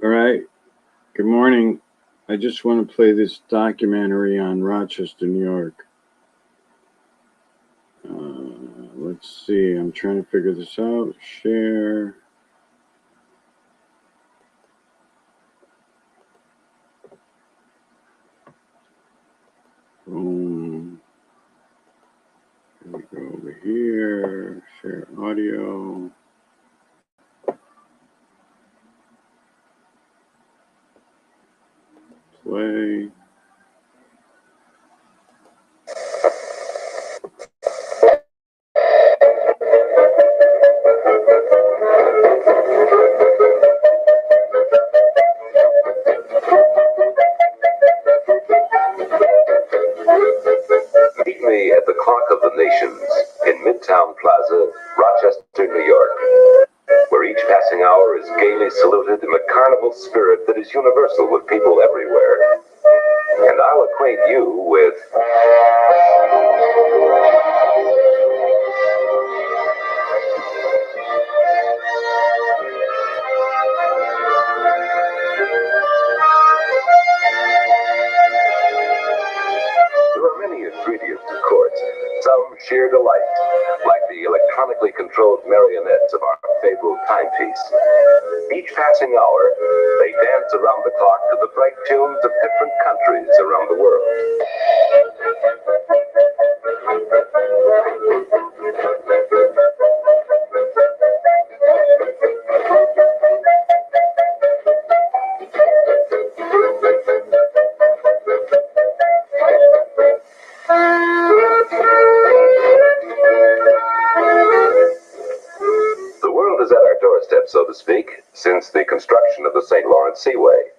All right. Good morning. I just want to play this documentary on Rochester, New York. Let's see. I'm trying to figure this out. Share. Boom. Here we go over here. Share audio. Play. Meet me at the Clock of the Nations in Midtown Plaza, Rochester, New York, where each passing hour is gaily saluted in the carnival spirit that is universal with people everywhere. And I'll acquaint you with there are many ingredients, of course, some sheer delight, like the electronically controlled marionettes of our fabled timepiece. Each passing hour, they dance around the clock to the bright tunes of different countries around the world. The world is at our doorstep, so to speak, since the construction of the St. Lawrence Seaway.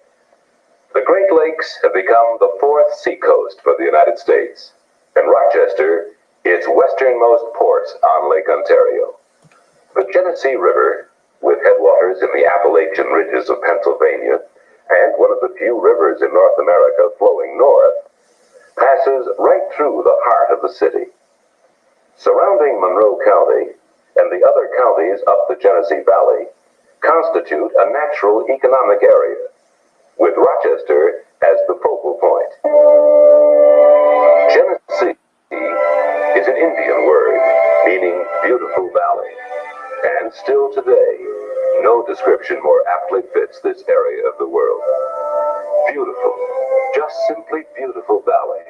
The Great Lakes have become the fourth seacoast for the United States, and Rochester, its westernmost port on Lake Ontario. The Genesee River, with headwaters in the Appalachian ridges of Pennsylvania, and one of the few rivers in North America flowing north, passes right through the heart of the city. Surrounding Monroe County, and the other counties up the Genesee Valley, constitute a natural economic area, with Rochester as the focal point. Genesee is an Indian word meaning beautiful valley, and still today, no description more aptly fits this area of the world. Beautiful, just simply beautiful valley,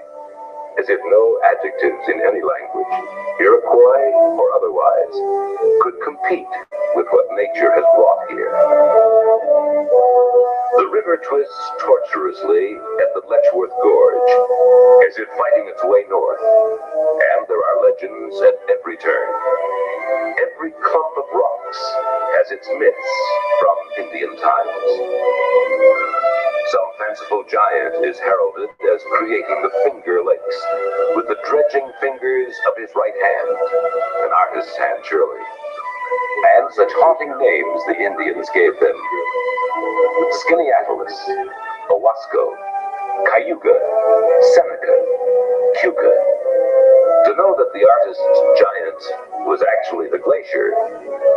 as if no adjectives in any language, Iroquois or otherwise, could compete with what nature has wrought here. The river twists tortuously at the Letchworth Gorge, as if fighting its way north, and there are legends at every turn. Every clump of rocks has its myths from Indian times. Some fanciful giant is heralded as creating the Finger Lakes, with the dredging fingers of his right hand, an artist's hand surely, and such haunting names the Indians gave them: Skaneateles, Owasco, Cayuga, Seneca, Keuka. To know that the artist's giant was actually the glacier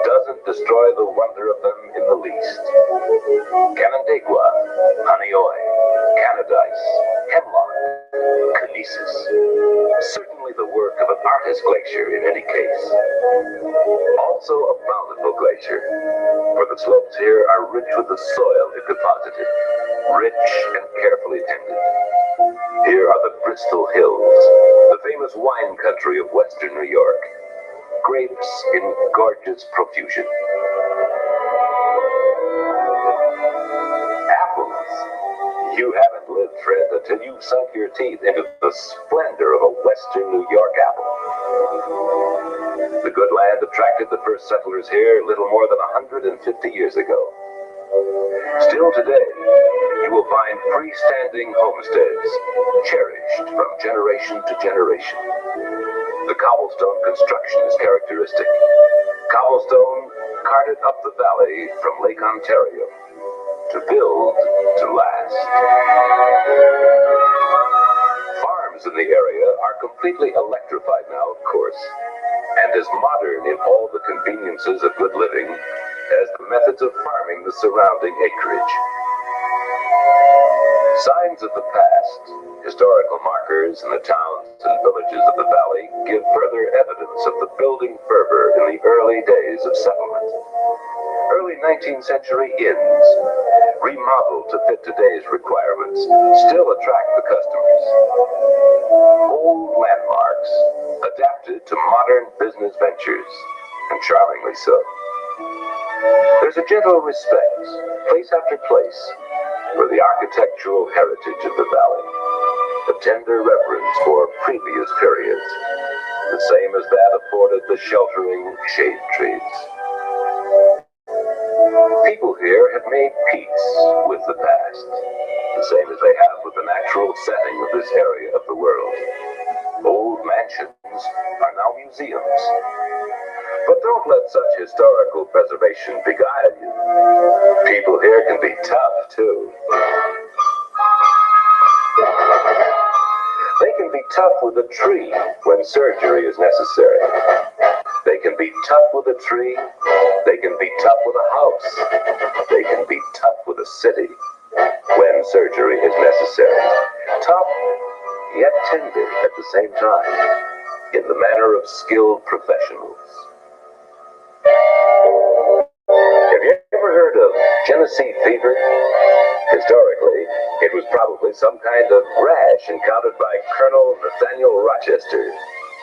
doesn't destroy the wonder of them in the least. Canandaigua, Honeoye, Canadice, Hemlock, Kinesis. Certainly the work of an artist glacier in any case. Also a bountiful glacier, for the slopes here are rich with the soil it deposited, rich and carefully tended. Here are the Bristol Hills, the famous wine country of western New York. Grapes in gorgeous profusion. Apples. You haven't lived, friend, until you've sunk your teeth into the splendor of a western New York apple. The good land attracted the first settlers here little more than 150 years ago. Still today, you will find freestanding homesteads, cherished from generation to generation. The cobblestone construction is characteristic. Cobblestone carted up the valley from Lake Ontario, to build to last. Farms in the area are completely electrified now, of course, and as modern in all the conveniences of good living as the methods of farming the surrounding acreage. Signs of the past, historical markers in the towns and villages of the valley give further evidence of the building fervor in the early days of settlement. Early 19th century inns, remodeled to fit today's requirements, still attract the customers. Old landmarks, adapted to modern business ventures, and charmingly so. There's a gentle respect, place after place, for the architectural heritage of the valley, a tender reverence for previous periods, the same as that afforded the sheltering shade trees. People here have made peace with the past, the same as they have with the natural setting of this area of the world. Old mansions are now museums. But don't let such historical preservation beguile you. People here can be tough, too. They can be tough with a tree when surgery is necessary. They can be tough with a tree. They can be tough with a house. They can be tough with a city when surgery is necessary. Tough, yet tender at the same time, in the manner of skilled professionals. Have you ever heard of Genesee fever? Historically, it was probably some kind of rash encountered by Colonel Nathaniel Rochester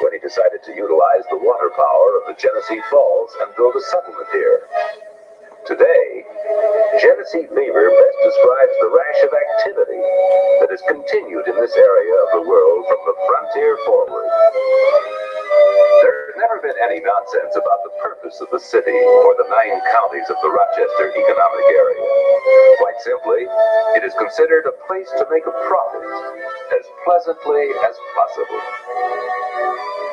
when he decided to utilize the water power of the Genesee Falls and build a settlement here. Today, Genesee fever best describes the rash of activity that has continued in this area of the world from the frontier forward. There's never been any nonsense about the purpose of the city or the 9 counties of the Rochester economic area. Quite simply, it is considered a place to make a profit as pleasantly as possible.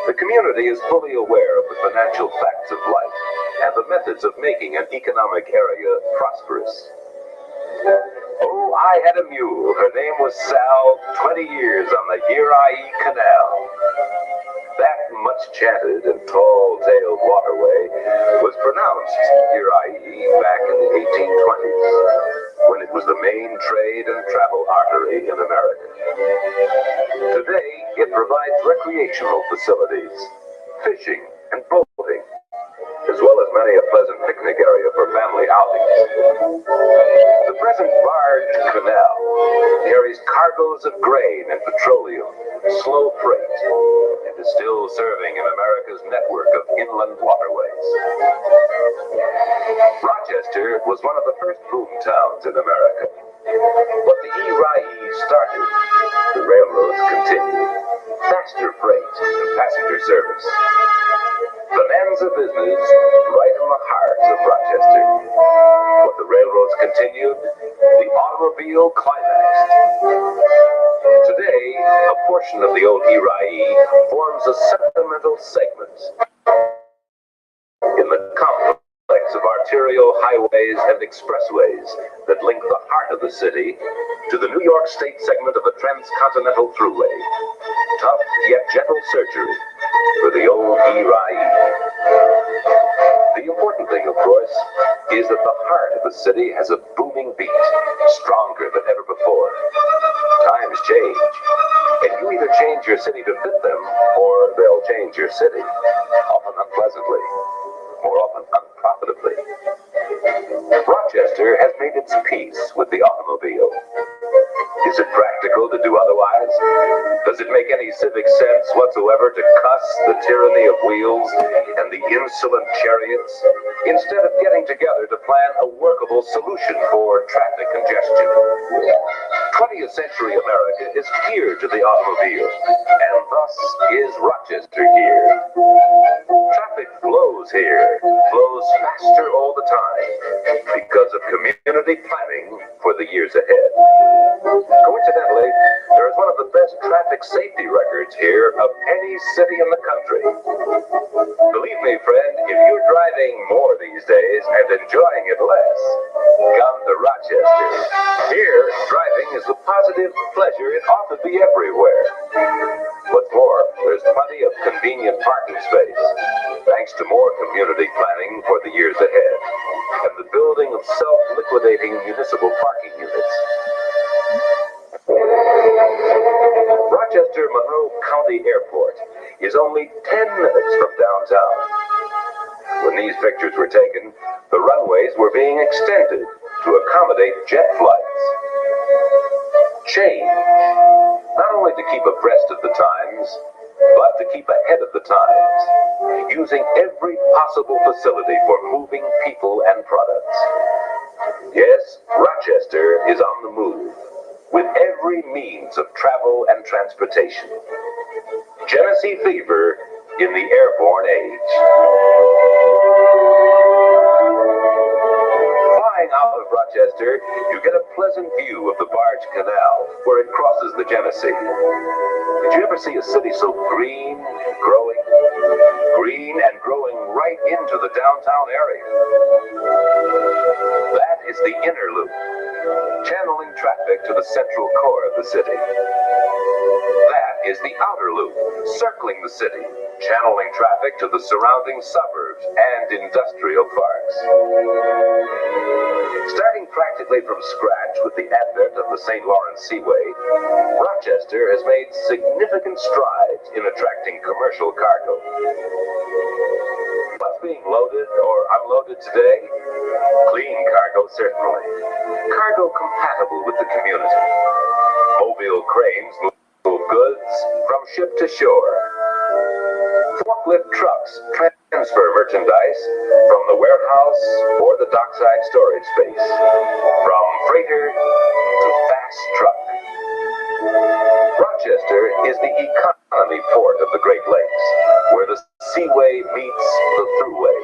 The community is fully aware of the financial facts of life and the methods of making an economic area prosperous. Oh, I had a mule. Her name was Sal, 20 years on the Erie Canal. That much-chanted and tall-tailed waterway was pronounced Erie back in the 1820s, when it was the main trade and travel artery in America. Today, it provides recreational facilities, fishing and boating, as well as many a pleasant picnic area for family outings. The present barge canal carries cargoes of grain and petroleum, slow freight, and is still serving in America's network of inland waterways. Rochester was one of the first boom towns in America. But the Erie started, the railroads continued, faster freight and passenger service. Bonanza business right in the heart of Rochester. But the railroads continued, the automobile climaxed. Today, a portion of the old Erie forms a sentimental segment in the complex of arterial highways and expressways that link the heart of the city to the New York State segment of the transcontinental thruway. Tough yet gentle surgery for the old Erie. The important thing, of course, is that the heart of the city has a booming beat, stronger than ever before. Times change, and you either change your city to fit them, or they'll change your city, often unpleasantly, more often unprofitably. Rochester has made its peace with the automobile. Is it practical to do otherwise? Does it make any civic sense whatsoever to cuss the tyranny of wheels and the insolent chariots, instead of getting together to plan a workable solution for traffic congestion? 20th century America is geared to the automobile, and thus is Rochester geared. Traffic flows here, flows faster all the time, because of community planning for the years ahead. Coincidentally, there is one of the best traffic safety records here of any city in the country. Believe me, friend, if you're driving more these days and enjoying it less, come to Rochester. Here, driving is a positive pleasure it ought to be everywhere. What's more, there's plenty of convenient parking space, thanks to more community planning for the years ahead, and the building of self-liquidating municipal parking units. Rochester Monroe County Airport is only 10 minutes from downtown. When these pictures were taken, the runways were being extended to accommodate jet flights. Change, not only to keep abreast of the times, but to keep ahead of the times, using every possible facility for moving people and products. Yes, Rochester is on the move, with every means of travel and transportation. Genesee fever in the airborne age. Flying out of Rochester, you get a pleasant view of the Barge Canal, where it crosses the Genesee. Did you ever see a city so green and growing? Green and growing right into the downtown area. That is the inner loop, channeling traffic to the central core of the city. That is the outer loop, circling the city, channeling traffic to the surrounding suburbs and industrial parks. Starting practically from scratch with the advent of the St. Lawrence Seaway, Rochester has made significant strides in attracting commercial cargo. What's being loaded or unloaded today? Clean cargo, certainly. Cargo compatible with the community. Mobile cranes move goods from ship to shore. Forklift trucks transfer merchandise from the warehouse or the dockside storage space, from freighter to fast truck. Rochester is the economy port of the Great Lakes, where the seaway meets the thruway.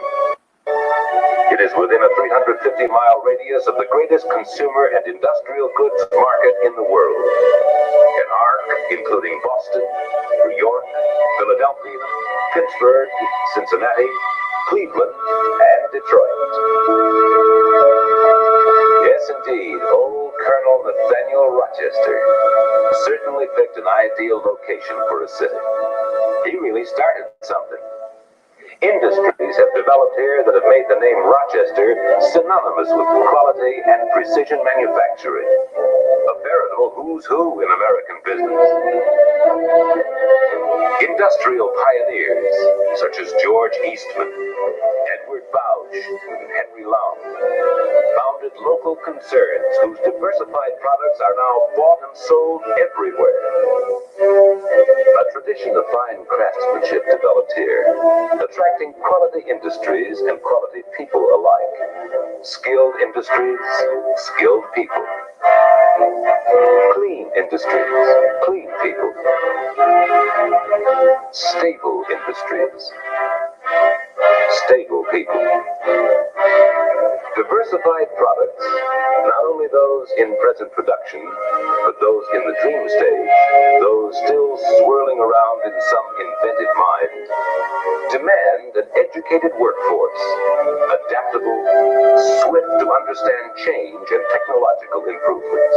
It is within a 350-mile radius of the greatest consumer and industrial goods market in the world. An arc including Boston, New York, Philadelphia, Pittsburgh, Cincinnati, Cleveland, and Detroit. Yes, indeed, old Colonel Nathaniel Rochester certainly picked an ideal location for a city. He really started something. Industries have developed here that have made the name Rochester synonymous with quality and precision manufacturing. A veritable who's who in American business. Industrial pioneers such as George Eastman, Edward Bausch, and Henry Long founded local concerns whose diversified products are now bought and sold everywhere. A tradition of fine craftsmanship developed here, attracting quality industries and quality people alike. Skilled industries, skilled people. Clean industries, clean people. Stable industries, stable people. Diversified products, not only those in present production, but those in the dream stage, those still swirling around in some inventive mind, demand an educated workforce, adaptable, swift to understand change and technological improvement.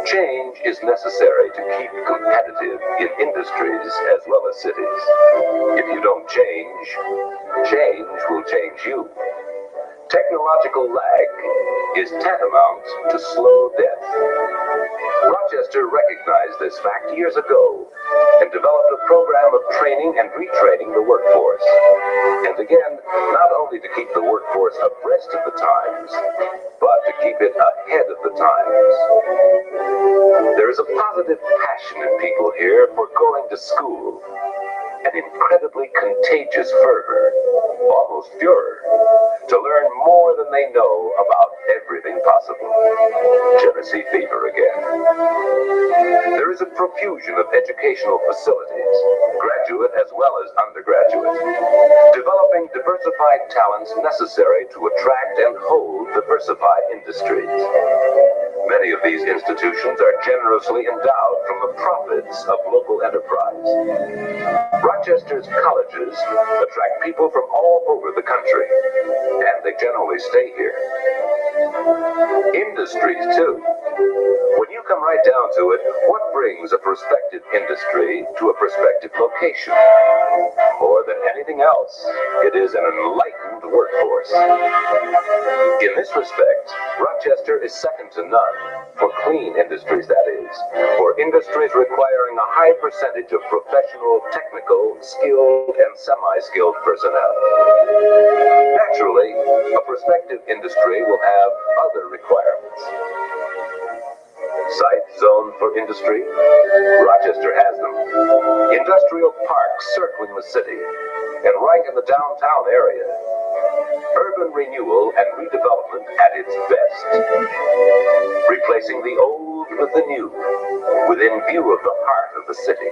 Change is necessary to keep competitive in industries as well as cities. If you don't change, change will change you. Technological lag is tantamount to slow death. Rochester recognized this fact years ago and developed a program of training and retraining the workforce. And again, not only to keep the workforce abreast of the times, but to keep it ahead of the times. There is a positive passion in people here for going to school, an incredibly contagious fervor, almost furor, to learn more than they know about everything possible. Genesee fever again. There is a profusion of educational facilities, graduate as well as undergraduate, developing diversified talents necessary to attract and hold diversified industries. Many of these institutions are generously endowed from the profits of local enterprise. Rochester's colleges attract people from all over the country, and they generally stay here. Industries, too. When you come right down to it, what brings a prospective industry to a prospective location? More than anything else, it is an enlightened skilled workforce. In this respect, Rochester is second to none, for clean industries that is, for industries requiring a high percentage of professional, technical, skilled, and semi-skilled personnel. Naturally, a prospective industry will have other requirements. Site zoned for industry? Rochester has them. Industrial parks circling the city, and right in the downtown area. Urban renewal and redevelopment at its best. Replacing the old with the new, within view of the heart of the city.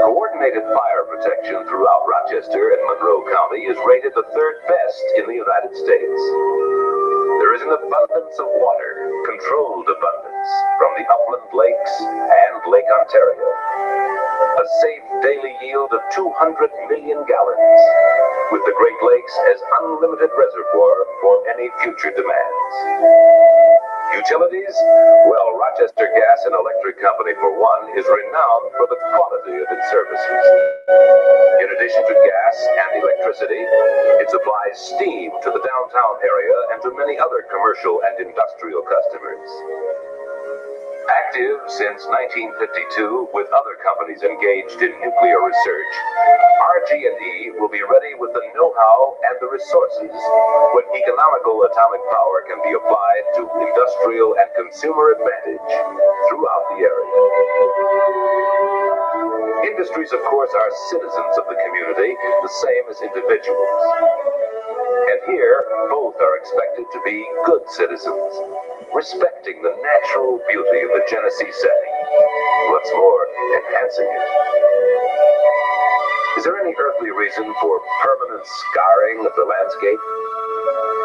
Coordinated fire protection throughout Rochester and Monroe County is rated the third best in the United States. There is an abundance of water, controlled abundance, from the upland lakes and Lake Ontario. A safe daily yield of 200 million gallons, with the Great Lakes as unlimited reservoir for any future demands. Utilities? Well, Rochester Gas and Electric Company, for one, is renowned for the quality of its services. In addition to gas and electricity, it supplies steam to the downtown area and to many other commercial and industrial customers. Active since 1952, with other companies engaged in nuclear research, RG&E will be ready with the know-how and the resources when economical atomic power can be applied to industrial and consumer advantage throughout the area. Industries, of course, are citizens of the community, the same as individuals. And here, both are expected to be good citizens, respecting the natural beauty of the Genesee setting. What's more, enhancing it. Is there any earthly reason for permanent scarring of the landscape?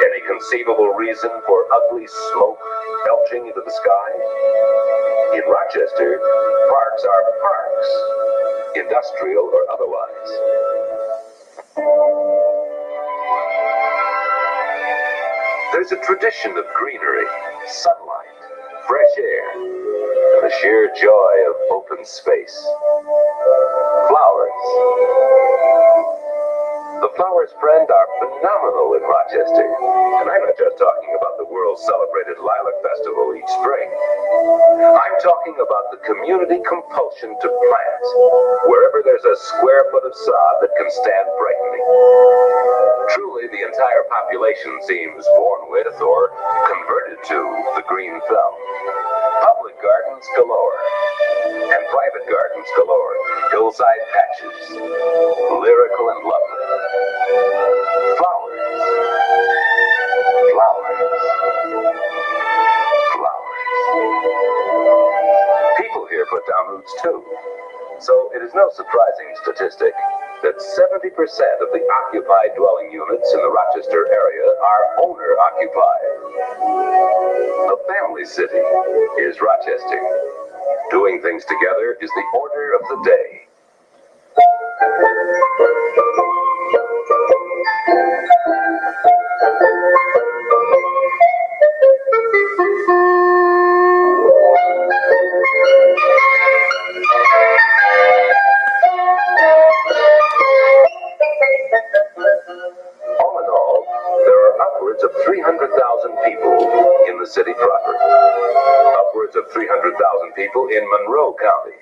Any conceivable reason for ugly smoke belching into the sky? In Rochester, parks are parks, industrial or otherwise. There's a tradition of greenery, sunlight, fresh air, and the sheer joy of open space. Flowers. The flowers, friend, are phenomenal in Rochester. And I'm not just talking about the world-celebrated Lilac Festival each spring. I'm talking about the community compulsion to plant wherever there's a square foot of sod that can stand brightening. Truly, the entire population seems born with or converted to the green thumb. Public gardens galore, and private gardens galore, hillside patches, lyrical and lovely. Flowers, flowers, flowers. People here put down roots too, so it is no surprising statistic that 70% of the occupied dwelling units in the Rochester area are owner-occupied. A family city is Rochester. Doing things together is the order of the day. All in all, there are upwards of 300,000 people in the city proper. Upwards of 300,000 people in Monroe County.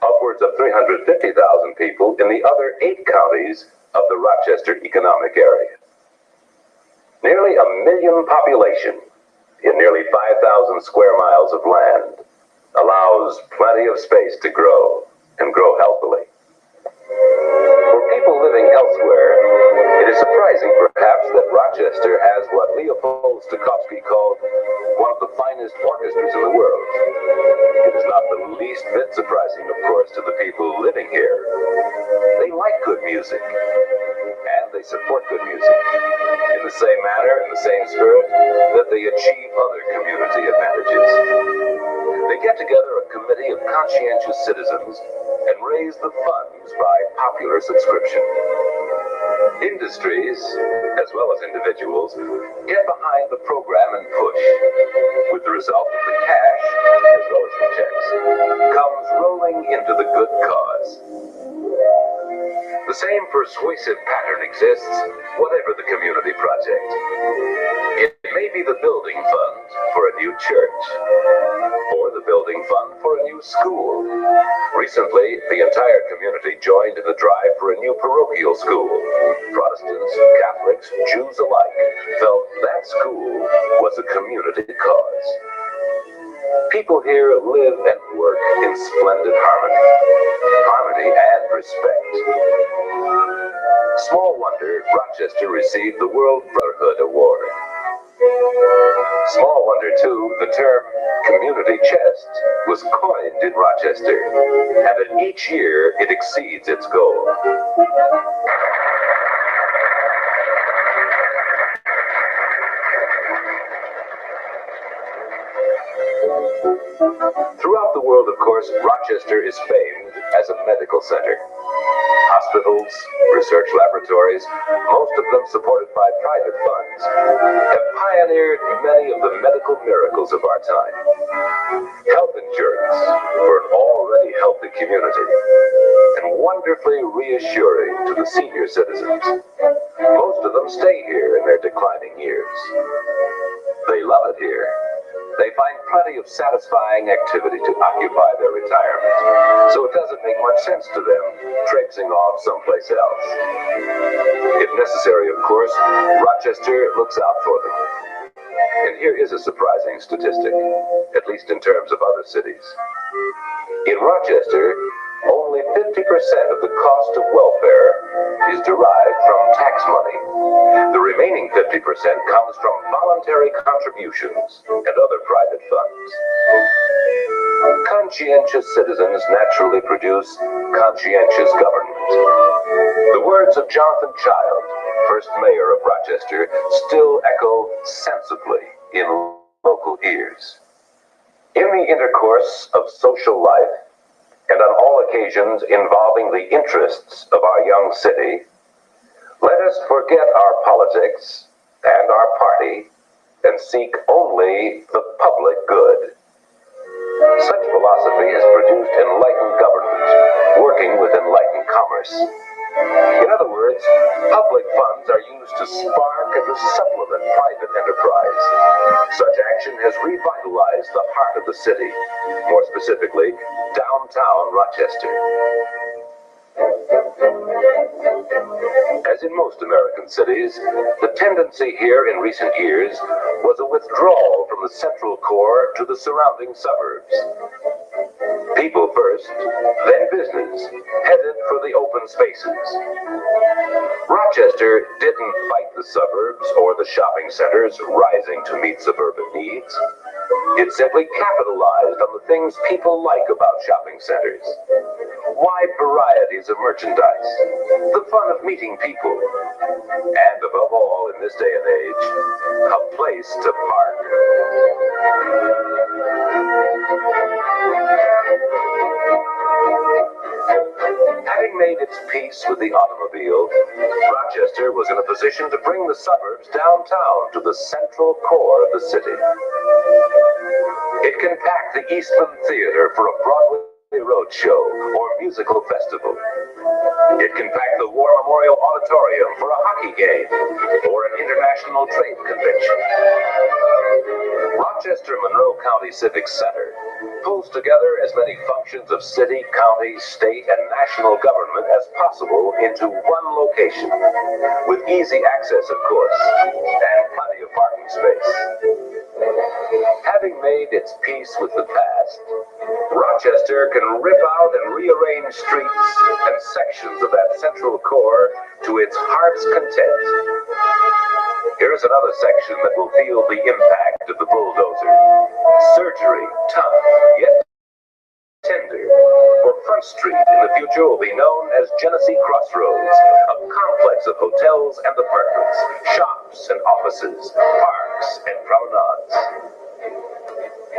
Upwards of 350,000 people in the other 8 counties of the Rochester economic area. Nearly a million population in nearly 5,000 square miles of land allows plenty of space to grow and grow healthily. For people living elsewhere, it is surprising perhaps that Rochester has what Leopold Stokowski called one of the finest orchestras in the world. It is not the least bit surprising, of course, to the people living here. They like good music, and they support good music, in the same manner, in the same spirit, that they achieve other community advantages. They get together a committee of conscientious citizens and raise the funds by popular subscription. Industries, as well as individuals, get behind the program and push, with the result that the cash, as well as the checks, comes rolling into the good cause. The same persuasive pattern exists, whatever the community project. It may be the building fund for a new church, or the building fund for a new school. Recently, the entire community joined in the drive for a new parochial school. Protestants, Catholics, Jews alike felt that school was a community cause. People here live and work in splendid harmony and respect. Small wonder Rochester received the World Brotherhood Award. Small wonder, too, the term community chest was coined in Rochester, and in each year it exceeds its goal. Throughout the world, of course, Rochester is famed as a medical center. Hospitals, research laboratories, most of them supported by private funds, have pioneered many of the medical miracles of our time. Health insurance for an already healthy community, and wonderfully reassuring to the senior citizens. Most of them stay here in their declining years. They love it here. They find plenty of satisfying activity to occupy their retirement, so it doesn't make much sense to them traipsing off someplace else. If necessary, of course, Rochester looks out for them. And here is a surprising statistic, at least in terms of other cities. In Rochester, only 50% of the cost of welfare is derived from tax money. The remaining 50% comes from voluntary contributions and other private funds. Conscientious citizens naturally produce conscientious government. The words of Jonathan Child, first mayor of Rochester, still echo sensibly in local ears. In the intercourse of social life, and on all occasions involving the interests of our young city, let us forget our politics and our party and seek only the public good. Such philosophy has produced enlightened government, working with enlightened commerce. In other words, public funds are used to spark and to supplement private enterprise. Such action has revitalized the heart of the city, more specifically, downtown Rochester. As in most American cities, the tendency here in recent years was a withdrawal from the central core to the surrounding suburbs. People first, then business, headed for the open spaces. Rochester didn't fight the suburbs or the shopping centers rising to meet suburban needs. It simply capitalized on the things people like about shopping centers. Wide varieties of merchandise, the fun of meeting people, and above all in this day and age, a place to park. Having made its peace with the automobile, Rochester was in a position to bring the suburbs downtown to the central core of the city. It can pack the Eastman Theater for a Broadway roadshow or musical festival. It can pack the War Memorial Auditorium for a hockey game or an international trade convention. Rochester Monroe County Civic Center pulls together as many functions of city, county, state, and national government as possible into one location, with easy access, of course, and plenty of parking space. Having made its peace with the past, Rochester can rip out and rearrange streets and sections of that central core to its heart's content. Here's another section that will feel the impact of the bulldozer. Surgery, tough, yet tender. For Front Street in the future will be known as Genesee Crossroads, a complex of hotels and apartments, shops and offices, parks and promenades.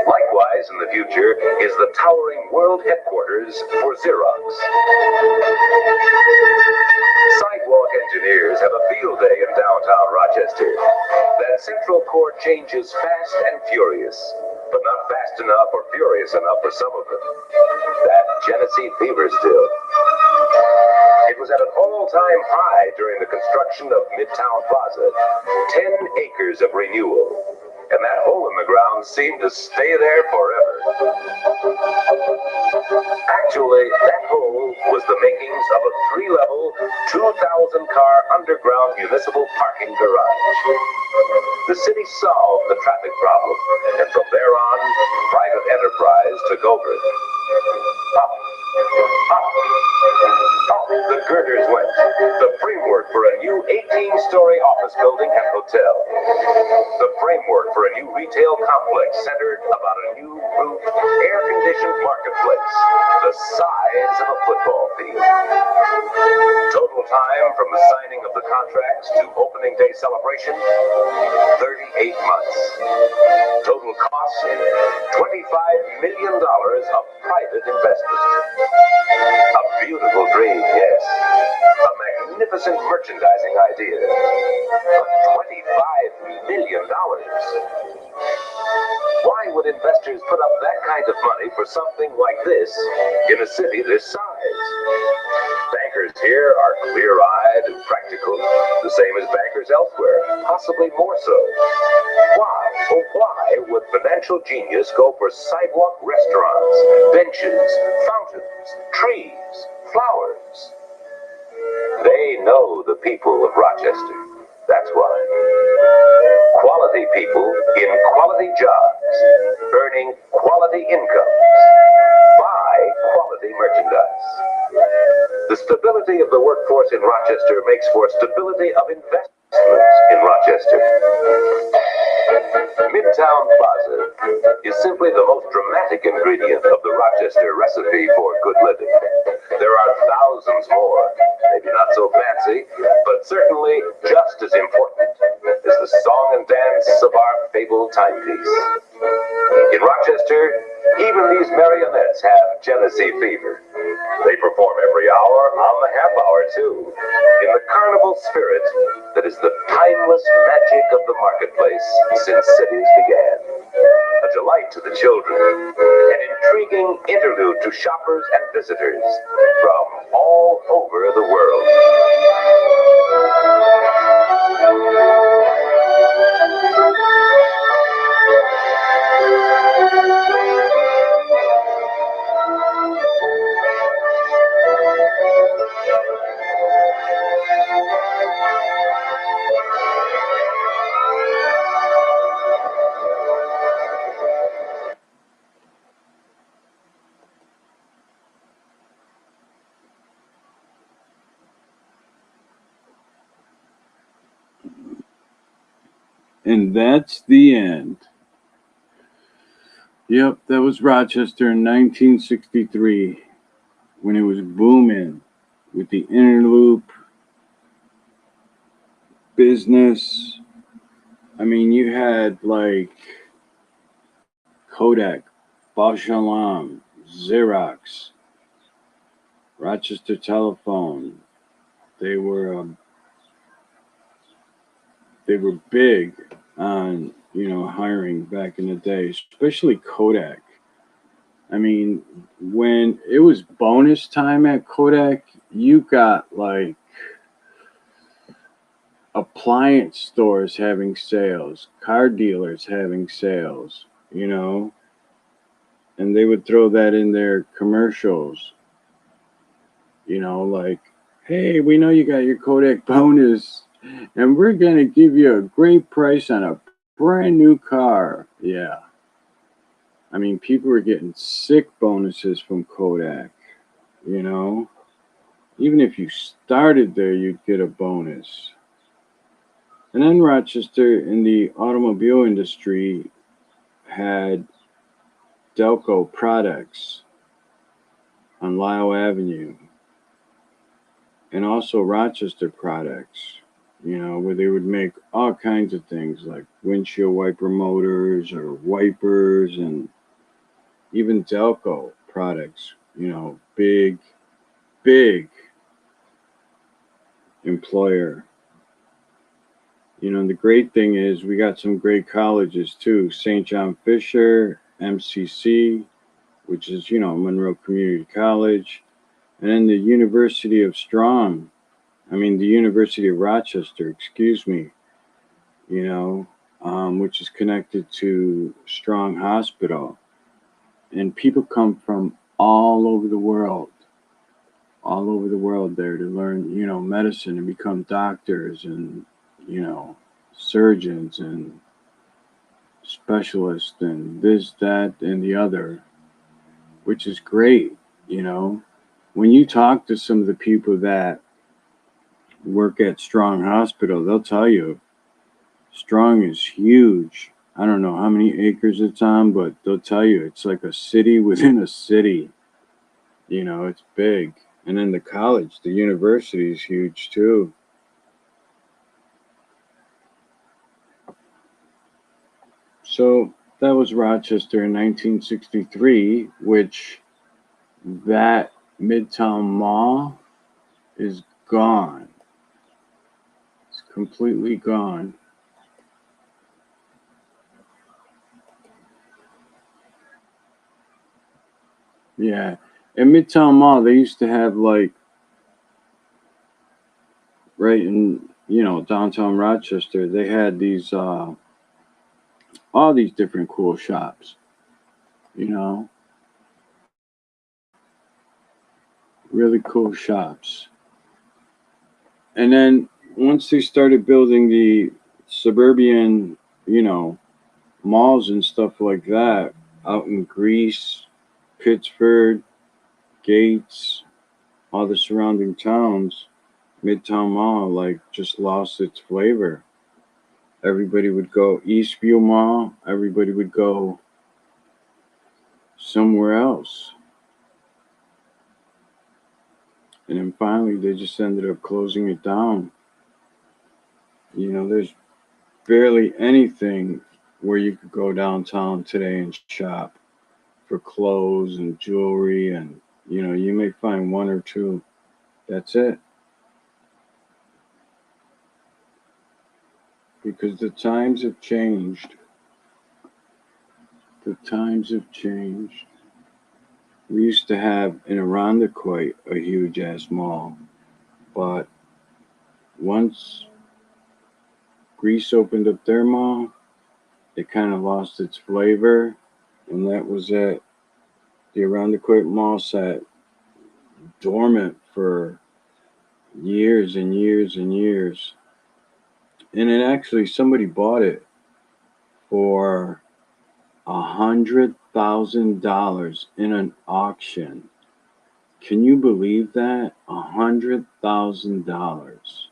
Likewise, in the future, is the towering world headquarters for Xerox. Sidewalk engineers have a field day in downtown Rochester. That central core changes fast and furious, but not fast enough or furious enough for some of them. That Genesee fever still. It was was at an all-time high during the construction of Midtown Plaza. 10 acres of renewal. And that hole in the ground seemed to stay there forever. Actually, that hole was the makings of a 3-level, 2,000-car underground municipal parking garage. The city solved the traffic problem, and from there on, private enterprise took over. Up, up, up the girders went. The framework for a new 18-story office building and hotel. The framework for a new retail complex centered about a new roofed, air-conditioned marketplace, the size of a football field. Total time from the signing of the contracts to opening day celebration, 38 months. Total cost, $25 million of private investment. A beautiful dream, yes. A magnificent merchandising idea. But $25 million. Why would investors put up that kind of money for something like this in a city this size? Bankers here are clear-eyed and practical, the same as bankers elsewhere, possibly more so. Why, oh why would financial genius go for sidewalk restaurants, benches, fountains, trees, flowers? They know the people of Rochester. That's why. Quality people in quality jobs, earning quality incomes, buy quality merchandise. The stability of the workforce in Rochester makes for stability of investments in Rochester. Midtown Plaza is simply the most dramatic ingredient of the Rochester recipe for good living. There are thousands more, maybe not so fancy, but certainly just as important as the song and dance of our fabled timepiece. In Rochester, even these marionettes have Genesee fever. They perform every hour on the half hour, too, in the carnival spirit that is the timeless magic of the marketplace since cities began. A delight to the children, an intriguing interlude to shoppers and visitors from all over the world. And that's the end. Yep, that was Rochester in 1963 when it was booming with the inner loop business. I mean, you had like Kodak, Bosch Alarm, Xerox, Rochester Telephone. They were big on hiring back in the day, especially Kodak. I mean, when it was bonus time at Kodak, you got like appliance stores having sales, car dealers having sales, and they would throw that in their commercials, like, hey, we know you got your Kodak bonus, and we're going to give you a great price on a brand new car. Yeah. I mean, people were getting sick bonuses from Kodak, Even if you started there, you'd get a bonus. And then Rochester, in the automobile industry, had Delco Products on Lyle Avenue, and also Rochester Products, where they would make all kinds of things like windshield wiper motors or wipers, and even Delco Products, big employer. The great thing is we got some great colleges too. St. John Fisher, MCC, which is, Monroe Community College, And then the University of the University of Rochester, excuse me, you know, which is connected to Strong Hospital. And people come from all over the world there to learn, medicine and become doctors and, you know, surgeons and specialists and this, that, and the other, which is great, you know. When you talk to some of the people that work at Strong Hospital, they'll tell you Strong is huge. I don't know how many acres it's on, but they'll tell you it's like a city within a city. It's big. And then the university is huge too. So that was Rochester in 1963, which that Midtown Mall is gone. It's completely gone. Yeah. In Midtown Mall, they used to have like right in downtown Rochester, they had these all these different cool shops. You know, really cool shops. And then once they started building the suburban, you know, malls and stuff like that out in Greece, Pittsburgh, Gates, all the surrounding towns, Midtown Mall like just lost its flavor. Everybody would go Eastview Mall, everybody would go somewhere else. And then finally they just ended up closing it down. There's barely anything where you could go downtown today and shop for clothes and jewelry, and you may find one or two. That's it. Because the times have changed. The times have changed. We used to have in Irondequoit a huge ass mall, but once Greece opened up their mall, it kind of lost its flavor, and that was it. The Irondequoit Mall sat dormant for years and years and years. And then actually somebody bought it for $100,000 in an auction. Can you believe that? $100,000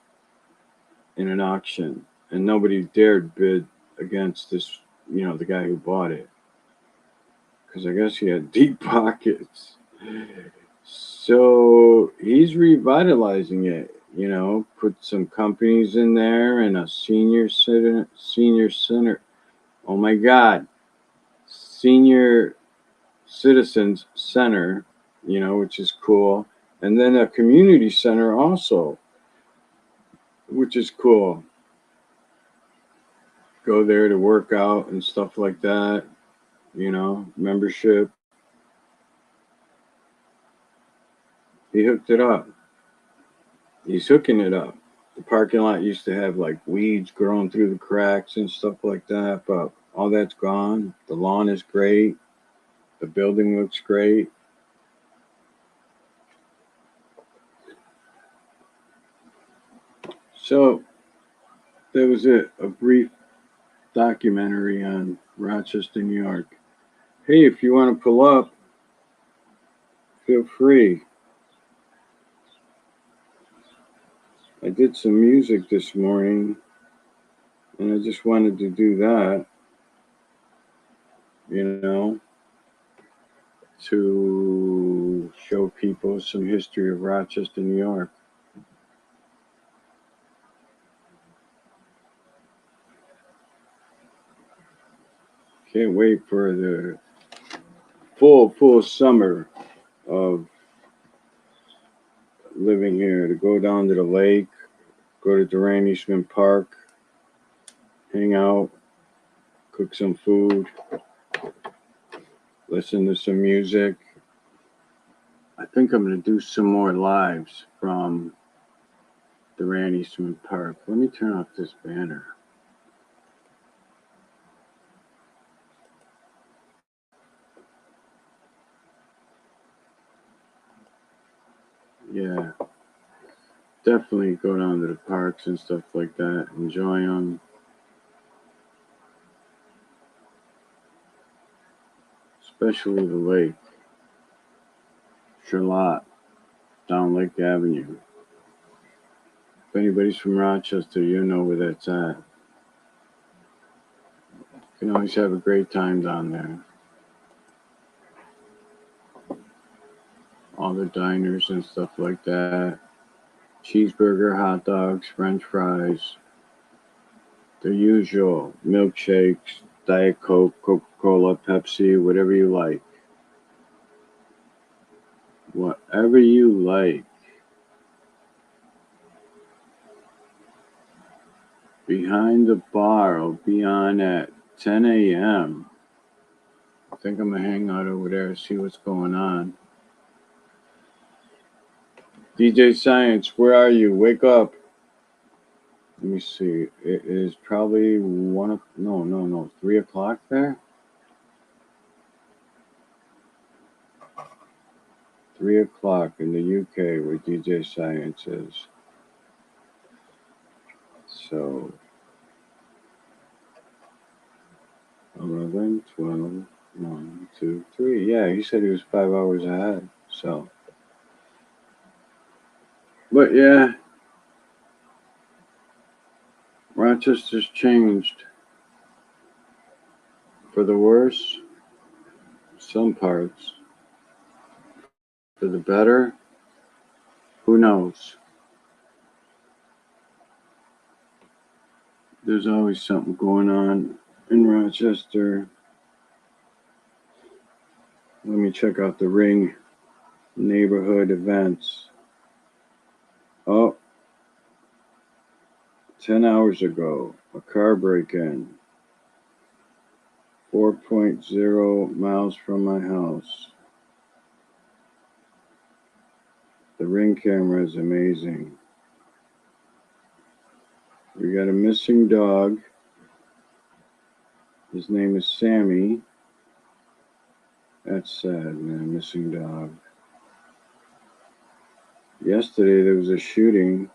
in an auction. And nobody dared bid against this, the guy who bought it. Because I guess he had deep pockets. So he's revitalizing it, put some companies in there and a senior center. Oh my God, senior citizens center, which is cool. And then a community center also, which is cool. Go there to work out and stuff like that, membership. He hooked it up. He's hooking it up. The parking lot used to have like weeds growing through the cracks and stuff like that, but all that's gone. The lawn is great. The building looks great. So that was it. A brief documentary on Rochester, New York. Hey, if you want to pull up, feel free. I did some music this morning, and I just wanted to do that, you know, to show people some history of Rochester, New York. Can't wait for the full summer of living here to go down to the lake, go to Durand Eastman Park, hang out, cook some food, listen to some music. I think I'm going to do some more lives from the Rand Eastman Park. Let me turn off this banner. Yeah, definitely go down to the parks and stuff like that. Enjoy them. Especially the lake. Charlotte, down Lake Avenue. If anybody's from Rochester, you know where that's at. You can always have a great time down there. All the diners and stuff like that. Cheeseburger, hot dogs, french fries. The usual milkshakes, Diet Coke, Coca-Cola, Pepsi, whatever you like. Whatever you like. Behind the bar will be on at 10 a.m. I think I'm going to hang out over there, see what's going on. DJ Science, where are you? Wake up. Let me see. It is probably 3 o'clock there. 3 o'clock in the UK where DJ Science is. So 11, 12, 1, 2, 3. Yeah, he said he was 5 hours ahead. So, but yeah, Rochester's changed for the worse. Some parts. For the better. Who knows? There's always something going on in Rochester. Let me check out the Ring neighborhood events. Oh, 10 hours ago, a car break-in. 4.0 miles from my house. The Ring camera is amazing. We got a missing dog. His name is Sammy. That's sad, man. Missing dog. Yesterday there was a shooting.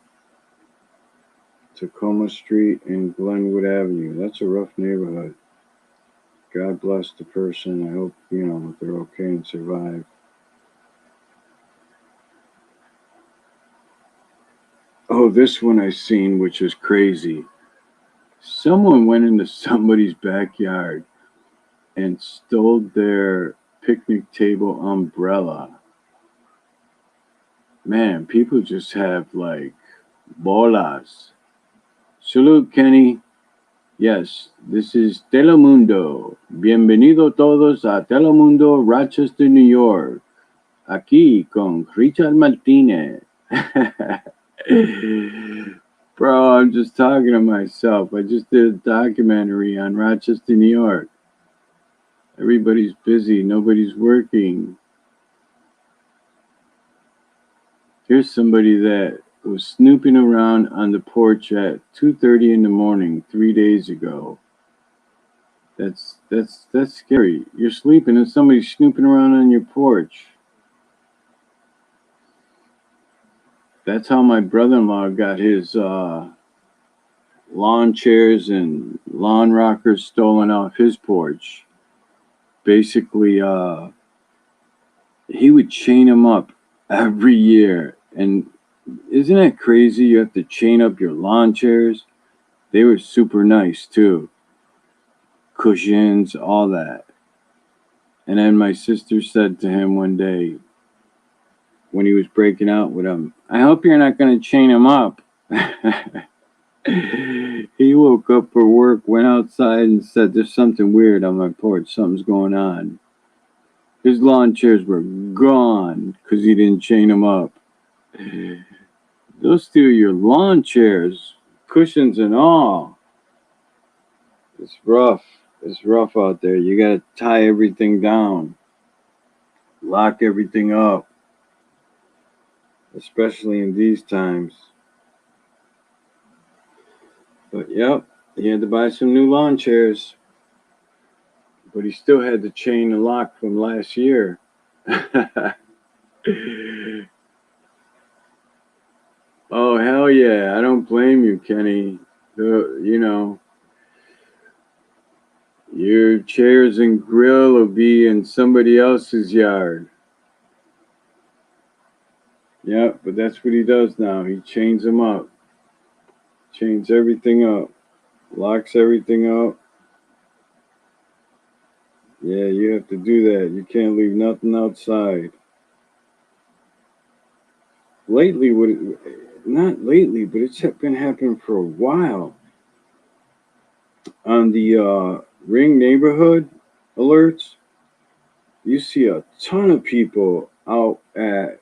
Tacoma Street and Glenwood Avenue. That's a rough neighborhood. God bless the person. I hope, they're okay and survive. Oh, this one I seen, which is crazy. Someone went into somebody's backyard and stole their picnic table umbrella. Man, people just have like bolas. Salute, Kenny. Yes, this is Telemundo. Bienvenido todos a Telemundo, Rochester, New York. Aquí con Richard Martinez. Bro, I'm just talking to myself. I just did a documentary on Rochester, New York. Everybody's busy. Nobody's working. Here's somebody that was snooping around on the porch at 2:30 in the morning 3 days ago. That's scary. You're sleeping and somebody's snooping around on your porch. That's how my brother-in-law got his lawn chairs and lawn rockers stolen off his porch. Basically, he would chain them up every year. And isn't it crazy? You have to chain up your lawn chairs. They were super nice too. Cushions, all that. And then my sister said to him one day when he was breaking out with them, I hope you're not going to chain him up. He woke up for work, went outside and said, there's something weird on my porch. Something's going on. His lawn chairs were gone because he didn't chain them up. They'll steal your lawn chairs, cushions and all. It's rough. It's rough out there. You got to tie everything down, lock everything up. especially in these times. But yep, he had to buy some new lawn chairs, but he still had to chain the lock from last year. Oh hell yeah! I don't blame you, Kenny. You know, your chairs and grill will be in somebody else's yard. Yeah, but that's what he does now. He chains them up, chains everything up, locks everything up. Yeah, you have to do that. You can't leave nothing outside. Lately, not lately, but it's been happening for a while. On the Ring neighborhood alerts, you see a ton of people out at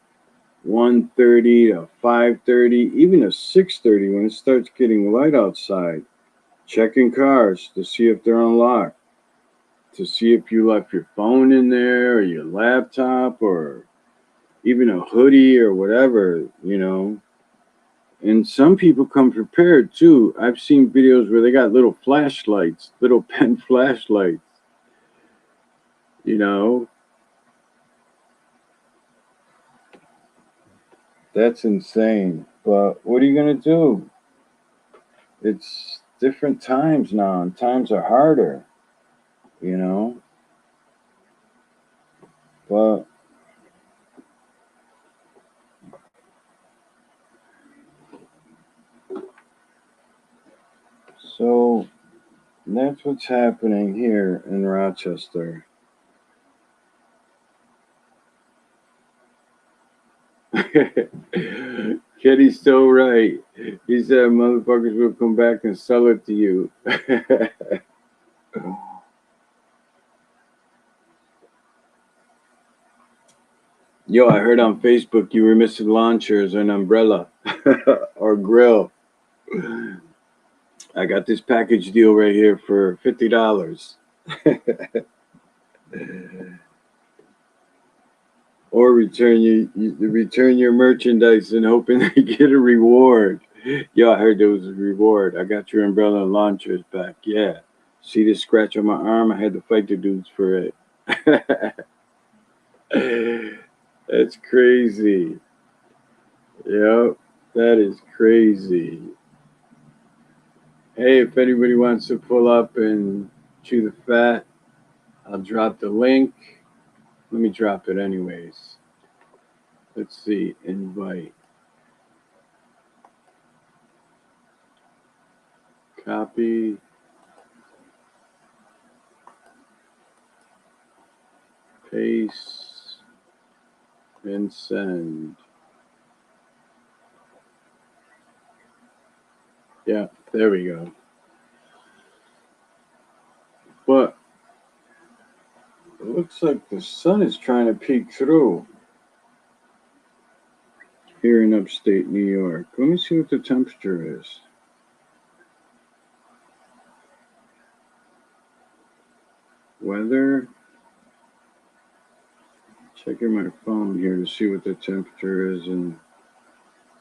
1:30 to 5:30, even to 6:30 when it starts getting light outside, checking cars to see if they're unlocked, to see if you left your phone in there or your laptop or even a hoodie or whatever, you know. And some people come prepared too. I've seen videos where they got little flashlights, little pen flashlights, you know. That's insane. But what are you going to do? It's different times now, and times are harder, you know. But so that's what's happening here in Rochester. Kenny's still right. He said motherfuckers will come back and sell it to you. Yo, I heard on Facebook you were missing lawn chairs or an umbrella or grill. I got this package deal right here for $50. Or return your merchandise and hoping they get a reward. Yo, I heard there was a reward. I got your umbrella and lawn chairs back. Yeah. See this scratch on my arm? I had to fight the dudes for it. That's crazy. Yep, that is crazy. Hey, if anybody wants to pull up and chew the fat, I'll drop the link. Let me drop it anyways. Let's see, invite. Copy. Paste. And send. Yeah, there we go. But it looks like the sun is trying to peek through here in upstate New York. Let me see what the temperature is. Weather. Checking my phone here to see what the temperature is, and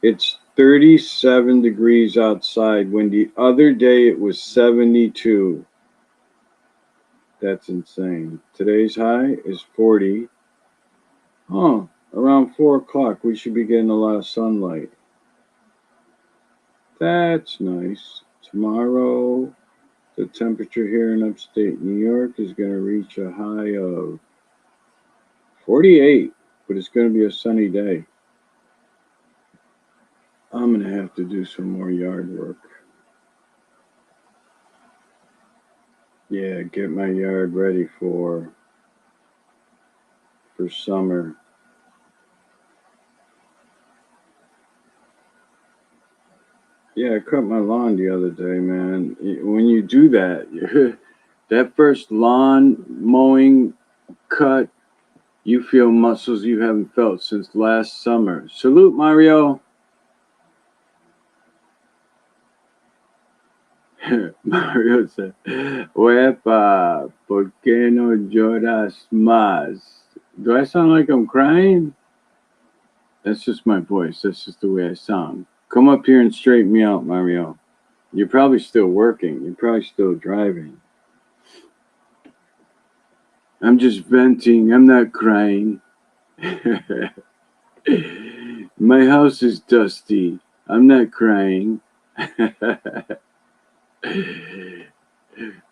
it's 37 degrees outside when the other day it was 72. That's insane. Today's high is 40. Oh, around 4 o'clock we should be getting a lot of sunlight. That's nice. Tomorrow the temperature here in upstate New York is going to reach a high of 48, but it's going to be a sunny day. I'm going to have to do some more yard work. Yeah, get my yard ready for summer. Yeah, I cut my lawn the other day, man. When you do that, that first lawn mowing cut, you feel muscles you haven't felt since last summer. Salute, Mario. Mario said, Wepa, ¿por qué no lloras más? Do I sound like I'm crying? That's just my voice. That's just the way I sound. Come up here and straighten me out, Mario. You're probably still working. You're probably still driving. I'm just venting. I'm not crying. My house is dusty. I'm not crying.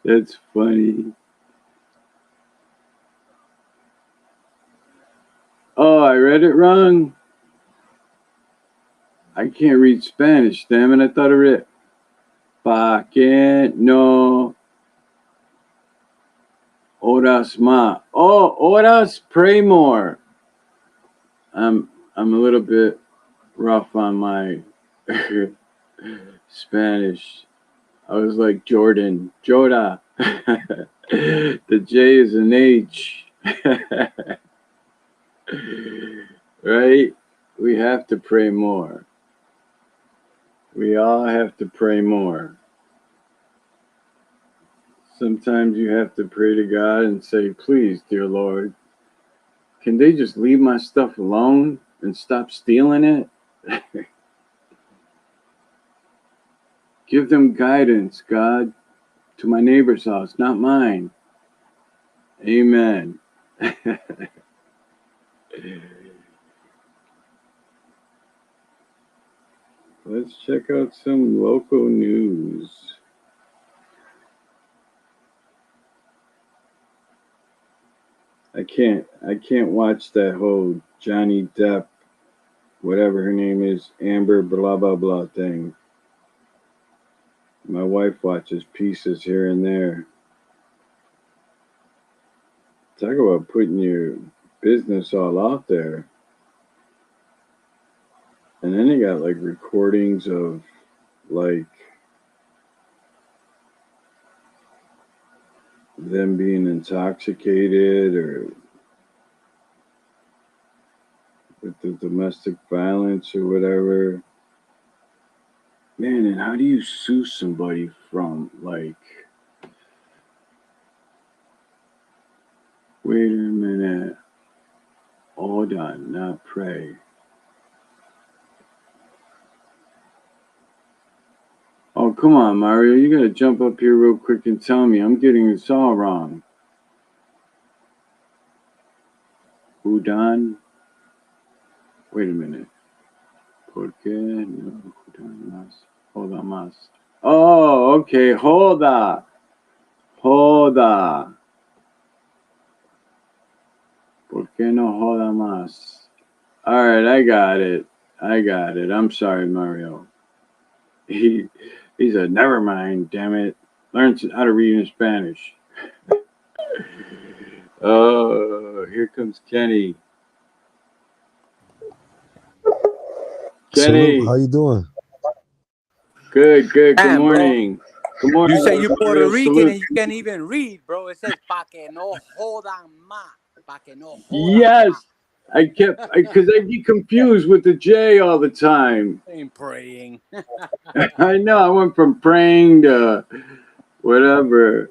That's funny. Oh, I read it wrong. I can't read Spanish, damn it. I thought I read Pa que no oras más. Oh, oras, pray more. I'm a little bit rough on my Spanish. I was like Jordan, Joda. The J is an H. Right? We have to pray more. We all have to pray more. Sometimes you have to pray to God and say, please, dear Lord, can they just leave my stuff alone and stop stealing it? Give them guidance, God, to my neighbor's house, not mine. Amen. Let's check out some local news. I can't watch that whole Johnny Depp, whatever her name is, Amber blah blah blah thing. My wife watches pieces here and there. Talk about putting your business all out there. And then they got like recordings of like them being intoxicated or with the domestic violence or whatever. Man, and how do you sue somebody from like, wait a minute, hold on, not pray. Oh, come on, Mario, you gotta jump up here real quick and tell me I'm getting this all wrong. Udon? Wait a minute. ¿Por qué no joda más? Oh, okay, joda. Joda. ¿Por qué no joda más? All right, I got it. I'm sorry, Mario. He said, never mind, damn it. Learn how to read in Spanish. Oh, here comes Kenny. Salute. Kenny. How you doing? Good. Good Damn, bro. morning. Good morning. You say you Puerto Mario. Rican Salute. and you can't even read, bro. It says pa que no jodan más. Pa que no jodan Yes. más. Because I get confused with the J all the time. Ain't praying. I know. I went from praying to whatever.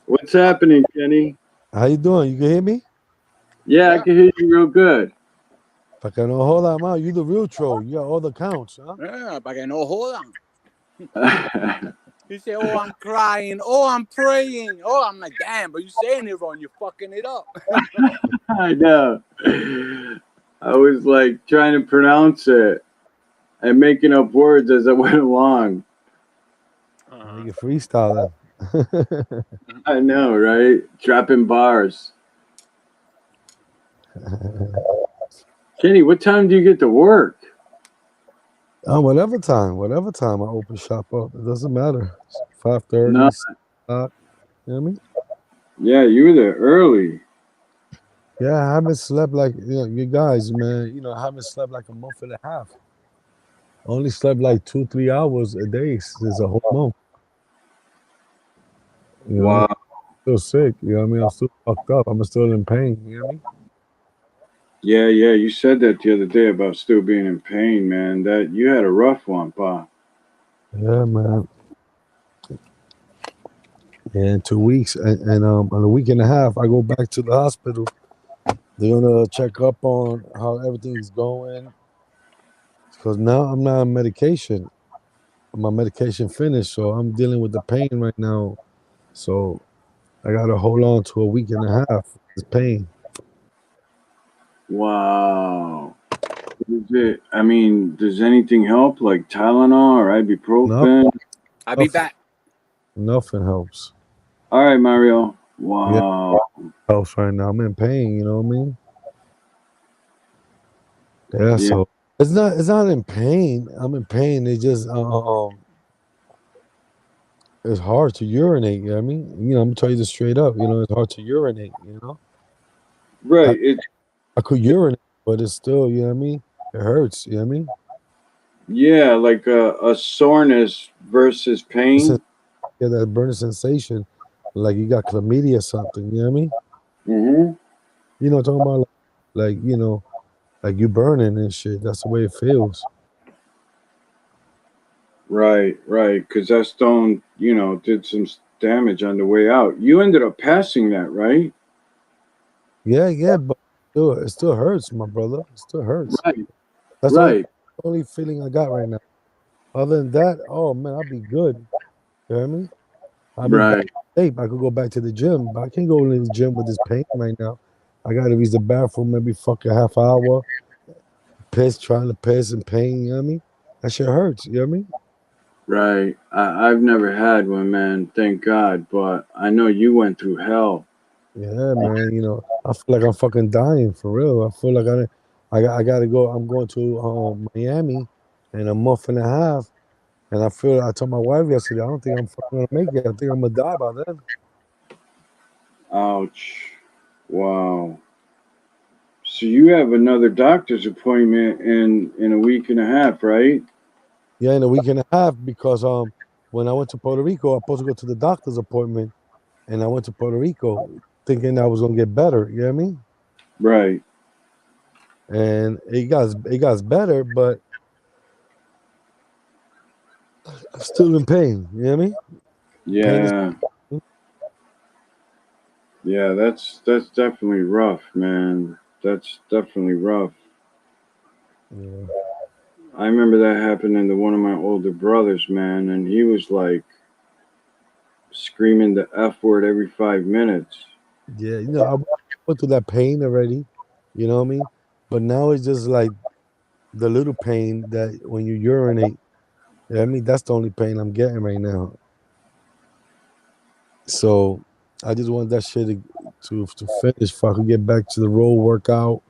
What's happening, Kenny? How you doing? You can hear me? Yeah, I can hear you real good. Pa que no joda más. You the real troll. You got all the counts, huh? Yeah, pa que no jodan. You say, oh, I'm crying. Oh, I'm praying. Oh, I'm like, damn, but you saying it wrong. You're fucking it up. I know. I was like trying to pronounce it and making up words as I went along. You can freestyle then. I know, right? Dropping bars. Kenny, what time do you get to work? Whatever time I open shop up. It doesn't matter. 5:30, No. 6 o'clock. You know what I mean? Yeah, you were there early. Yeah, I haven't slept like you guys, man. I haven't slept like a month and a half. I only slept like 2-3 hours a day since a whole month. Wow. I'm still sick. You know what I mean? I'm still fucked up. I'm still in pain. You know what I mean? Yeah. You said that the other day about still being in pain, man. That you had a rough one, Pa. Yeah, man. Yeah, in 2 weeks, and in a week and a half, I go back to the hospital They're gonna check up on how everything's going. Because now I'm not on medication. My medication finished, so I'm dealing with the pain right now. So I gotta hold on to a week and a half. This pain. Wow. Is it, I mean, does anything help like Tylenol or No, ibuprofen? I'll be nothing, back. nothing helps. All right, Mario. Yeah, Wow. helps right now. I'm in pain. You know what I mean? Yeah. Yeah. So it's not in pain. I'm in pain. It just it's hard to urinate. You know what I mean? I'm gonna tell you this straight up. It's hard to urinate. I Right. It's I could urinate, but it's still. You know what I mean? It hurts. You know what I mean? yeah, like a soreness versus It's a, pain. yeah, that burning sensation, like you got chlamydia or something. You know what I mean? Mm-hmm. What I'm talking about? Like you burning and shit. That's the way it feels. Right, right. Because that stone, did some damage on the way out. You ended up passing that, right? Yeah, yeah, but it still hurts, my brother. It still hurts. Right, That's the right, only feeling I got right now. Other than that, oh man, I'll be good. You know what I mean? I'll be back right, in shape. I could go back to the gym, but I can't go to the gym with this pain right now. I gotta use the bathroom maybe fucking half hour, trying to piss and pain, you know what I mean? That shit hurts, you know what I mean? right. I've never had one, man. Thank God. But I know you went through hell. Yeah, man, I feel like I'm fucking dying for real. I feel like I gotta go. I'm going to Miami in a month and a half. And I told my wife yesterday, I don't think I'm fucking gonna make it. I think I'm gonna die by then. Ouch. Wow. So you have another doctor's appointment in a week and a half, right? Yeah, in a week and a half because when I went to Puerto Rico, I was supposed to go to the doctor's appointment, and I went to Puerto Rico thinking I was gonna get better. You know what I mean? Right. And it got better, but I'm still in pain. You know what I mean? Pain is. Yeah. Yeah, that's definitely rough, man. That's definitely rough. Yeah. I remember that happening to one of my older brothers, man, and he was like screaming the F word every 5 minutes. Yeah, I went through that pain already. You know what I mean? But now it's just like the little pain that when you urinate. You know what I mean? That's the only pain I'm getting right now. So I just want that shit to finish. If I could get back to the road workout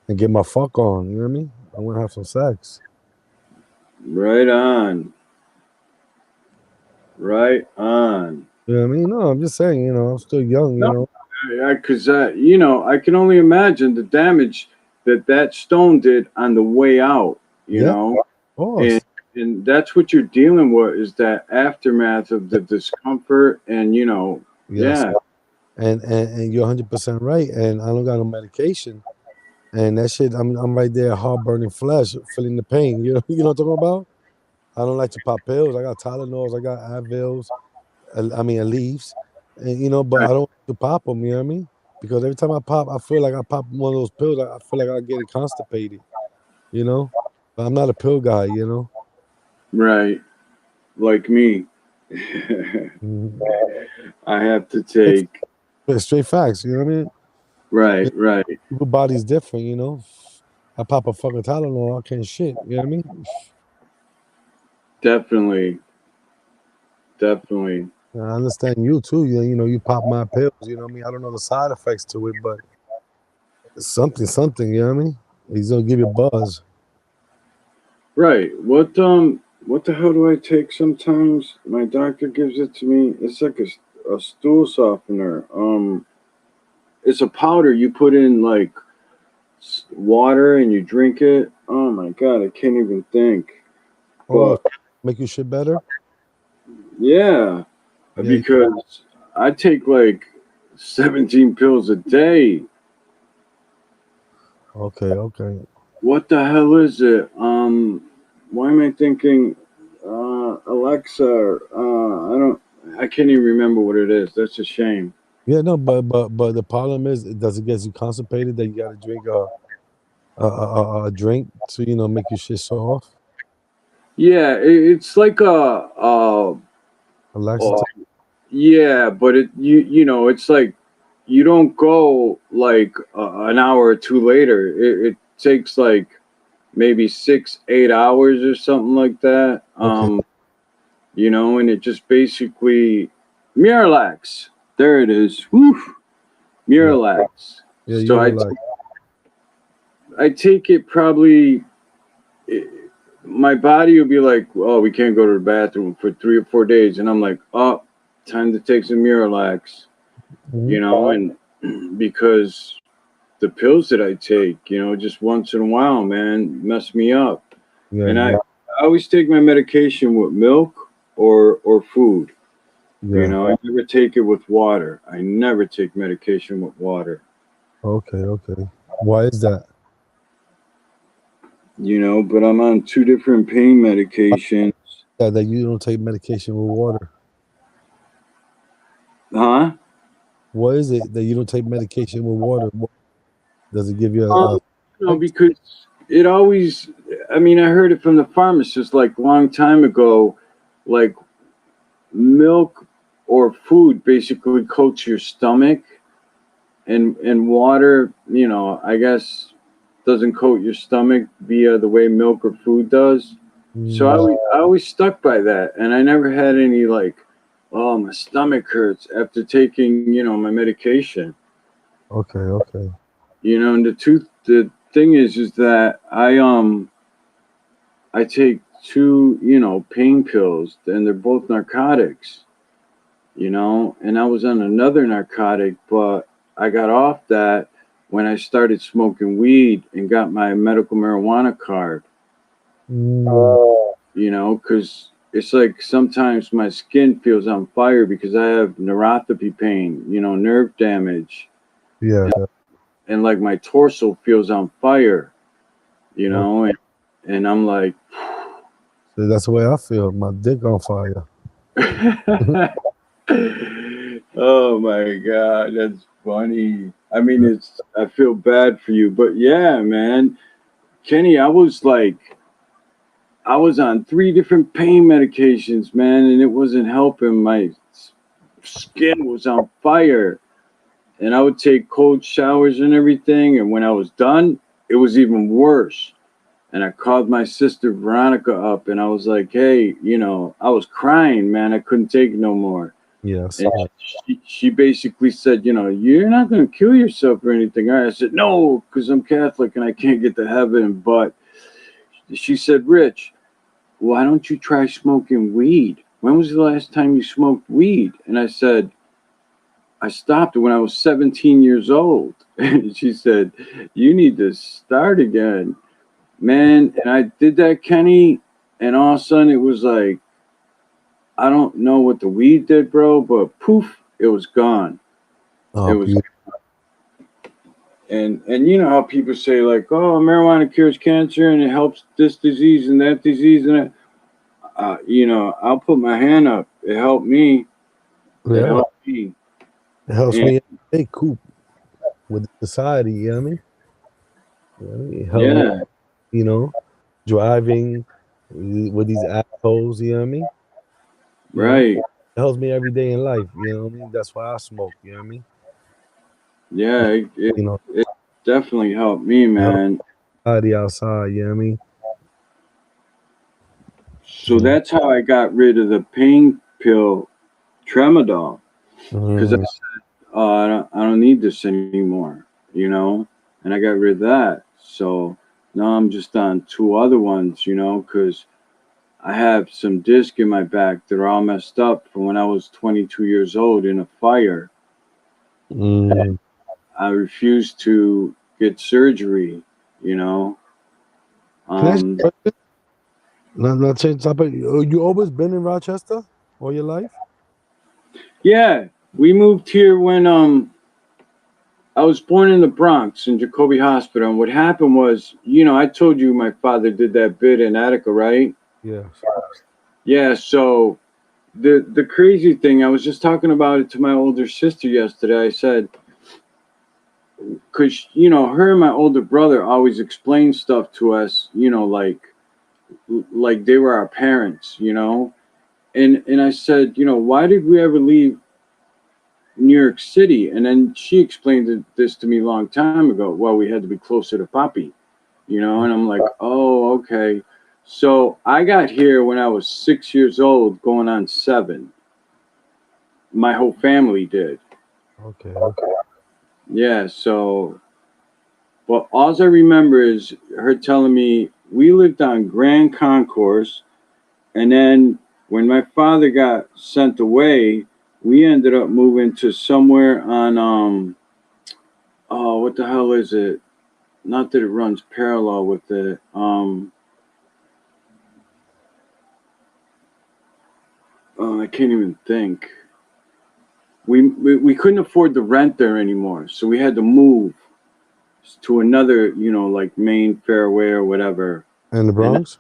and get my fuck on. You know what I mean? I want to have some sex. Right on. Right on. You know what I mean? No, I'm just saying. I'm still young. No, because I can only imagine the damage that stone did on the way out. You Yeah, of know, and course. and that's what you're dealing with is that aftermath of the discomfort, and Yes, yeah, and you're 100% right. And I don't got no medication. And that shit, I'm right there, heart burning flesh, feeling the pain. You know what I'm talking about? I don't like to pop pills. I got Tylenols, I got Advils, I mean Aleve, and but I don't like to pop them. You know what I mean? Because every time I pop, I feel like I pop one of those pills. I feel like I get constipated. You know, but I'm not a pill guy. right, like me. Mhm. I have to It's take. straight facts. You know what I mean? Right, right. People's body's different. I pop a fucking Tylenol, I can't shit. You know what I mean? Definitely, definitely. And I understand you too. You pop my pills. You know what I mean? I don't know the side effects to it, but it's something. You know what I mean? He's gonna give you a buzz. Right. What the hell do I take sometimes? My doctor gives it to me. It's like a stool softener. It's a powder you put in like water and you drink it. Oh my god, I can't even think. Oh, But make you shit better? yeah, Yeah. because I take like 17 pills a day. Okay. Okay. What the hell is it? Why am I thinking Alexa? I don't. I can't even remember what it is. That's a shame. Yeah, no, but the problem is, does it get you constipated that you got to drink a drink to make your shit soft? Yeah, it's like A uh, laxative. yeah, but it's like you don't go like an hour or two later. It takes like maybe 6, 8 hours or something like that. Okay. And it just basically Miralax. There it is. Whew, Yeah. Miralax. Yeah. You So were like, I take it probably. My body will be like, "Oh, we can't go to the bathroom for 3 or 4 days," and I'm like, "Oh, time to take some Miralax," mhm. and because the pills that I take, just once in a while, man, mess me up. Yeah, And I, yeah, I always take my medication with milk or food. yeah. I never take it with water. I never take medication with water. Okay, okay. Why is that? But I'm on two different pain medications. That you don't take medication with water? Huh? What is it that you don't take medication with water? Does it give you Um, a effect? because it always, I mean, I heard it from the pharmacist like a long time ago, like milk or food basically coats your stomach, and water, I guess doesn't coat your stomach via the way milk or food does. So Mm, I always stuck by that, and I never had any like, oh, my stomach hurts after taking, my medication. okay, okay. And the thing is that I take two, pain pills, and they're both narcotics, and I was on another narcotic, but I got off that when I started smoking weed and got my medical marijuana card, Mm, because it's like sometimes my skin feels on fire because I have neuropathy pain, nerve damage, yeah. and like my torso feels on fire, Okay. and I'm like, So that's the way I feel. My dick on fire. oh my god, that's funny. I mean, I feel bad for you, but yeah, man, Kenny, I was on three different pain medications, man, and it wasn't helping. My skin was on fire, and I would take cold showers and everything, and when I was done, it was even worse. And I called my sister Veronica up, and I was like, "Hey, I was crying, man. I couldn't take it no more." Yes. And she basically said, "You're not going to kill yourself or anything." I said, "No, because I'm Catholic and I can't get to heaven." But she said, "Rich, why don't you try smoking weed? When was the last time you smoked weed?" And I said, "I stopped when I was 17 years old." And she said, "You need to start again, man." And I did that, Kenny. And all of a sudden, it was like, I don't know what the weed did, bro, but poof, it was gone. It Oh, was, and you know how people say like, "Oh, marijuana cures cancer and it helps this disease and that disease," and that. I'll put my hand up. It helped me. It yeah. helped me. It helps And me stay cool with society. You know what I mean? You know what I mean? It helped me, yeah, you know, driving with these assholes. You know what I mean? You know, right. it helps me every day in life. You know what I mean? That's why I smoke. You know what I mean? Yeah, You know, it definitely helped me, it helps man. society outside. You know what I mean? So that's how I got rid of the pain pill tramadol, because Mm, I don't need this anymore, and I got rid of that. So now I'm just on two other ones, because I have some disc in my back that are all messed up from when I was 22 years old in a fire. mm. I refused to get surgery, you know. Can I ask Um, you a question? Not change topic. You always been in Rochester all your life? yeah, we moved here when I was born in the Bronx in Jacoby Hospital. And what happened was, I told you my father did that bid in Attica, right? Yes. Yeah, so the crazy thing, I was just talking about it to my older sister yesterday. I said, because her and my older brother always explained stuff to us, like they were our parents. And I said, why did we ever leave New York City? And then she explained this to me a long time ago. Well, we had to be closer to Papi. And I'm like, oh, okay. So I got here when I was 6 years old, going on 7. My whole family did. Okay. Yeah, so, but all I remember is her telling me we lived on Grand Concourse, and then when my father got sent away, we ended up moving to somewhere on oh, what the hell is it? Not that it runs parallel with it. I can't even think. We couldn't afford the rent there anymore, so we had to move to another, like main fairway or whatever. And the And Bronx?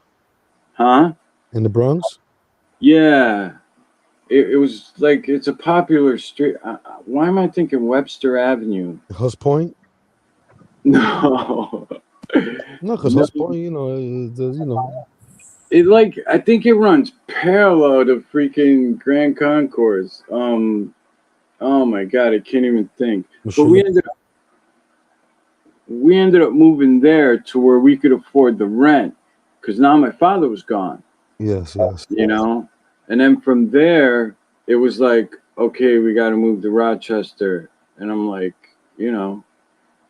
huh? In the Bronx? Yeah, it was like it's a popular street. Why am I thinking Webster Avenue? Hus Point? No, No, because no. Hus Point, It like I think it runs parallel to freaking Grand Concourse. Oh my god, I can't even think. But Sugar. we ended up moving there to where we could afford the rent because now my father was gone, Yes. you know. And then from there, it was like, okay, we got to move to Rochester, and I'm like, you know,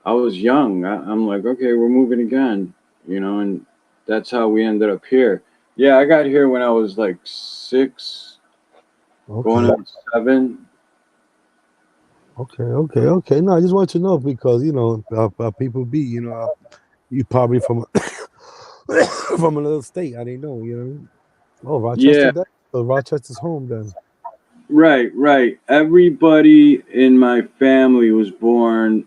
I was young. I'm like, okay, we're moving again, and that's how we ended up here. Yeah, I got here when I was like 6, going Okay. on 7. Okay. No, I just want to know because how people be. You probably from from another state. I didn't know. Oh, Yeah, Rochester. So Rochester's home then. right. Everybody in my family was born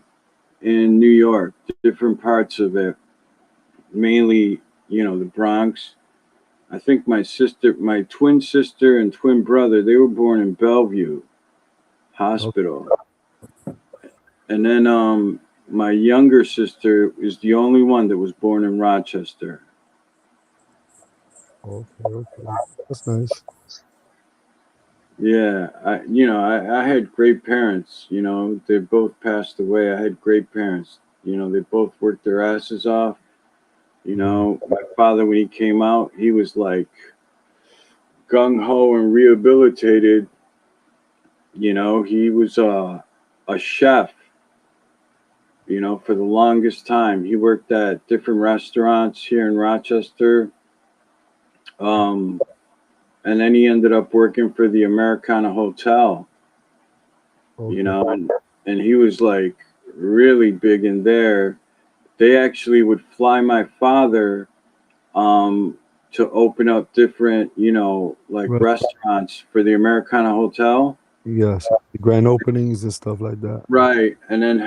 in New York, different parts of it, mainly, the Bronx. I think my twin sister and twin brother, they were born in Bellevue Okay. Hospital. And then my younger sister is the only one that was born in Rochester. Okay. That's nice. Yeah, I had great parents. They both passed away. I had great parents. They both worked their asses off. Yeah. My father, when he came out, he was like gung ho and rehabilitated. He was a chef, for the longest time. He worked at different restaurants here in Rochester. Um, and then he ended up working for the Americana Hotel, Okay. and he was like really big in there. They actually would fly my father to open up different, like Right. restaurants for the Americana Hotel. Yes. The grand openings and stuff like that. Right. And then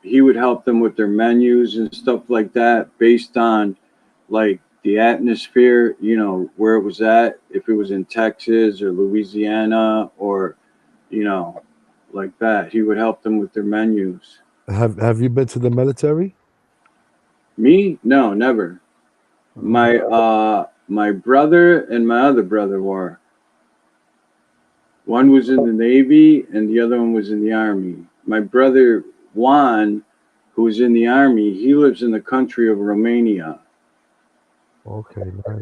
he would help them with their menus and stuff like that based on like the atmosphere, where it was at, if it was in Texas or Louisiana or, you know, like that. He would help them with their menus. Have you been to the military? Me? No, never. Oh, My brother and my other brother were. One was in the Navy and the other one was in the Army. My brother Juan, who was in the Army, he lives in the country of Romania. okay, nice. Got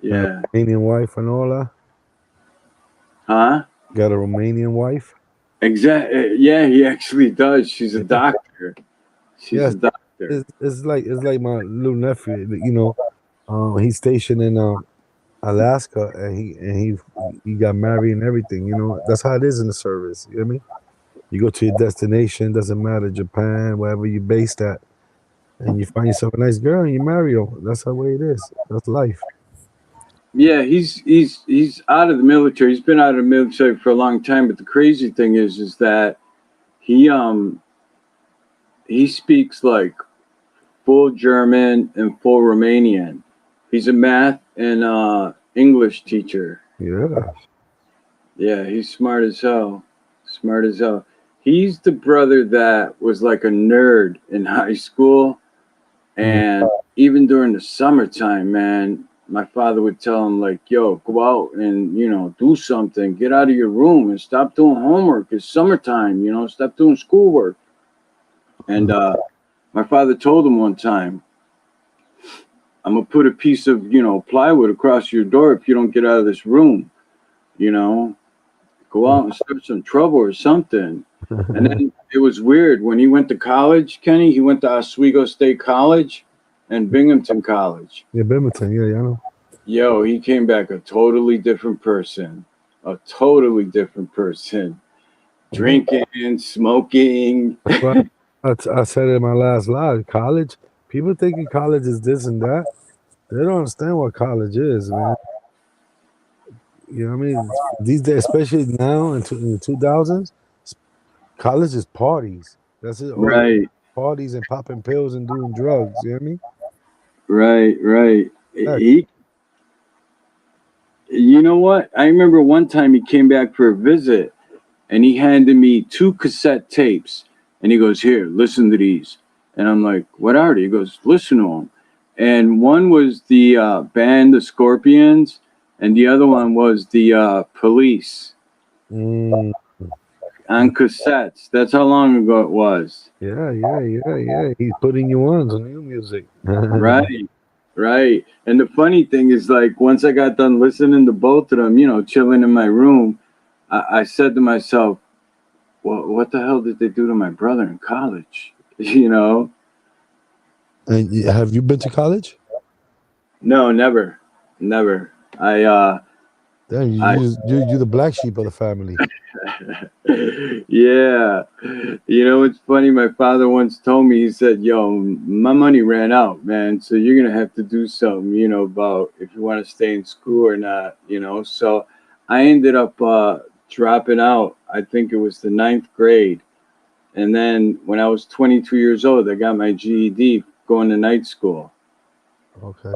a Yeah. Romanian wife and all that. Huh? Got a Romanian wife. Exactly. Yeah, he actually does. She's a Yeah. doctor. She's a Yes. doctor. It's like my little nephew. He's stationed in Alaska, and he got married and everything. That's how it is in the service. You know what I mean? You go to your destination, doesn't matter, Japan, wherever you based at, and you find yourself a nice girl and you marry her. That's the way it is. That's life. Yeah, he's out of the military. He's been out of the military for a long time. But the crazy thing is that he he speaks like full German and full Romanian. He's a math and English teacher. Yeah. Yeah, he's smart as hell. Smart as hell. He's the brother that was like a nerd in high school. Mm. And even during the summertime, man, my father would tell him, like, yo, go out and, do something. Get out of your room and stop doing homework. It's summertime, stop doing schoolwork. And my father told him one time, I'm going to put a piece of, plywood across your door if you don't get out of this room, you know? Go out and start some trouble or something. And then it was weird when he went to college, Kenny. He went to Oswego State College and Binghamton College. Yeah, Bimmerton. Yeah, I know. Yo, he came back a totally different person. A totally different person. Yeah. Drinking, smoking. That's why I said it in my last live. College, people thinking college is this and that. They don't understand what college is, man. You know what I mean? These days, especially now in the 2000s, college is parties. That's it. All it Right, parties and popping pills and doing drugs. You know what I mean? right, right. Heck, He, you know what? I remember one time he came back for a visit and he handed me two cassette tapes and he goes, here, listen to these. And I'm like, what are they? He goes, listen to them. And one was the band the Scorpions and the other one was the Police mm, on cassettes. That's how long ago it was. yeah. He's putting you on to new music. Right, right. And the funny thing is, like, once I got done listening to both of them, chilling in my room, I said to myself, well, what the hell did they do to my brother in college? You know? And have you been to college? No, never, never. Damn, I, you the black sheep of the family. yeah. It's funny. My father once told me, he said, "Yo, my money ran out, man. So you're gonna have to do something, about if you want to stay in school or not, So I ended up dropping out. I think it was the ninth grade, and then when I was 22 years old, I got my GED going to night school. Okay.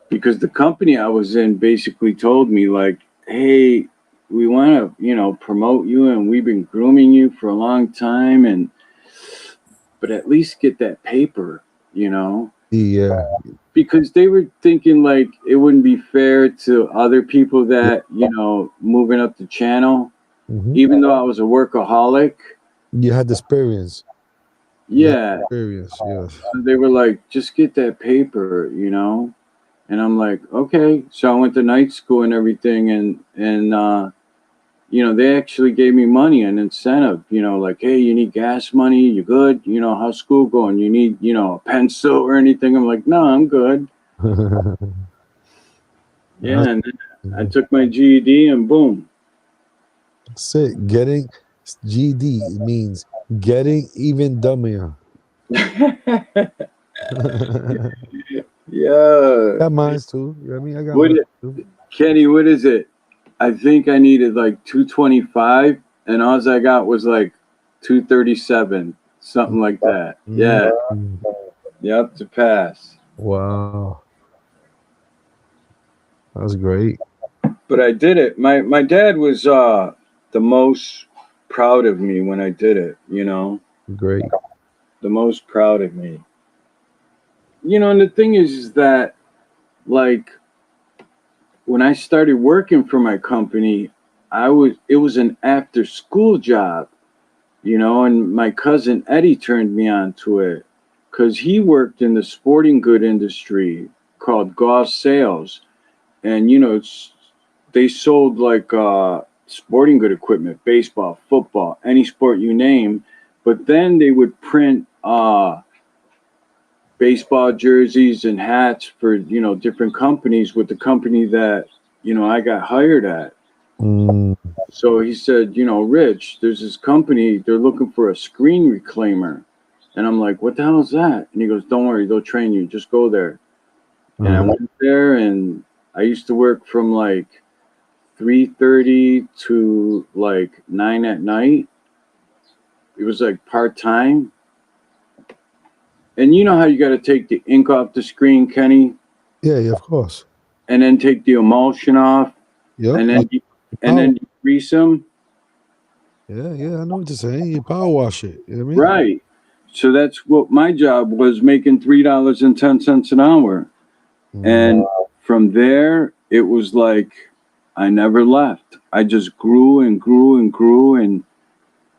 Because the company I was in basically told me like, "Hey, we want to, promote you, and we've been grooming you for a long time, and but at least get that paper, you know." Yeah. Because they were thinking like it wouldn't be fair to other people that moving up the channel, Hmm. even though I was a workaholic. You had the experience. You had Yeah, experience. Yes. so they were like, "Just get that paper, And I'm like, okay. So I went to night school and everything, and they actually gave me money, an incentive. Like, hey, you need gas money? You good? How's school going? You need, a pencil or anything? I'm like, no, I'm good. Yeah, That's and then I took my GED, and boom. it. Getting GD means getting even dumber. Yeah. Got mines too. You know what I mean? I got What, mine too. Kenny? What is it? I think I needed like 225, and all I got was like 237, something like that. Yeah. Mm. Yep, to pass. Wow. That's great. But I did it. My dad was the most proud of me when I did it, Great. the most proud of me. And the thing is that like when I started working for my company, it was an after school job, and my cousin Eddie turned me on to it cuz he worked in the sporting good industry called Golf Sales. And they sold like sporting good equipment, baseball, football, any sport you name. But then they would print baseball jerseys and hats for different companies with the company that I got hired at. Mm. So he said, Rich, there's this company, they're looking for a screen reclaimer. And I'm like, what the hell is that? And he goes, don't worry, they'll train you. Just go there. And I Uh-huh. went there, and I used to work from like 3:30 to like 9 at night. It was like part time. And you know how you got to take the ink off the screen, Kenny, Yeah, of course. and then take the emulsion off. Yep. and You, then you, you and power. then you grease them. Yeah. I know what you're saying. You power wash it. You know what I mean? Right. So that's what my job was, making $3.10 an hour. Mm. And from there, it was like I never left. I just grew and grew and grew, and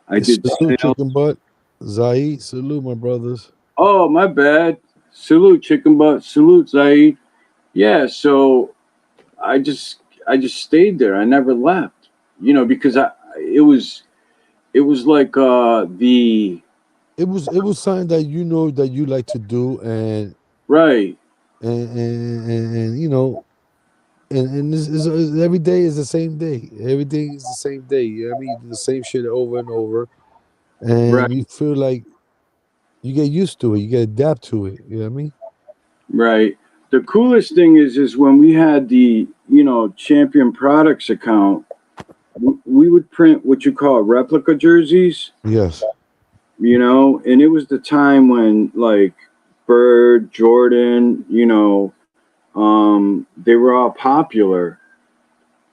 I did Salute, sales. chicken butt. Zaid, salute, my brothers. Oh, my bad. Salute, chicken butt. Salute, Zaid. Yeah. So I just I just stayed there. I never left. Because it was like It was something that you know that you like to do, and right, you know, and every day is the same day. Everything is the same day. You know what I mean? You do the same shit over and over, right, and you feel like you get used to it. You get adapt to it. You know what I mean? right. The coolest thing is when we had the Champion Products account, we would print what you call replica jerseys. Yes. And it was the time when like Bird, Jordan, they were all popular.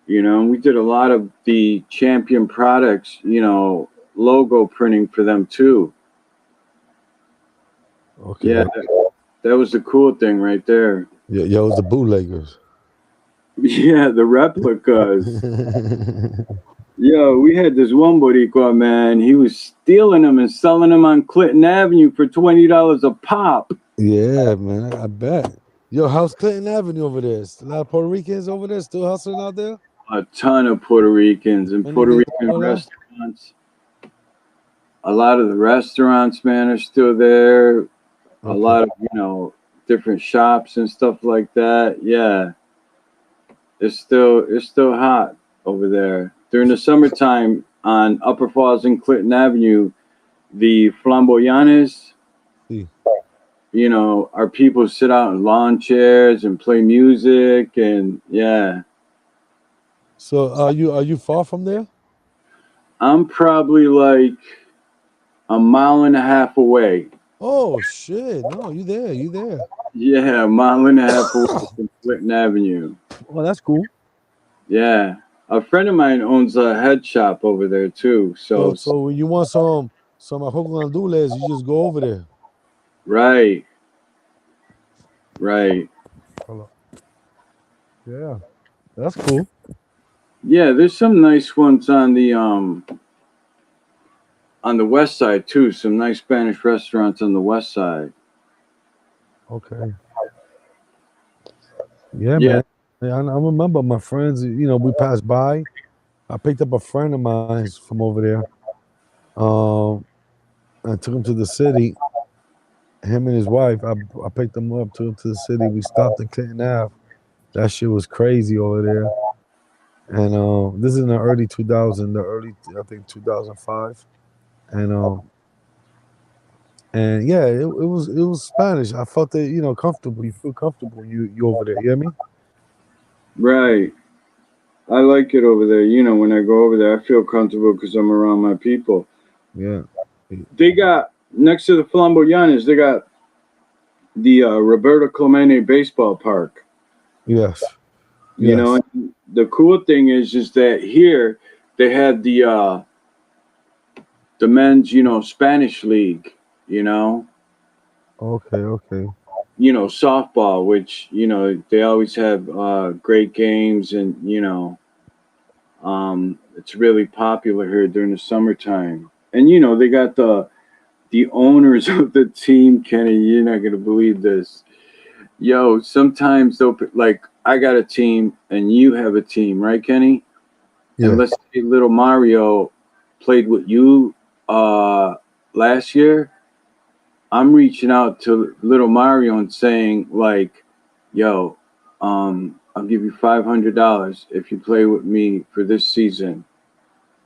And we did a lot of the Champion Products, logo printing for them too. Yeah, Okay. that was the cool thing right there. Yeah, yo, it's the bootleggers. Yeah, the replicas. Yo, we had this one Boricua man. He was stealing them and selling them on Clinton Avenue for $20 a pop. Yeah, man, I bet. Yo, how's Clinton Avenue over there? A lot of Puerto Ricans over there still hustling out there? A ton of Puerto Ricans and Many Puerto niggas Rican all that? restaurants. A lot of the restaurants, man, are still there. A Okay. lot of, different shops and stuff like that. Yeah, it's still hot over there. During the summertime on Upper Falls and Clinton Avenue, the flamboyanes, See. our people sit out in lawn chairs and play music, and yeah. So are you far from there? I'm probably like a mile and a half away. Oh shit. No, you there. You there. Yeah, a mile and a half away from Clinton Avenue. Well, that's cool. Yeah. A friend of mine owns a head shop over there too. So So, so when you want some ajonjolí, you just go over there. right, right. Hold up. Yeah, that's cool. Yeah, there's some nice ones on the west side too. Some nice Spanish restaurants on the west side. Okay. Yeah, Yeah, man. Yeah, I remember my friends. We passed by. I picked up a friend of mine from over there. Um, I took him to the city. Him and his wife. I picked them up, took him to the city. We stopped in Clinton Ave. That shit was crazy over there. And this is in the early 2000, the early I think 2005. And yeah, it was Spanish. I felt that comfortable. You feel comfortable. You over there. You hear me? right. I like it over there. When I go over there, I feel comfortable because I'm around my people. Yeah. They got next to the Flamboyanes, they got the Roberto Clemente baseball park. Yes. You know, Yes. and the cool thing is that here they had the men's, Spanish league, you know, Okay. Okay. softball, which they always have great games, and it's really popular here during the summertime. And they got the owners of the team, Kenny. You're not gonna believe this. Yo, sometimes they'll like I got a team and you have a team, right, Kenny? And Yeah. let's say little Mario played with you last year. I'm reaching out to little Mario and saying like, "Yo, I'll give you $500 if you play with me for this season."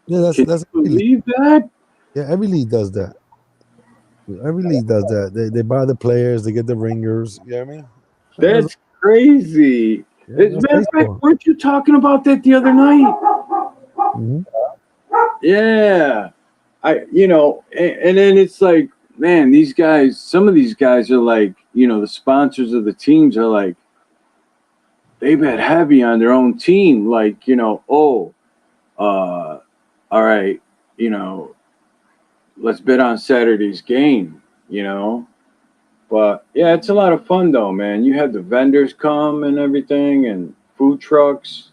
Yeah. That's Can that's you every league. believe that? Yeah. Every league does that. Every league does that. They buy the players. They get the ringers. You know what I mean? That's crazy. Yeah. As a That's matter of fact, baseball. weren't you talking about that the other night? Hmm. Yeah. And then it's like, man, these guys, some of these guys are like, the sponsors of the teams are like they bet heavy on their own team. Like, uh, all right, you know, let's bet on Saturday's game, But yeah, it's a lot of fun though, man. You had the vendors come and everything and food trucks.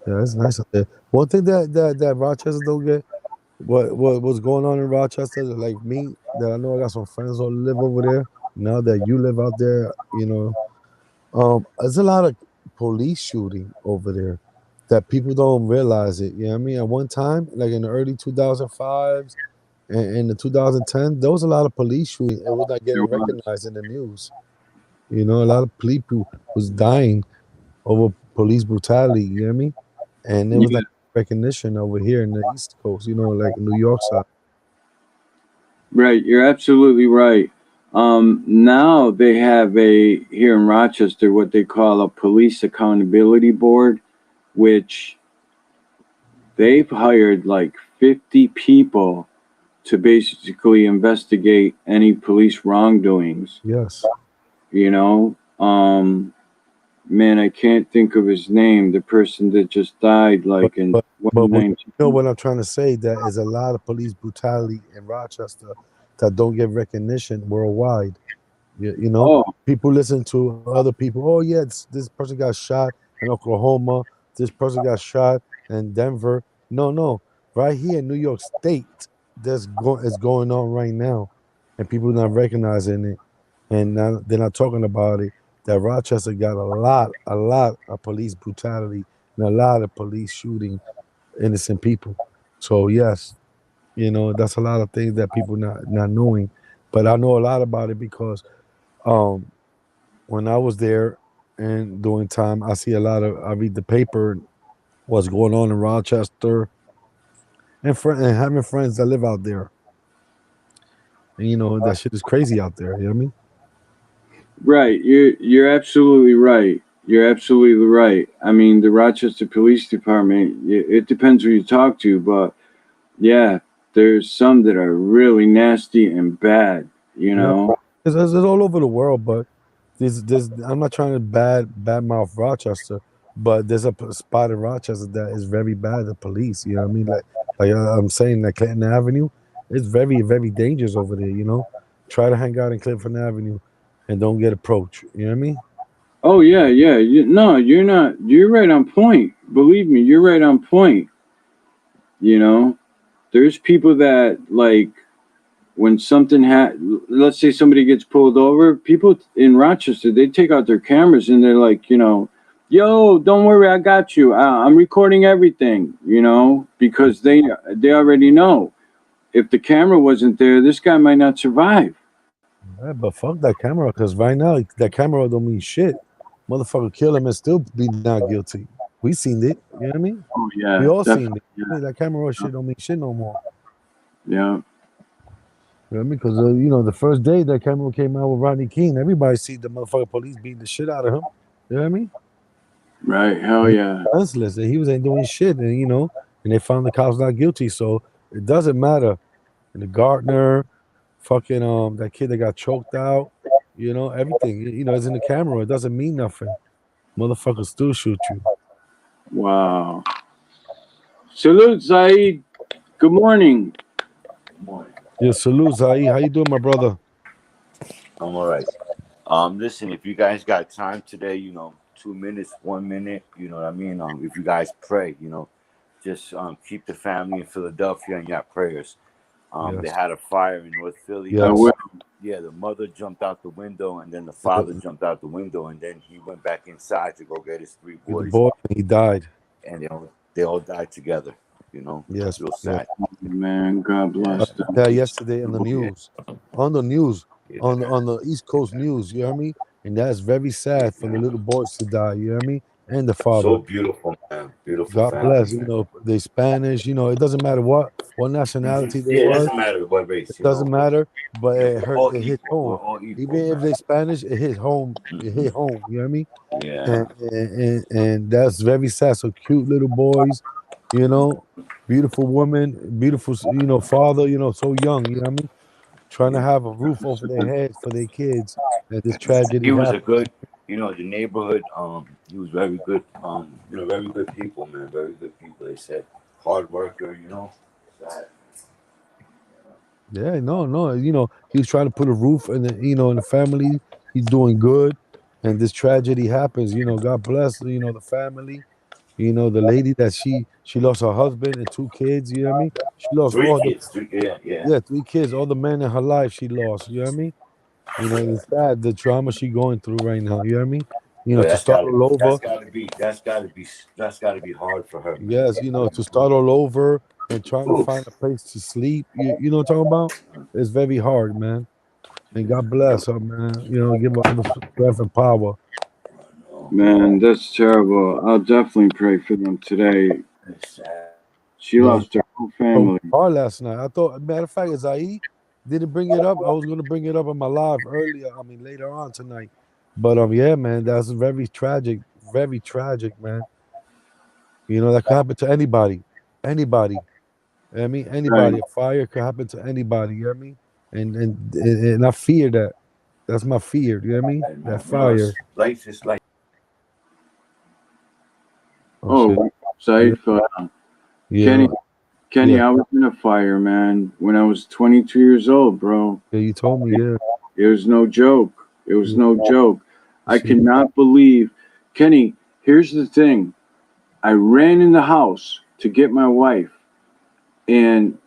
Yeah, it's nice out there. One thing that Rochester don't get, what's going on in Rochester, like me, that I know I got some friends who live over there. Now that you live out there, there's a lot of police shooting over there that people don't realize it. You know what I mean? At one time, like in the early 2005s and in the 2010, there was a lot of police shooting. It was not There getting was. recognized in the news. A lot of people was dying over police brutality. You know what I mean? And there was Yeah, like recognition over here in the East Coast. Like New York side. right. You're absolutely right. Now they have here in Rochester what they call a police accountability board, which they've hired like 50 people to basically investigate any police wrongdoings. Yes. You know, man, I can't think of his name. The person that just died, But like in but but what you know 2019. what I'm trying to say, that is a lot of police brutality in Rochester that don't get recognition worldwide. Oh, People listen to other people. Oh yeah, this person got shot in Oklahoma. This person got shot in Denver. No, no, right here in New York State, is going on right now, and people not recognizing it, and now they're not talking about it. That Rochester got a lot of police brutality and a lot of police shooting innocent people. So yes, that's a lot of things that people not knowing. But I know a lot about it because um when I was there and during time, I read the paper, what's going on in Rochester, and having friends that live out there. And that shit is crazy out there. You know what I mean? right. You're absolutely right. You're absolutely right. I mean, the Rochester Police Department. It depends who you talk to, but yeah, there's some that are really nasty and bad. You Yeah. know. It's all over the world, but there's I'm not trying to badmouth Rochester, but there's a spot in Rochester that is very bad. The police, you know what I mean? I'm saying, like Clinton Avenue, it's very very dangerous over there. Try to hang out in Clinton Avenue, and don't get approached. You know what I mean? Oh yeah, yeah. No, you're not. You're right on point. Believe me, you're right on point. You know, there's people that like when let's say somebody gets pulled over, people in Rochester, they take out their cameras and they're like, yo, don't worry, I got you. I'm recording everything, because they already know if the camera wasn't there, this guy might not survive. Yeah, but fuck that camera, because right now that camera don't mean shit. Motherfucker kill him and still be not guilty. We seen it. You know what I mean? Oh We yeah, all seen definitely. it. I mean, that camera shit don't mean shit no more. Yeah. You know what I mean? Because the first day that camera came out with Rodney King, everybody see the motherfucker police beating the shit out of him. You know what I mean? Right. Hell And he yeah. was senseless, and he was ain't doing shit, and they found the cops not guilty. So it doesn't matter. And the Gardner, fucking that kid that got choked out, everything. It's in the camera. It doesn't mean nothing. Motherfuckers still shoot you. Wow. Salute, Zaid. Good morning. Yeah, salute, Zai. How you doing, my brother? I'm all right. Listen, if you guys got time today, 2 minutes, 1 minute, you know what I mean? If you guys pray, just keep the family in Philadelphia in your prayers. They Yes. had a fire in North Philly. I Yes. will. Yeah, the mother jumped out the window, and then the father jumped out the window, and then he went back inside to go get his three The boys, boy, he died. and they all died together. Yes. Real Yeah. sad. Man, God I bless seen them. that yesterday in the Yeah, news, on the news, yeah. on the East Coast news. You know what I mean? And that's very sad for the little boys to die. You know what I mean? And the So father. beautiful, man. Beautiful God family, bless. man. They Spanish. It doesn't matter what nationality they Yeah, it was. doesn't matter what race, It doesn't matter. But it We're hurt. all It hit equal. We're home. all equal, Even if man. they Spanish, it hit home. It Hmm. hit home. You know what I mean? Yeah. And that's very sad. So cute little boys. You know, beautiful woman, beautiful. Father. So young. You know what I mean? Trying to have a roof over their heads for their kids, and this He tragedy was a happened. good the neighborhood. He was very good. Very good people, man. Very good people. They said hard worker. That- Yeah, no, no. He was trying to put a roof in the family. He's doing good, and this tragedy happens. God bless the family. The lady that she lost her husband and two kids. You know what I mean? She lost Three all the kids. Three, yeah, yeah. yeah, three kids, all the men in her life she lost. You know what I mean? It's sad the trauma she going through right now. You know what I mean? But To start all over. that's gotta be hard for her, man. Yes, to start all over and trying to find Oof. a place to sleep. You know what I'm talking about? It's very hard, man. And God bless her, man. Give her all the strength and power. Man, that's terrible. I'll definitely pray for them today. It's sad. She Yeah, lost her whole it was family. hard last night. I thought, matter of fact, Zai didn't bring it up. I was gonna bring it up in my live earlier. I mean, later on tonight. But yeah, man, that's very tragic, man. That could happen to anybody. I mean, Right. anybody. A fire could happen to anybody. You know what I mean? And I fear that. That's my fear. You know what I mean? And That it's fire. life is like Oh shit. Oh, Yeah. Said, Yeah. Kenny, Kenny, Yeah. I was in a fire, man, when I was 22 years old, bro. Yeah. You told me. Yeah. It was no joke. It was Yeah. no joke. I See. cannot believe, Kenny, here's the thing. I ran in the house to get my wife,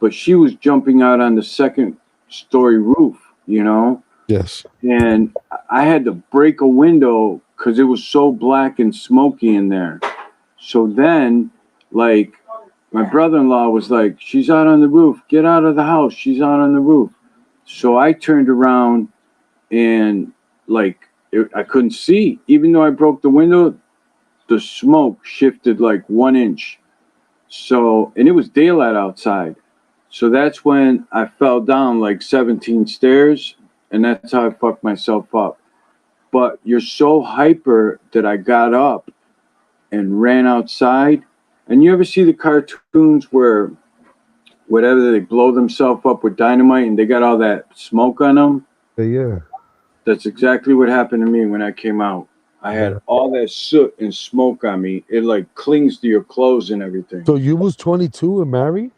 but she was jumping out on the second story roof, you know, Yes. and I had to break a window because it was so black and smoky in there. So then, like, my brother-in-law was like, "She's out on the roof. Get out of the house. She's out on the roof." So I turned around and I couldn't see. Even though I broke the window, the smoke shifted like 1 inch. So, and it was daylight outside. So that's when I fell down like 17 stairs, and that's how I fucked myself up. But you're so hyper that I got up and ran outside. And you ever see the cartoons where whatever they blow themselves up with dynamite and they got all that smoke on them? Yeah. Yeah. That's exactly what happened to me when I came out. I had Yeah. all that soot and smoke on me. It like clings to your clothes and everything. So you was 22 and married?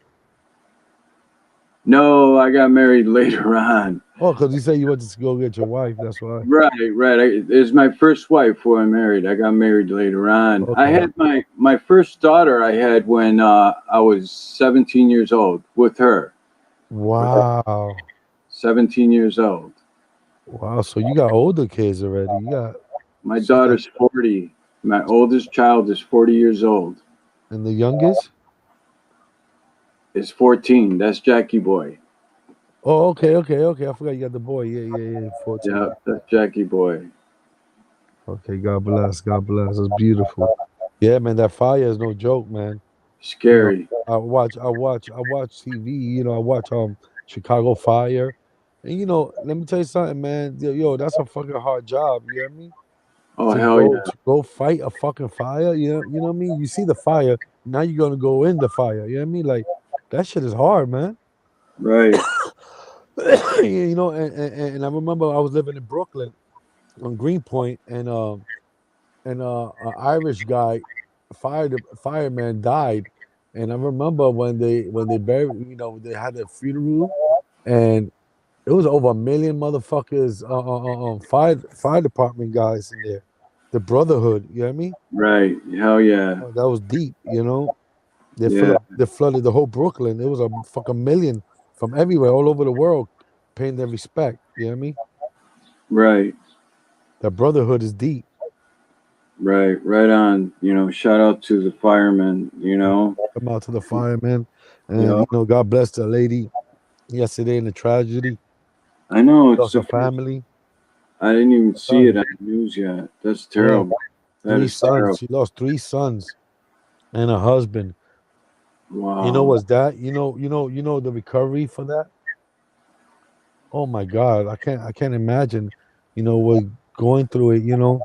No, I got married later on. Oh, because you said you went to go get your wife. That's why. Right, right. It's my first wife who I married. I got married later on. I Okay. had my first daughter. I had when I was 17 years old with her. Wow. 17 years old. Wow. So you got older kids already. My So you got, daughter's 40. My oldest child is 40 years old. and the youngest? Is 14. That's Jackie Boy. Oh, okay, okay, okay. I forgot you got the boy. Yeah, yeah, yeah. Yeah, 14. that's Jackie Boy. Okay, God bless. God bless. That's beautiful. Yeah, man, that fire is no joke, man. You know, Scary. I watch TV, I watch Chicago Fire. And let me tell you something, man. Yo, that's a fucking hard job, you know what I mean? Oh To hell go yeah. to go fight a fucking fire, you know what I mean? You see the fire, now you're gonna go in the fire, you know what I mean? Like that shit is hard, man. Right. And I remember I was living in Brooklyn on Greenpoint, and an Irish guy, fireman died, and I remember when they buried, they had a funeral, and it was over a million motherfuckers, fire department guys in there, the Brotherhood, you know what I mean? Right. Hell yeah. That was deep. Yeah. They flooded the whole Brooklyn. It was a fucking million from everywhere, all over the world, paying their respect. You know what I mean? Right. That Brotherhood is deep. Right. Right on. Shout out to the firemen, Come out to the firemen, and Yeah. God bless the lady yesterday in the tragedy. I know Lost it's her family. I didn't even see it Sons. on the news yet. That's Yeah, terrible. That three is sons. terrible. She lost three sons and a husband. Wow. What's that? The recovery for that. Oh my God, I can't imagine. What going through it.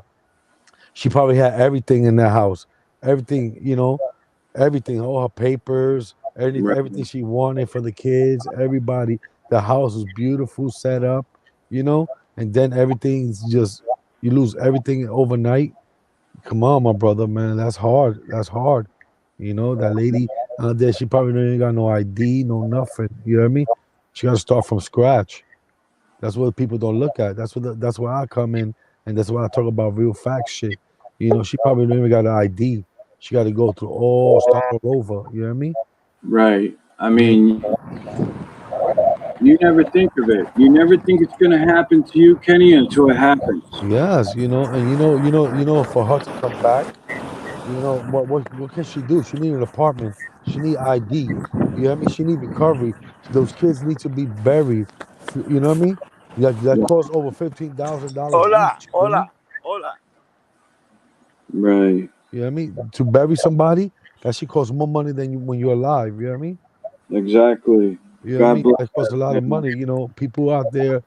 She probably had everything in that house. Everything. Everything. All her papers. Right. Everything she wanted for the kids. Everybody. The house was beautiful, set up. And then everything's just You lose everything overnight. Come on, my brother, man. That's hard. That's hard. You know, that lady out there, she probably don't even got no ID, no nothing. You hear me? She got to start from scratch. That's what people don't look at. That's where I come in, and that's why I talk about real fact shit. You know, she probably don't even got an ID. She got to go through start all over. You hear me? Right. I You know, mean, you never think of it. You never think it's going to happen to you, Kenny, until it happens. yes, and for her to come back, what can she do? She need an apartment. She need ID. You hear me? She need recovery. Those kids need to be buried. You know what I mean? That costs over $15,000 Hola, each. You hear hola, me? hola. Right. You know what I mean? To bury somebody, that should cost more money than when you're alive. You know what I mean? Exactly. You know what I God mean? bless That costs a lot that of man. money. People out there,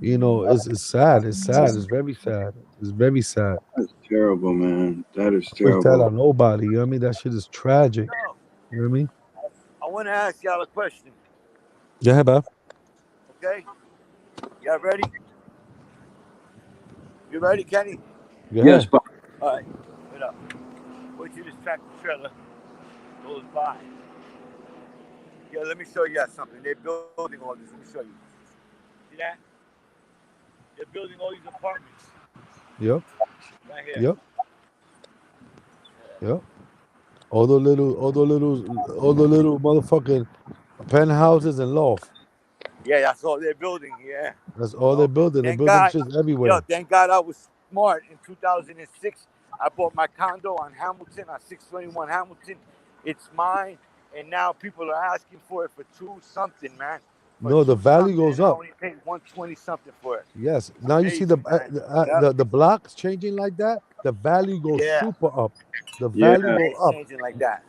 it's sad. It's sad. It's very sad. It's very sad. That's terrible, man. That is Wish that terrible. on nobody. You know what I mean? That shit is tragic. Yo, You know what I mean? I want to ask y'all a question. Yeah, Bob. Okay, y'all ready? You ready, Kenny? Go Yes, ahead. but All right, wait up. Wait till this tractor trailer goes by. Yeah, let me show you guys something. They're building all this. Let me show you. See that? They're building all these apartments Yep. right here. Yep. Yep. All the little motherfucking penthouses and loft. Yeah, that's all they're building. Yeah, That's you all they're know. building. They're Thank building God. shit Yo, everywhere. thank God I was smart. In 2006, I bought my condo on Hamilton, on 621 Hamilton. It's mine, and now people are asking for it for two something, man. For No, the two value something, goes and I up. only paid 120 something for it. Yes. Now you see Amazing, man. Yep. the blocks changing like that. The value goes Yeah. super up. The yeah, value Yeah, go it's up. changing like that.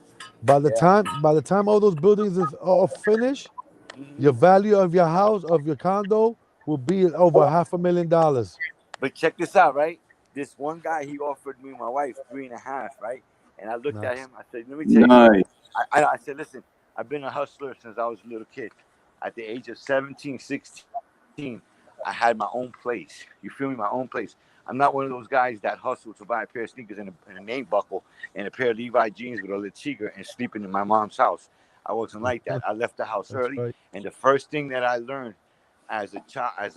Yeah. By the time all those buildings are finished, Hmm. your value of your house of your condo will be over $500,000. But check this out, right? This one guy, he offered me my wife 3.5, right? And I looked at Nice. him. I said, "Let me tell you something." nice. I said, "Listen, I've been a hustler since I was a little kid. At the age of 17, 16, I had my own place. You feel me? My own place. I'm not one of those guys that hustle to buy a pair of sneakers and a name buckle and a pair of Levi jeans with a Latiga and sleeping in my mom's house. I wasn't like that. I left the house That's early, right. and the first thing that I learned as a child,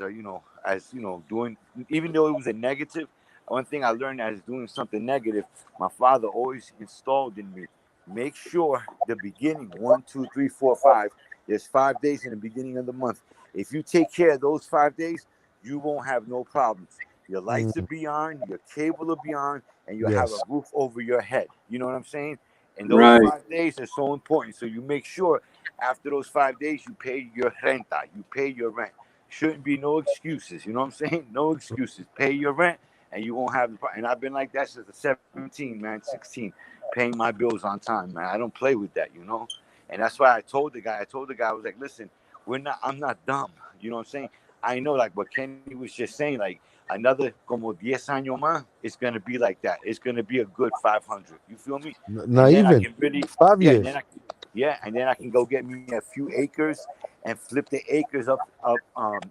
doing, even though it was a negative, one thing I learned as doing something negative, my father always installed in me. Make sure the beginning, 1, 2, 3, 4, 5, there's 5 days in the beginning of the month. If you take care of those 5 days, you won't have no problems. Your lights will Mm, be on, your cable will be on, and you'll have a yes. roof over your head. You know what I'm saying? And those Right. 5 days are so important. So you make sure after those 5 days you pay your renta, you pay your rent. Shouldn't be no excuses. You know what I'm saying? No excuses. Pay your rent, and you won't have the problem. And I've been like that since the 17, man, 16, paying my bills on time, man. I don't play with that. And that's why I was like, listen, I'm not dumb. You know what I'm saying? I know, like what Kenny was just saying, like another como 10 años más, it's gonna be like that. It's gonna be a good 500. You feel me? And Not then I even can really, five yeah, and then years. I, yeah, and then I can go get me a few acres and flip the acres up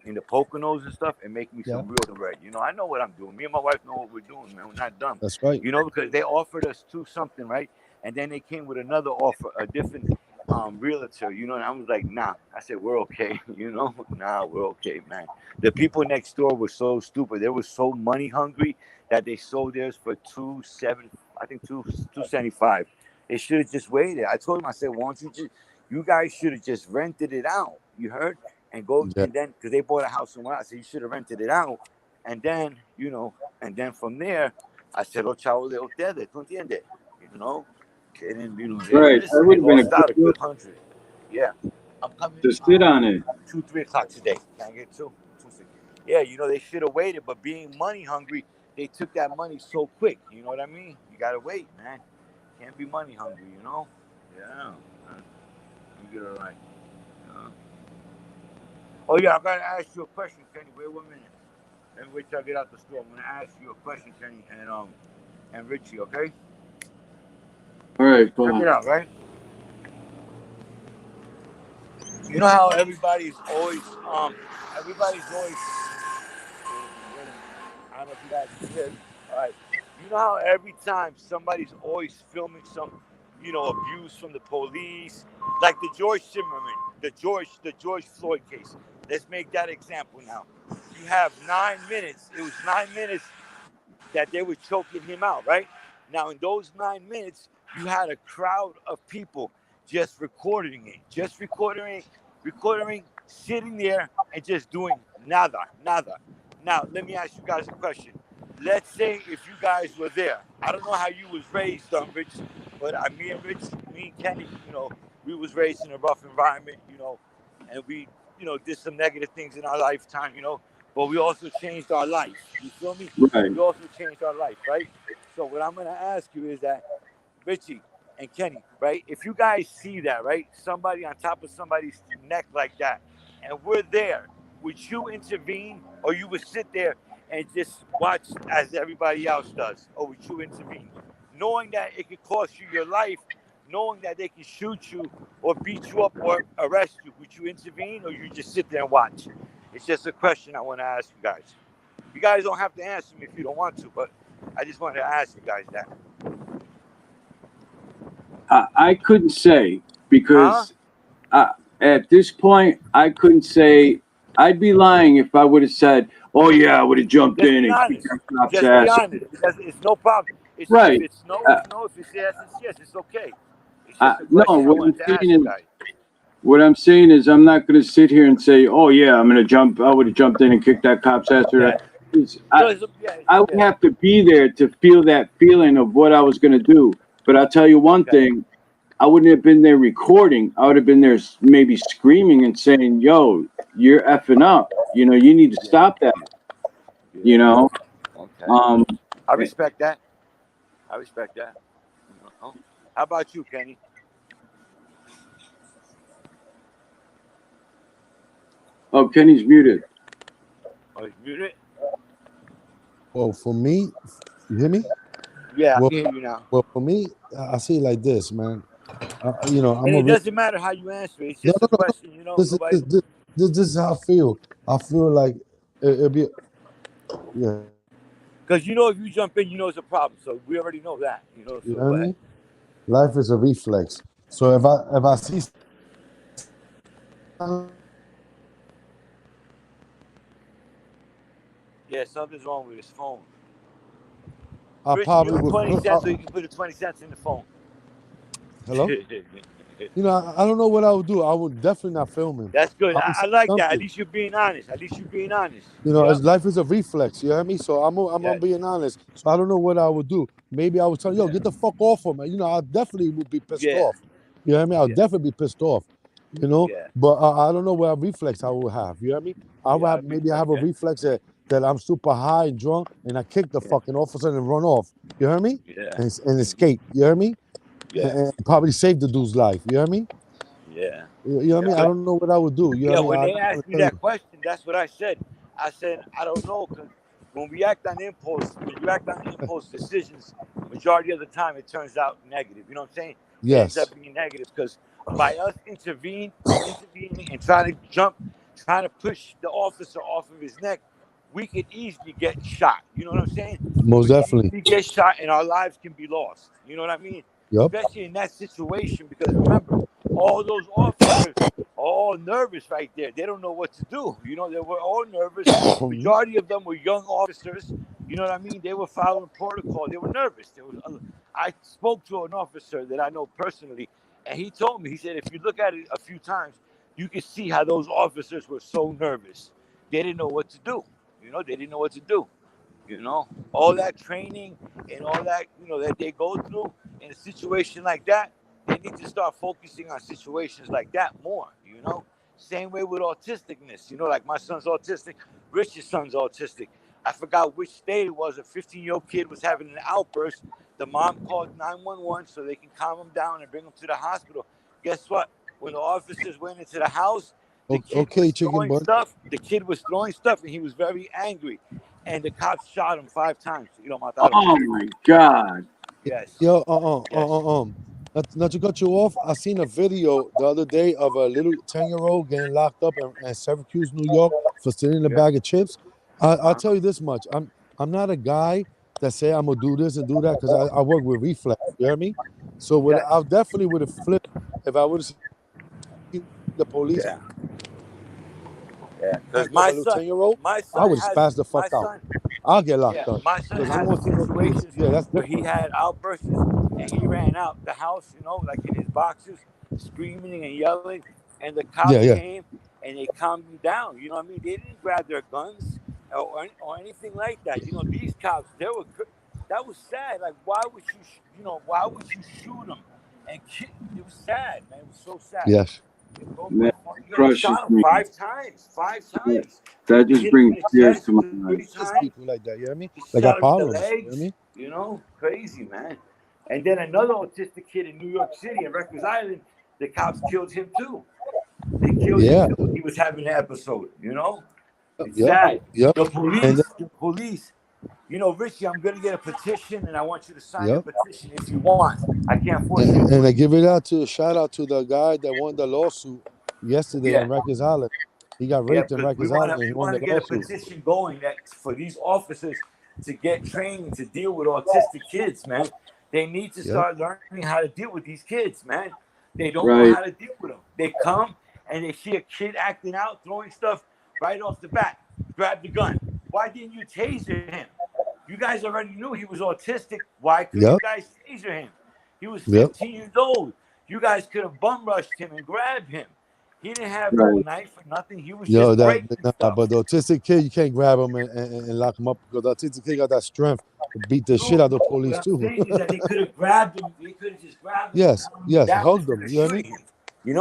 in the Poconos and stuff and make me Yeah, some real bread. I know what I'm doing. Me and my wife know what we're doing, man. We're not dumb. that's right. Because they offered us two something, right? And then they came with another offer, a different realtor, and I was like, nah. I said, we're okay, nah, we're okay, man. The people next door were so stupid. They were so money hungry that they sold theirs for 270, I think 275. They should have just waited. I told them, I said, why don't you guys should have just rented it out. You heard? And go, Yeah. and then, because they bought a house somewhere else, so you should have rented it out. And then, and then from there, I said, oh, chavo de ustedes, ¿tú entiendes? You know? And then, Right. That listen, they would have been a lost good out a look good 100. Yeah. I'm coming to sit on it. 2, 3 o'clock today. Can I get two? 2, 6. Yeah, they should have waited, but being money hungry, they took that money so quick. You know what I mean? You gotta wait, man. Can't be money hungry. Yeah. You get it right. Uh, oh yeah, I gotta ask you a question, Kenny. Wait 1 minute. Let me wait till I get out the store. I'm gonna ask you a question, Kenny, and Richie, okay? All right, Check it Bob. out, right? You know how everybody's always I don't know if you guys can hear. All right. You know how every time somebody's always filming some, abuse from the police, like the George Zimmerman, the George Floyd case. Let's make that example now. You have 9 minutes. It was 9 minutes that they were choking him out, right? Now, in those 9 minutes, you had a crowd of people just recording it, recording, sitting there and just doing nada, nada. Now, let me ask you guys a question. Let's say if you guys were there, I don't know how you was raised, Rich, but me and Rich, me and Kenny, we was raised in a rough environment, and we, did some negative things in our lifetime, but we also changed our life. You feel me? Right. We also changed our life, right? So what I'm gonna ask you is that, Richie and Kenny, right? If you guys see that, right, somebody on top of somebody's neck like that, and we're there, would you intervene, or you would sit there and just watch as everybody else does, or would you intervene, knowing that it could cost you your life, knowing that they can shoot you or beat you up or arrest you? Would you intervene, or you just sit there and watch? It's just a question I want to ask you guys. You guys don't have to answer me if you don't want to, but I just wanted to ask you guys that. I couldn't say Huh? because at this point, I couldn't say. I'd be lying if I would have said, "Oh yeah, I would have jumped Just in be and kicked honest. that cop's Just be ass." honest. Because it's no problem. If Right. it's no, Uh, it's no. If it's yes, it's yes. It's okay. It's just a no, question I wanted to ask you guys. what I'm saying is, I'm not going to sit here and say, "Oh yeah, I'm going to jump." I would have jumped in and kicked that cop's ass. Or Yeah. that. No, I would have to be there to feel that feeling of what I was going to do. But I'll tell you one Okay. thing. I wouldn't have been there recording. I would have been there maybe screaming and saying, "Yo, you're effing up. You need to Yeah. stop that." You Yeah. know. Okay. Um. I respect that. I respect that. How about you, Kenny? Oh, Kenny's muted. Oh, you muted? Well, for me, you hear me? Yeah, I Well, can hear you now. well, for me, I see it like this, man. I'm And a it real. doesn't matter how you answer it. It's No, just no, a no, no. question. This is Nobody. this is how I feel. I feel like it'll be. Yeah, Because if you jump in, it's a problem. So we already know that. you So know go what I ahead. mean? Life is a reflex. So if I see, Yeah, something's wrong with his phone. I Rich, give probably him would. 20 cents so you can put the 20 cents in the phone. Hello. I don't know what I would do. I would definitely not film him. That's good. I would I say like that. At something. least you're being honest. At least you're being honest. As Yep. life is a reflex. You hear me? So I'm Yes. being honest. So I don't know what I would do. Maybe I would tell you, yo, Yeah. get the fuck off of me. I definitely would be pissed Yeah. off. You hear me? I'll Yeah. definitely be pissed off. Yeah. But I don't know what reflex I would have. You hear me? I would Yeah. I have maybe I respect have a that. reflex that I'm super high and drunk and I kick the Yeah. fucking officer and run off. You hear me? Yeah. And escape. You hear me? Yeah. And probably save the dude's life. You hear me? Yeah. You know what I Yeah. mean? I don't know what I would do. You know Yeah. what I mean? When I they don't want asked to me tell that you. question, that's what I said. I said, I don't know. Because when we act on impulse, when you act on impulse decisions, majority of the time it turns out negative. You know what I'm saying? It ends Yes. up being negative because by us intervening and trying to trying to push the officer off of his neck, we could easily get shot. You know what I'm saying? Most We could definitely. easily get shot and our lives can be lost. You know what I mean? Yep. Especially in that situation because remember, all those officers are all nervous right there. They don't know what to do. They were all nervous. Majority of them were young officers. You know what I mean? They were following protocol. They were nervous. I spoke to an officer that I know personally, and he told me, he said, if you look at it a few times, you can see how those officers were so nervous. They didn't know what to do. They didn't know what to do. All that training and all that, that they go through in a situation like that, they need to start focusing on situations like that more. Same way with autisticness, like my son's autistic, Rich's son's autistic. I forgot which state it was. A 15-year-old kid was having an outburst. The mom called 911 so they can calm him down and bring him to the hospital. Guess what? When the officers went into the house, the kid Okay, was chicken throwing butt. stuff. The kid was throwing stuff, and he was very angry. And the cops shot him 5 times. Mataron. Oh my God. Yes. Yo, Yes. Not to cut you off. I seen a video the other day of a little 10-year-old getting locked up in Syracuse, New York, for stealing a Yeah. bag of chips. I'll tell you this much. I'm not a guy that say I'm gonna do this and do that because I work with reflex. You hear me? So Yeah, I definitely would have flipped if I would have seen the police yeah, yeah. Because act of a little 10-year-old. I would have spazzed the fuck out. I'll get locked up my son because I don't has want to see no kids. situations Yeah, that's where he different. had outbursts and he ran out the house, like in his boxes, screaming and yelling, and the Yeah, cops yeah, came and they calmed him down. You know what I mean? They didn't grab their guns or anything like that. These cops, that was sad. Like, why would why would you shoot him? And it was sad, man. It was so sad. yes. They broke Man, my it fucking. They crushes shot him me. 5 times. Five That, times. that They just hit him brings in the tears chest to my three eyes. There's times. people like that. You hear me? They They got shot him in the problems. You hear legs. me? Crazy, man. And then another autistic kid in New York City, in Rikers Island, the cops killed him too. They killed him Yeah. too when he was having an episode. It's Yep. sad. Yep. The And police, the police. Richie, I'm gonna get a petition, and I want you to sign the yep. petition if you want. I can't force you to do And I it. give it out to shout out to the guy that won the lawsuit yesterday in Yeah. Rikers Island. He got Yeah, raped in because we Rikers want Island to and he we won want the to get a lawsuit. petition going that for these officers to get training to deal with autistic kids, man. They need to Yep. start learning how to deal with these kids, man. They don't know Right. how to deal with them. They come and they see a kid acting out, throwing stuff right off the bat. Grab the gun. Why didn't you taser him? You guys already knew he was autistic. Why couldn't you Yep. guys taser him? He was Yep. 15 years old. You guys could have bum rushed him and grabbed him. He didn't have no Right. knife or nothing. He was Yo, just breaking stuff. but the autistic kid, you can't grab him and lock him up because the autistic kid got that strength to beat the shit No, out of the what police I'm too. saying is that they could have grabbed him. They could have just grabbed him and Yes, calmed him yes, down hugged instead him. of You hear me? shooting him.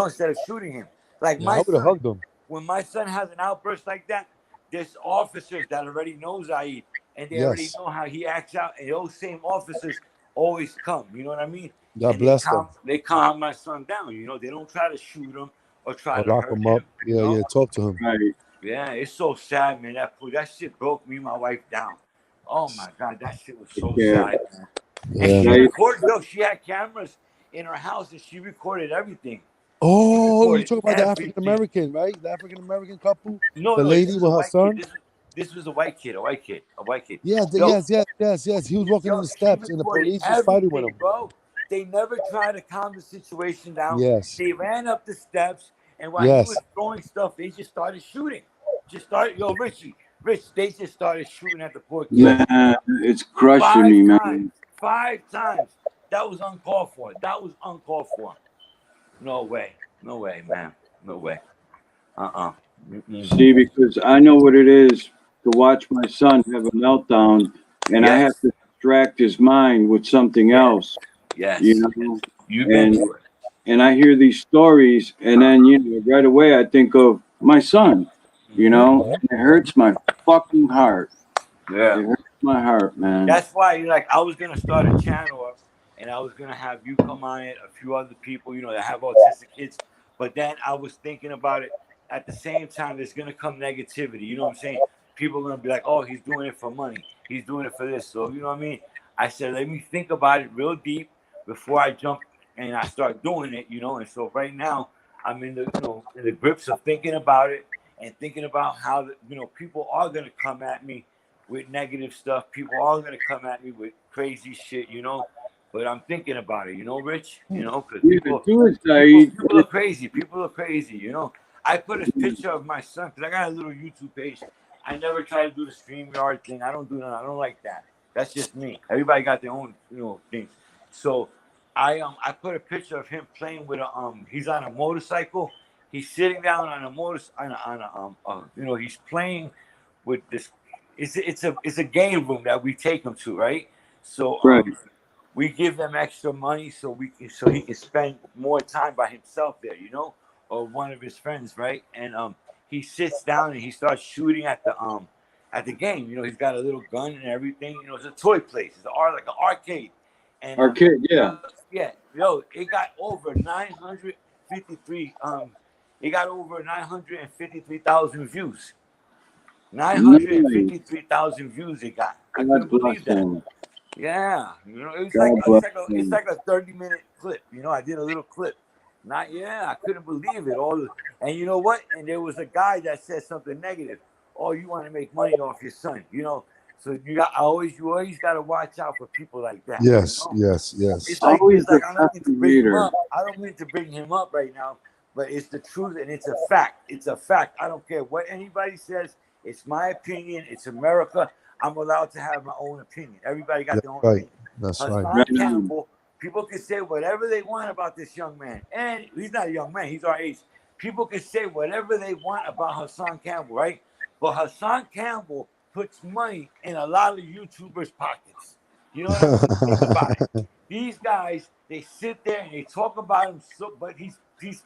Instead of shooting him. Like Yeah, I my would have son, hugged him. when my son has an outburst like that, there's officers that already know Zaid, and they already Yes. know how he acts out, and those same officers always come. You know what I mean? God And they bless them. calm my son down. They don't try to shoot him or try Or to lock hurt him him. up. Yeah, yeah. Talk to him. Right. Yeah, it's so sad, man. That shit broke me and my wife down. Oh my God, that shit was so Yeah. sad. And Yeah, she man. Right. recorded, she had cameras in her house and she recorded everything. She Oh, you recorded talk about the African everything. American, right? The African American couple, No, the no, this lady was a with her white kid. son. This was a white kid, a white kid, a white kid. Yes, Yo, yes. He was walking in the she steps, and the recorded police was fighting with everything, him. bro. They never tried to calm the situation down. Yes, They ran up the steps, and while he yes. was throwing stuff, they just started shooting. Rich, they just started shooting at the poor kid. Man, it's crushing Five me, times. man. 5 times. That was uncalled for. No way. No way, man. No way. Mm-mm. See, because I know what it is to watch my son have a meltdown, and I have Yes. to distract his mind with something Yes. else, you Yes. know. You've been And through it. I hear these stories, and then right away I think of my son, Mm-hmm. and it hurts my fucking heart. Yeah. It hurts my heart, man. That's why, I was gonna start a channel up, and I was gonna have you come on it, a few other people, that have autistic kids. But then I was thinking about it. At the same time, there's gonna come negativity. You know what I'm saying? People are gonna be like, "Oh, he's doing it for money. He's doing it for this." So you know what I mean? I said, let me think about it real deep before I jump and I start doing it. And so right now I'm in the grips of thinking about it and thinking about how people are gonna come at me with negative stuff. People are gonna come at me with crazy shit. But I'm thinking about it. Rich. Because Yeah, people, do it, people, Saeed. people are crazy. People are crazy. I put a picture of my son because I got a little YouTube page. I never try to do the StreamYard thing. I don't do that. I don't like that. That's just me. Everybody got their own, things. So I put a picture of him playing with he's on a motorcycle. He's sitting down on a he's playing with this. It's a game room that we take him to, right? So Right. we give them extra money so he can spend more time by himself there, or one of his friends, right? And he sits down and he starts shooting at the game. He's got a little gun and everything. It's a toy place. It's like an arcade. And Our kid, yeah. it got over 953. It got over 953,000 views. Nice. 953,000 views it got. I God couldn't bless believe that. him. Yeah, it's God like bless it's him. like a 30-minute clip. I did a little clip. I couldn't believe it. And you know what? And there was a guy that said something negative. Oh, you want to make money off your son? So you always got to watch out for people like that. You Yes, know, yes, yes. Always it's a like I don't mean to pesky bring him reader. up. I don't mean to bring him up right now, but it's the truth and it's a fact. It's a fact. I don't care what anybody says. It's my opinion. It's America. I'm allowed to have my own opinion. Everybody got That's their own right. opinion. That's right. Hassan Right on. Campbell, people can say whatever they want about this young man. And he's not a young man, he's our age. People can say whatever they want about Hassan Campbell, right? But Hassan Campbell puts money in a lot of YouTubers' pockets. You know what I mean? Think about it. These guys, they sit there and they talk about him, but he's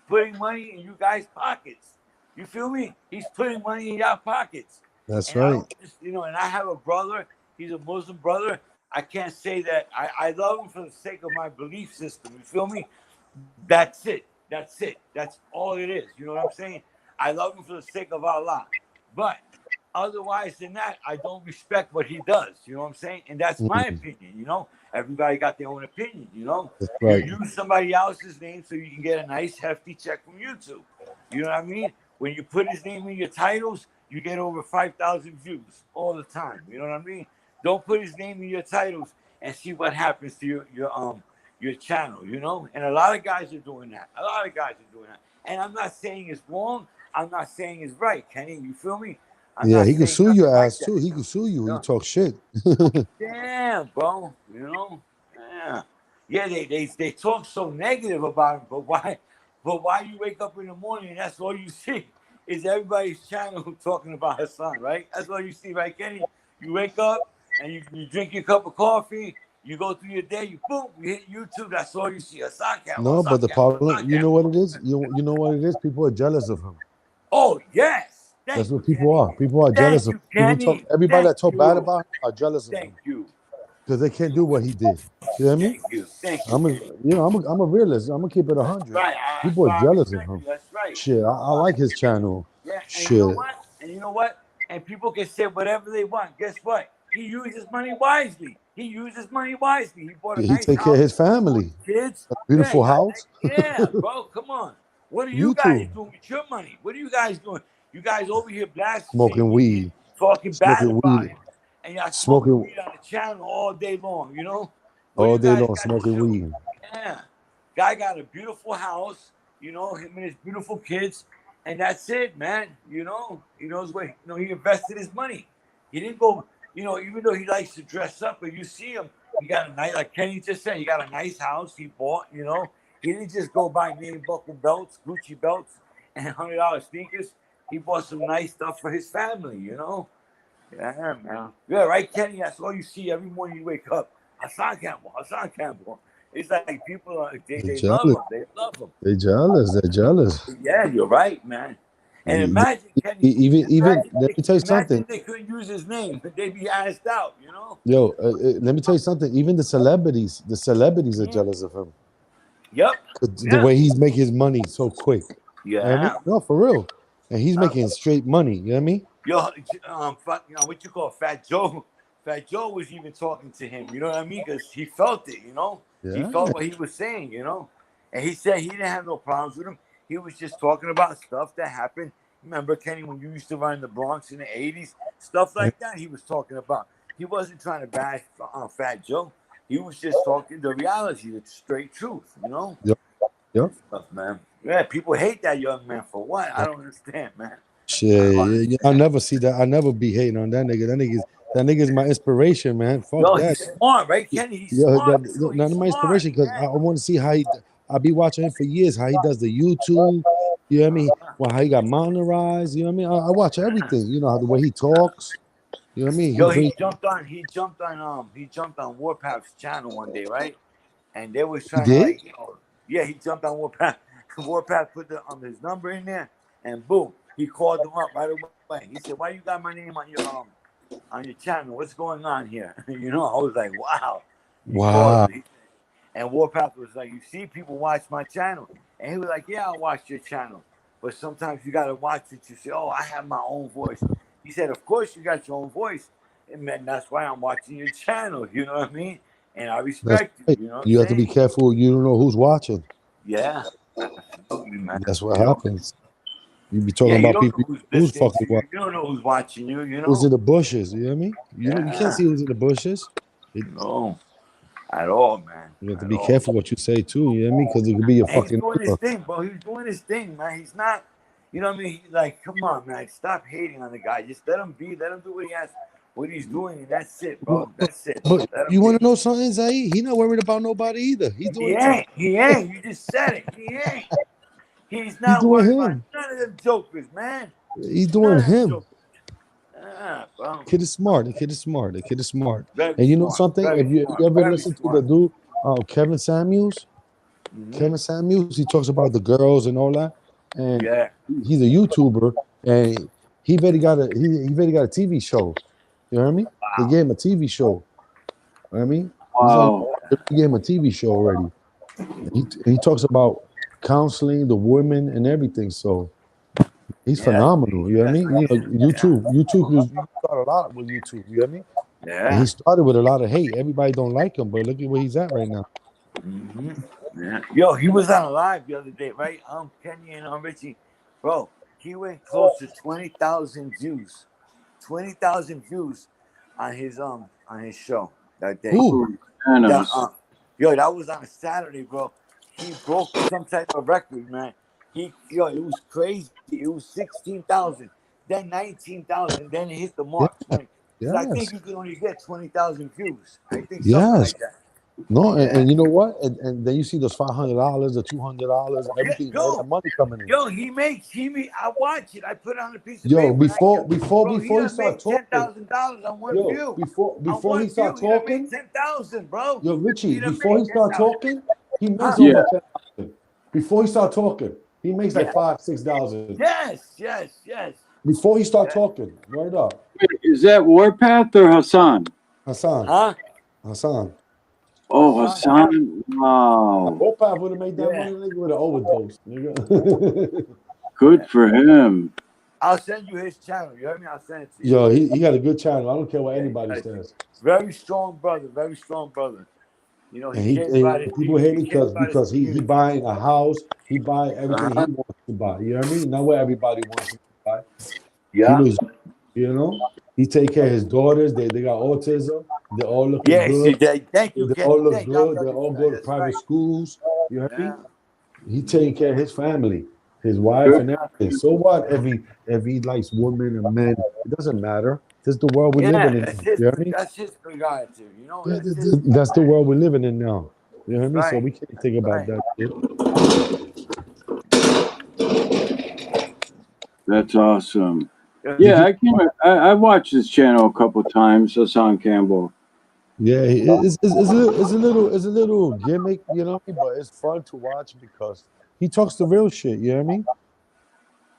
putting money in you guys' pockets. You feel me? He's putting money in your pockets. That's And I right. don't just, and I have a brother, he's a Muslim brother. I can't say that I love him for the sake of my belief system. You feel me? That's it. That's it. That's all it is. You know what I'm saying? I love him for the sake of Allah. But otherwise than that, I don't respect what he does. You know what I'm saying? And that's my Mm, opinion. Everybody got their own opinion. that's You right. use somebody else's name so you can get a nice hefty check from YouTube. You know what I mean? When you put his name in your titles, you get over 5,000 views all the time. You know what I mean? Don't put his name in your titles and see what happens to your channel. And a lot of guys are doing that. A lot of guys are doing that. And I'm not saying it's wrong. I'm not saying it's right, Kenny. You feel me? I'm Yeah, not he could saying sue your nothing like ass that. too. He could sue you when you No. talk shit. Damn, bro. Yeah. Yeah, they talk so negative about him, but why you wake up in the morning and that's all you see is everybody's channel talking about Hassan, right? That's all you see, right, Kenny? You wake up and you drink your cup of coffee, you go through your day, you hit YouTube, that's all you see. Hassan Campbell, No, Hassan but the Campbell, problem, Hassan you know Campbell. what it is? You know what it is? People are jealous of him. Oh yes. That's Thank you, what people Kenny. are. People are jealous Thank of you, people talk. Kenny. Everybody Thank that talk bad you. about him are jealous of Thank him you. because they can't do what he did. You know what I mean? Thank you. Thank you, Kenny. I'm a realist. I'm gonna keep it 100. Right. That's People are why I jealous of respect him. you. That's right. Shit, I like his channel. Yeah. And you know Shit, what? And you know what? And people can say whatever they want. Guess what? He uses money wisely. He uses money wisely. He bought a he nice take care of house his for family. his kids. A Yeah, he beautiful got house. yeah, bro. Come on. What are you guys YouTube, doing with your money? What are you guys doing? You guys over here smoking blaspheming and weed, talking bad smoking about weed, him. And y'all smoking smoking weed on the channel all day long. What do all you day guys long, got to smoking show? weed. Yeah. Guy got a beautiful house, him and his beautiful kids, and that's it, man. He knows what he invested his money. He didn't go, even though he likes to dress up, but you see him, he got a nice, like Kenny just said, he got a nice house he bought. He didn't just go buy name buckle belts, Gucci belts, and $100 sneakers. He bought some nice stuff for his family. Yeah, man. Yeah, right, Kenny. That's all you see every morning you wake up. Hassan Campbell, Hassan Campbell. It's like people are They they love jealous. him. They love him. They jealous. They're jealous. Yeah, you're right, man. And E- imagine, Kenny. Even Imagine let they, me tell you something. imagine they couldn't use his name. They'd be asked out. Yo, let me tell you something. Even the celebrities are Mhm. jealous of him. Yep. 'Cause the Yeah. way he's making his money so quick. You know what I mean? Yeah. No, for real. And he's Uh, making straight money. You know what I mean? what you call Fat Joe? Fat Joe was even talking to him. You know what I mean? Because he felt it. He Yeah. felt what he was saying. And he said he didn't have no problems with him. He was just talking about stuff that happened. Remember, Kenny, when you used to run in the Bronx in the '80s, stuff like that. He was talking about. He wasn't trying to bash Fat Joe. He was just talking the reality, the straight truth. Yep. Yep. And stuff, man. Yeah, people hate that young man for what? I don't understand, man. I don't Shit. I understand. never see that. I never be hating on that nigga. That nigga's my inspiration, man. Fuck Yo, that. he's smart, right, Kenny? He's Yo, smart too. none He's of my smart. inspiration because Yeah. I want to see how I be watching him for years, how he does the YouTube. You know what I mean? Well, how he got monetized. You know what I mean? I watch everything. You know how the way he talks. You know what I mean? He Yo, he brings. jumped on Warpath's channel one day, right? And they was He trying to did. yeah, he jumped on Warpath. Warpath put his number in there, and boom, he called him up right away. He said, "Why you got my name on your channel? What's going on here?" I was like, "Wow." He called Wow. him, and Warpath was like, "You see, people watch my channel," and he was like, "Yeah, I watch your channel, but sometimes you gotta watch it to say, oh, I have my own voice." He said, "Of course you got your own voice, and man, that's why I'm watching your channel." You know what I mean? And I That's respect you. right. You know what I'm You have to be saying? careful. You don't know who's watching. Yeah, absolutely, man. That's what happens. You be talking Yeah, you about don't know people who's who's listening fucking to you. what? You don't know who's watching you. You Who's know. in the bushes? You know what I mean? You can't Yeah. see who's in the bushes. No, at all, man. You have to At be all. careful what you say too. You know what I mean? Because it could be your And he's fucking doing his neighbor. thing, bro. He's doing his thing, man. He's not, you know what I mean? Like, come on, man. Stop hating on the guy. Just let him be. Let him do what he has, what he's doing, and that's it, But, bro. That's it. but Let him you want be. to know something, Zay? He not worried about nobody either. He's doing He it too. ain't. He ain't. You just said it. He ain't. He's He's not doing worried about him. none of them jokers, man. He's doing None of them him. jokers. Ah, bro. Kid is smart. The kid is smart. The kid is smart. Very And you know smart. something? Very If smart. you ever Very listen to the smart. dude, Kevin Samuels, Mm-hmm. Kevin Samuels, he talks about the girls and all that, and Yeah. he's a YouTuber, and he already got a TV show. You know what I mean? They Wow. gave him a TV show. You know what I mean? He's on. Wow. They gave him a TV show already. He talks about counseling the women and everything. So he's Yeah. phenomenal. You know what I That's mean? You know, awesome. Yeah. you start a lot with YouTube. You know what I mean? And he Yeah. started with a lot of hate. Everybody don't like him, but look at where he's at right now. Mm-hmm. Yeah. Yo, he was on a live the other day, right? Kenny and Richie, bro. He went close to 20,000 views. 20,000 views on his show that day. Who? That Bananas. yo, that was on a Saturday, bro. He broke some type of record, man. It was crazy. It was 16,000, then 19,000, then it hit the Yeah, mark 20. Because I think yes, you can only get 20,000 views. I think something yes. like that. No, Yeah. and you know what? And then you see those $500, the $200, Yeah, everything, all that yo, money coming in. yo, I watch it. I put it on a piece of Yo, paper and I before tell, before bro, he before he done start made ten talking, thousand dollars on one yo, view. On before he one start view, he done made talking, 10,000, bro. yo, He Richie, done before made he ten start thousand. talking, he makes Huh? Yeah. over 10,000. Before he start talking, he makes like Yeah. 5, 6,000. Yes, yes, yes. Before he start Yeah. talking, word up, Wait, is that Warpath or Hassan? Hassan, Huh? Hassan. Oh, Hassan Kevin. Hassan. Wow. Hope I would have made that Yeah. money, nigga, would have overdosed, nigga. Good Yeah. for him. I'll send you his channel. You heard me? I'll send it to you. Yo, he got a good channel. I don't care what Yeah, anybody yeah. says. Very strong brother. Very strong brother. You know, he And cares about his people people. hate He him cares about his because he community. buying a house, he buy everything Uh-huh. he wants to buy. You know what I mean? Not what everybody wants to buy. He Yeah. knows, you know. He take care of his daughters. They got autism. They all looking Yeah, good. see, thank you, They all Kenny. look Thank you. I'll good. tell They you for all that. go to That's private right. schools. You heard me? Yeah. He Mm-hmm. taking care of his family, his wife, Good. and everything. So what? If he likes women and men, it doesn't matter. This is the world we're living Yeah, in. that's You his know what I mean? that's his prerogative. You know, that's his That's the world we're living in now. You know what I that's mean? So right. we can't think about Right. that shit. That's awesome. Did Yeah, you? I watched this channel a couple times. Hassan Campbell. Yeah, it's a little gimmick, you know what I mean? But it's fun to watch because he talks the real shit. You know what I mean?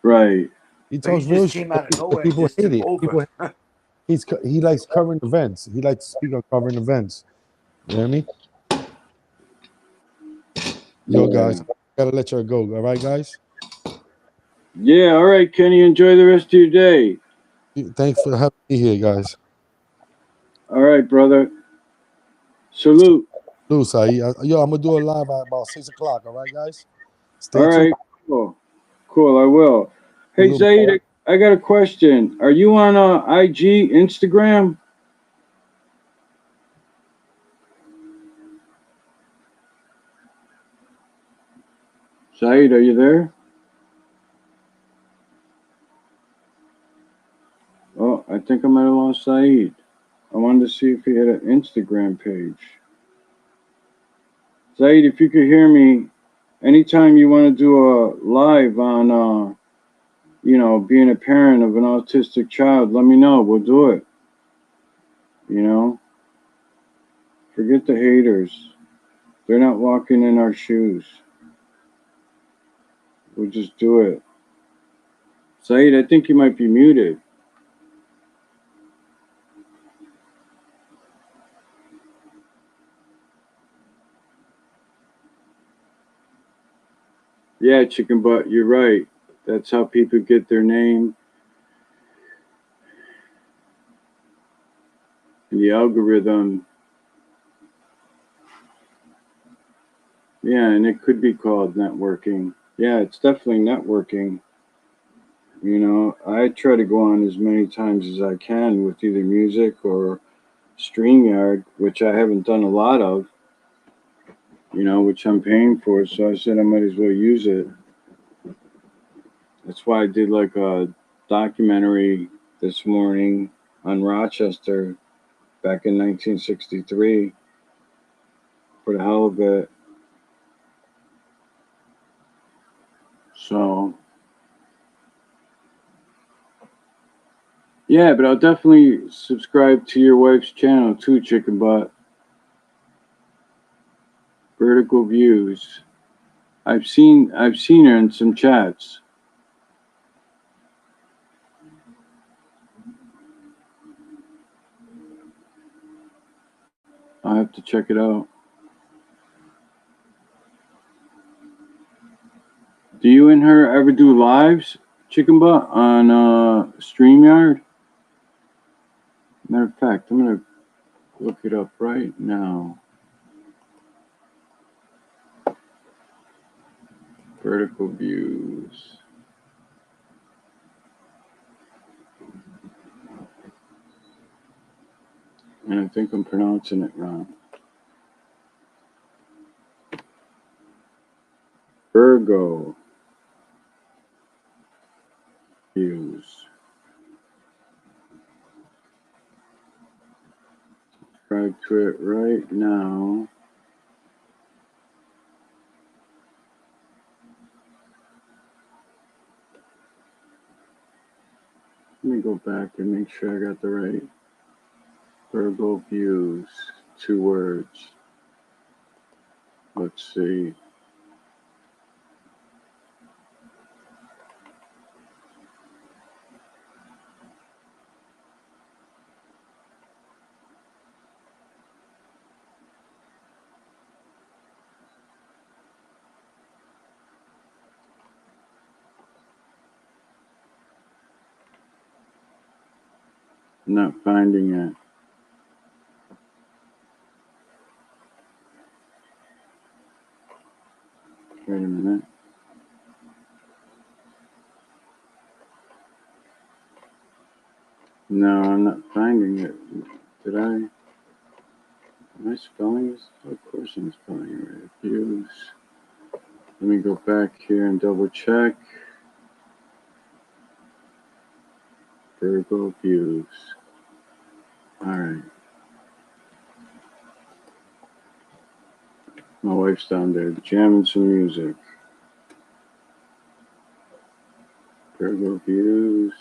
Right. He But he talks real just shit, came out of and nowhere and people just hate took it. over. He likes covering events. He likes to speak on covering events. You know what I mean? Yo, Yeah. guys, I gotta let y'all go. All right, guys. Yeah. All right, Kenny. Enjoy the rest of your day. Thanks for having me here, guys. All right, brother. Salute. Lou, Saeed. Yo, I'm gonna do a live at about 6 o'clock. All right, guys. All Stay tuned. right. Cool. Cool. I will. Hey, Salute. Zaid, I got a question. Are you on IG, Instagram? Said, are you there? Oh, I think I might have lost Said. I wanted to see if he had an Instagram page. Said, if you could hear me, anytime you want to do a live on, being a parent of an autistic child, let me know. We'll do it. You know, forget the haters. They're not walking in our shoes. We'll just do it. Said, I think you might be muted. Yeah, chicken butt, you're right. That's how people get their name. And the algorithm. Yeah, and it could be called networking. Yeah, it's definitely networking. You know, I try to go on as many times as I can with either music or StreamYard, which I haven't done a lot of, which I'm paying for. So I said I might as well use it. That's why I did like a documentary this morning on Rochester back in 1963 for the hell of it. So, yeah, but I'll definitely subscribe to your wife's channel too, Chicken Butt. Vertical Views. I've seen her in some chats. I'll have to check it out. Do you and her ever do lives, Chicken Butt, on StreamYard? Matter of fact, I'm gonna look it up right now. Vertical Views. And I think I'm pronouncing it wrong. Virgo Views. Subscribe to it right now. Let me go back and make sure I got the right Virgo Views. 2 words. Let's see. I'm not finding it. Wait a minute. No, I'm not finding it. Did I? Am I spelling this? Of course I'm spelling it right. Views. Let me go back here and double check. Virgo Views. Alright. My wife's down there jamming some music. Virgo Views.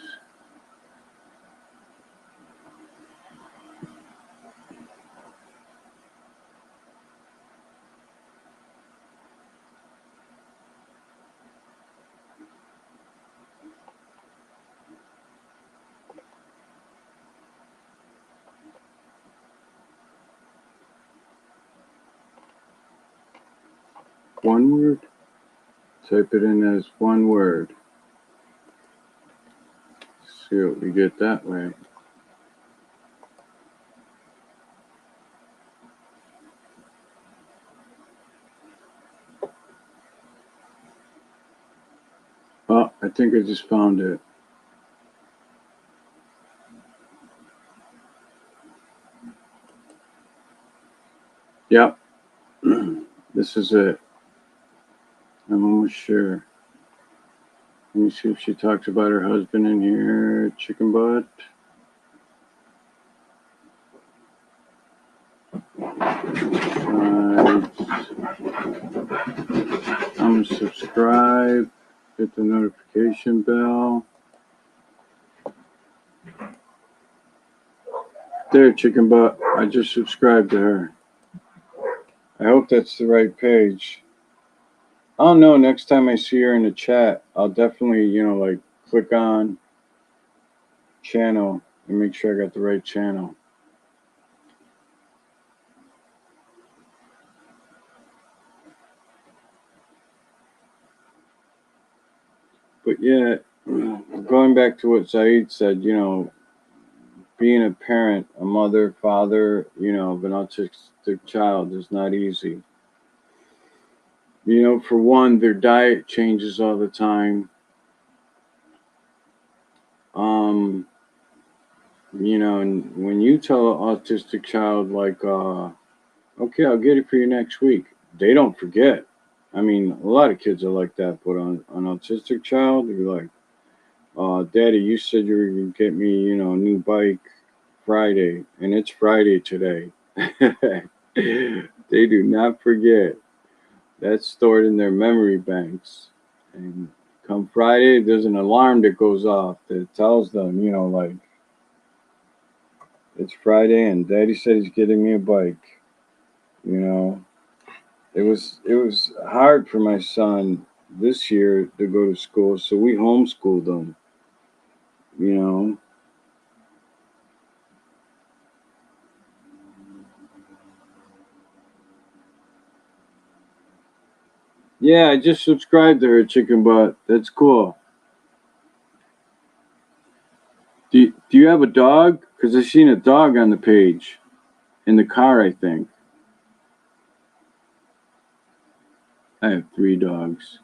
One word? Type it in as one word. See what we get that way. Oh, I think I just found it. Yep. This is it. I'm almost sure. Let me see if she talks about her husband in here. Chicken Butt. Subscribe. Hit the notification bell. There, Chicken Butt. I just subscribed to her. I hope that's the right page. Oh no, next time I see her in the chat, I'll definitely, click on channel and make sure I got the right channel. But yeah, going back to what Saeed said, being a parent, a mother, father, of an autistic child is not easy. For one, their diet changes all the time. You know, and when you tell an autistic child, like, okay, I'll get it for you next week, they don't forget. I mean, a lot of kids are like that, but on an autistic child, they're like, Daddy, you said you were going to get me, you know, a new bike Friday, and it's Friday today. They do not forget. That's stored in their memory banks. And come Friday, there's an alarm that goes off that tells them, you know, like, it's Friday and Daddy said he's getting me a bike. You know, it was hard for my son this year to go to school, so we homeschooled him. You know, yeah, I just subscribed to her, Chicken Butt. That's cool. Do you have a dog? Because I seen a dog on the page in the car, I think. I have 3 dogs.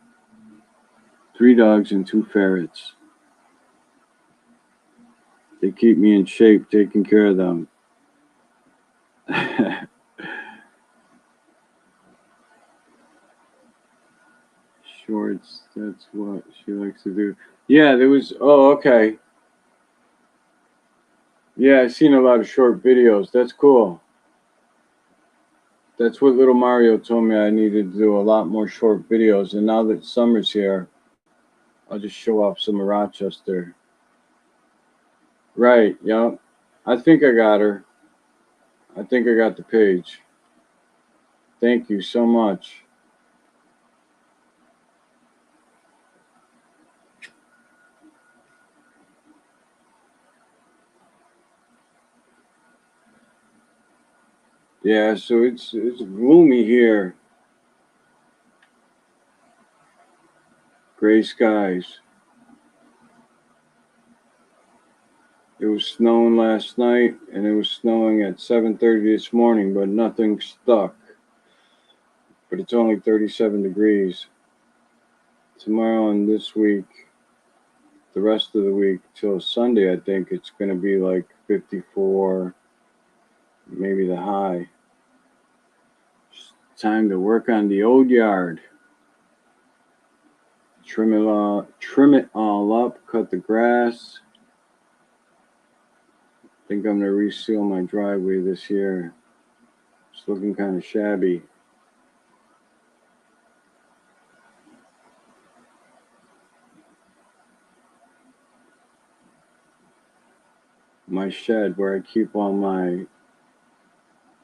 3 dogs and 2 ferrets. They keep me in shape taking care of them. Shorts, that's what she likes to do. Yeah, there was, oh, okay. Yeah, I've seen a lot of short videos. That's cool. That's what little Mario told me I needed to do, a lot more short videos. And now that summer's here, I'll just show off some of Rochester. Right, yep. I think I got her. I think I got the page. Thank you so much. Yeah, so it's gloomy here. Gray skies. It was snowing last night, and it was snowing at 7:30 this morning, but nothing stuck. But it's only 37 degrees. Tomorrow and this week, the rest of the week till Sunday, I think it's going to be like 54, maybe the high. It's time to work on the old yard. Trim it all up, cut the grass. I think I'm going to reseal my driveway this year. It's looking kind of shabby. My shed where I keep all my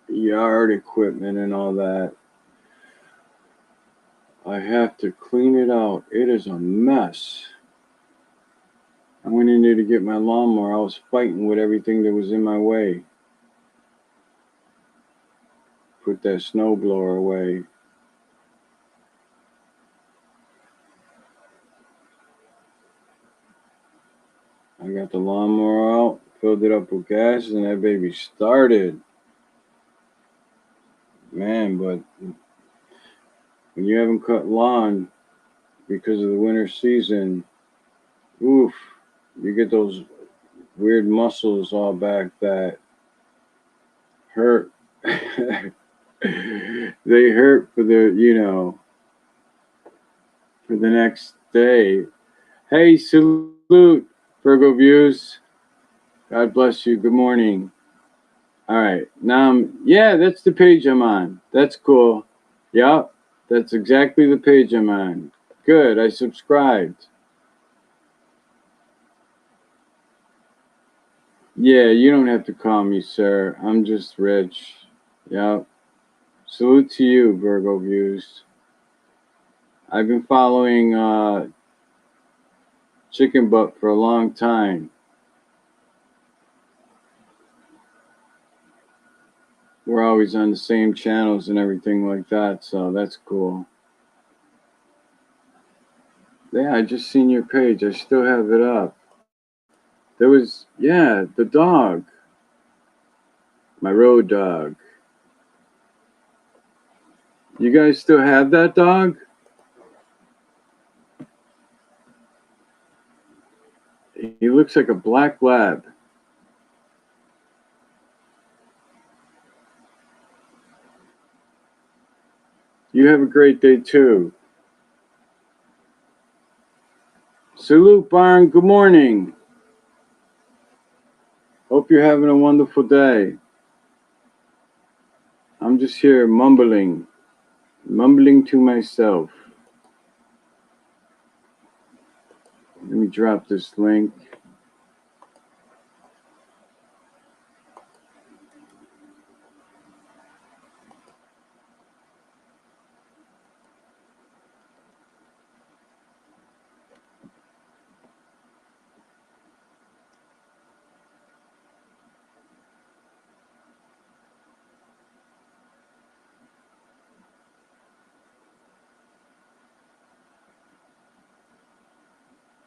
yard equipment and all that, I have to clean it out. It is a mess. I went in there to get my lawnmower. I was fighting with everything that was in my way. Put that snowblower away. I got the lawnmower out, filled it up with gas, and that baby started. Man, but when you haven't cut lawn because of the winter season, oof, you get those weird muscles all back that hurt. They hurt for the, you know, for the next day. Hey, salute, Virgo Views. God bless you. Good morning. All right. Now, yeah, that's the page I'm on. That's cool. Yep. That's exactly the page I'm on. Good. I subscribed. Yeah, you don't have to call me sir. I'm just rich. Yep. Salute to you, Virgo Views. I've been following Chicken Butt for a long time. We're always on the same channels and everything like that, so that's cool. Yeah, I just seen your page. I still have it up. There was, yeah, the dog. My road dog. You guys still have that dog? He looks like a black lab. You have a great day too. Salute, Barn. Good morning. Hope you're having a wonderful day. I'm just here mumbling to myself. Let me drop this link.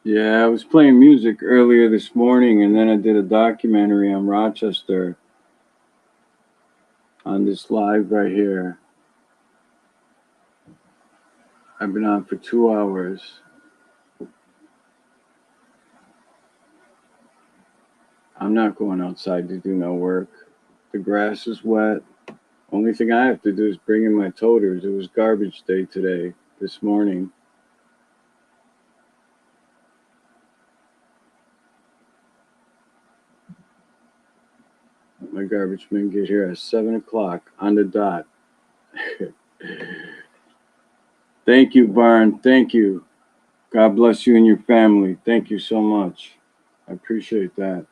Yeah, I was playing music earlier this morning, and then I did a documentary on Rochester on this live right here. I've been on for 2 hours. I'm not going outside to do no work. The grass is wet. Only thing I have to do is bring in my toters. It was garbage day today, this morning. My garbage men get here at 7 o'clock on the dot. Thank you, Barn. Thank you. God bless you and your family. Thank you so much. I appreciate that.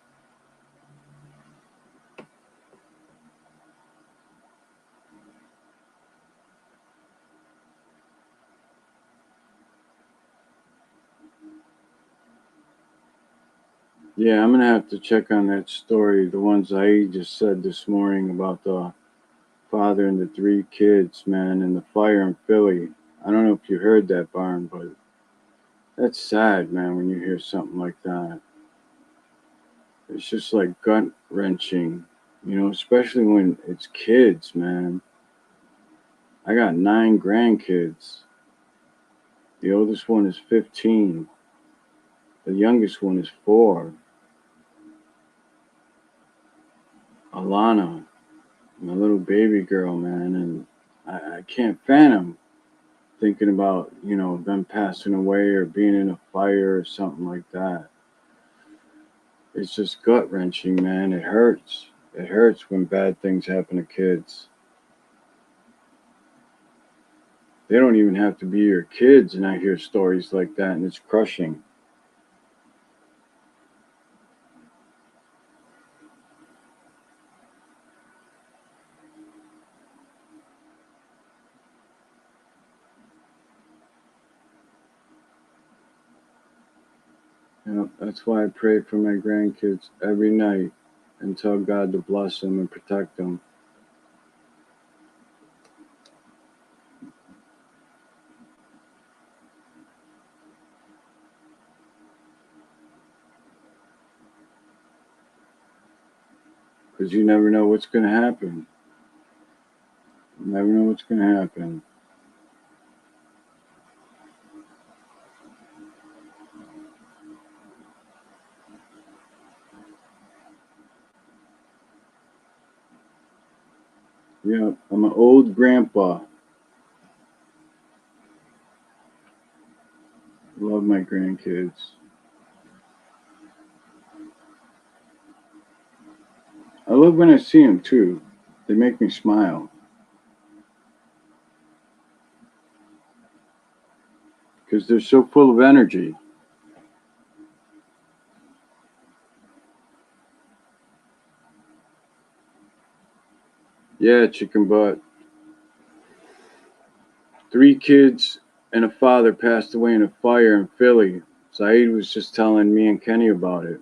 Yeah, I'm gonna have to check on that story, the ones I just said this morning about the father and the 3 kids, man, and the fire in Philly. I don't know if you heard that, Barn, but that's sad, man, when you hear something like that. It's just like gut wrenching, especially when it's kids, man. I got 9 grandkids. The oldest one is 15. The youngest one is 4. Alana, my little baby girl, man, and I can't fathom thinking about, them passing away or being in a fire or something like that. It's just gut wrenching, man. It hurts. It hurts when bad things happen to kids. They don't even have to be your kids, and I hear stories like that, and it's crushing. That's why I pray for my grandkids every night and tell God to bless them and protect them. Because you never know what's going to happen. You never know what's going to happen. Yeah, I'm an old grandpa. Love my grandkids. I love when I see them too. They make me smile. Because they're so full of energy. Yeah, chicken butt. 3 kids and a father passed away in a fire in Philly. Saeed was just telling me and Kenny about it.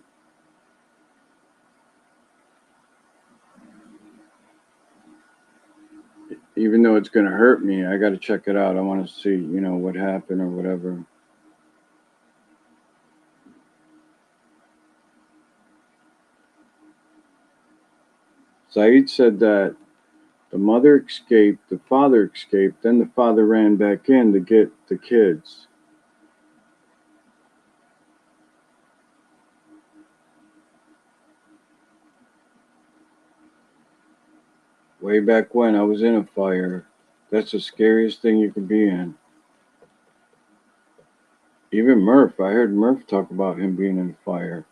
Even though it's going to hurt me, I got to check it out. I want to see, what happened or whatever. Saeed said that the mother escaped, the father escaped, then the father ran back in to get the kids. Way back when I was in a fire, that's the scariest thing you can be in. Even Murph, I heard Murph talk about him being in a fire.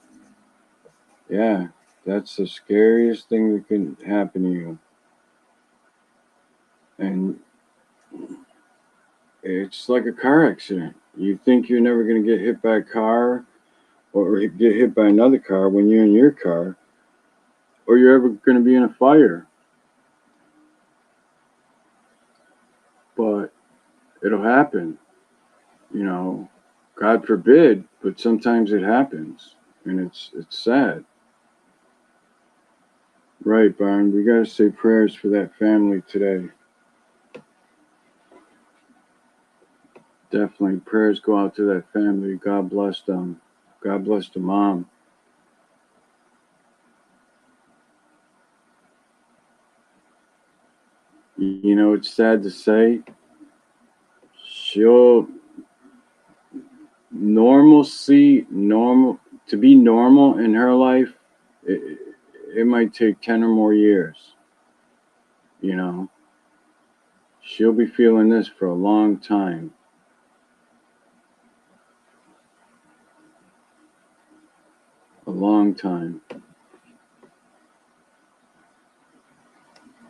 Yeah, that's the scariest thing that can happen to you. And it's like a car accident. You think you're never going to get hit by a car or get hit by another car when you're in your car, or you're ever going to be in a fire. But it'll happen, you know. God forbid, but sometimes it happens, and it's sad. Right, Byron. We got to say prayers for that family today. Definitely, prayers go out to that family. God bless them. God bless the mom. You know, it's sad to say, she'll normal to be normal in her life. It, it might take 10 or more years. You know, she'll be feeling this for a long time. A long time.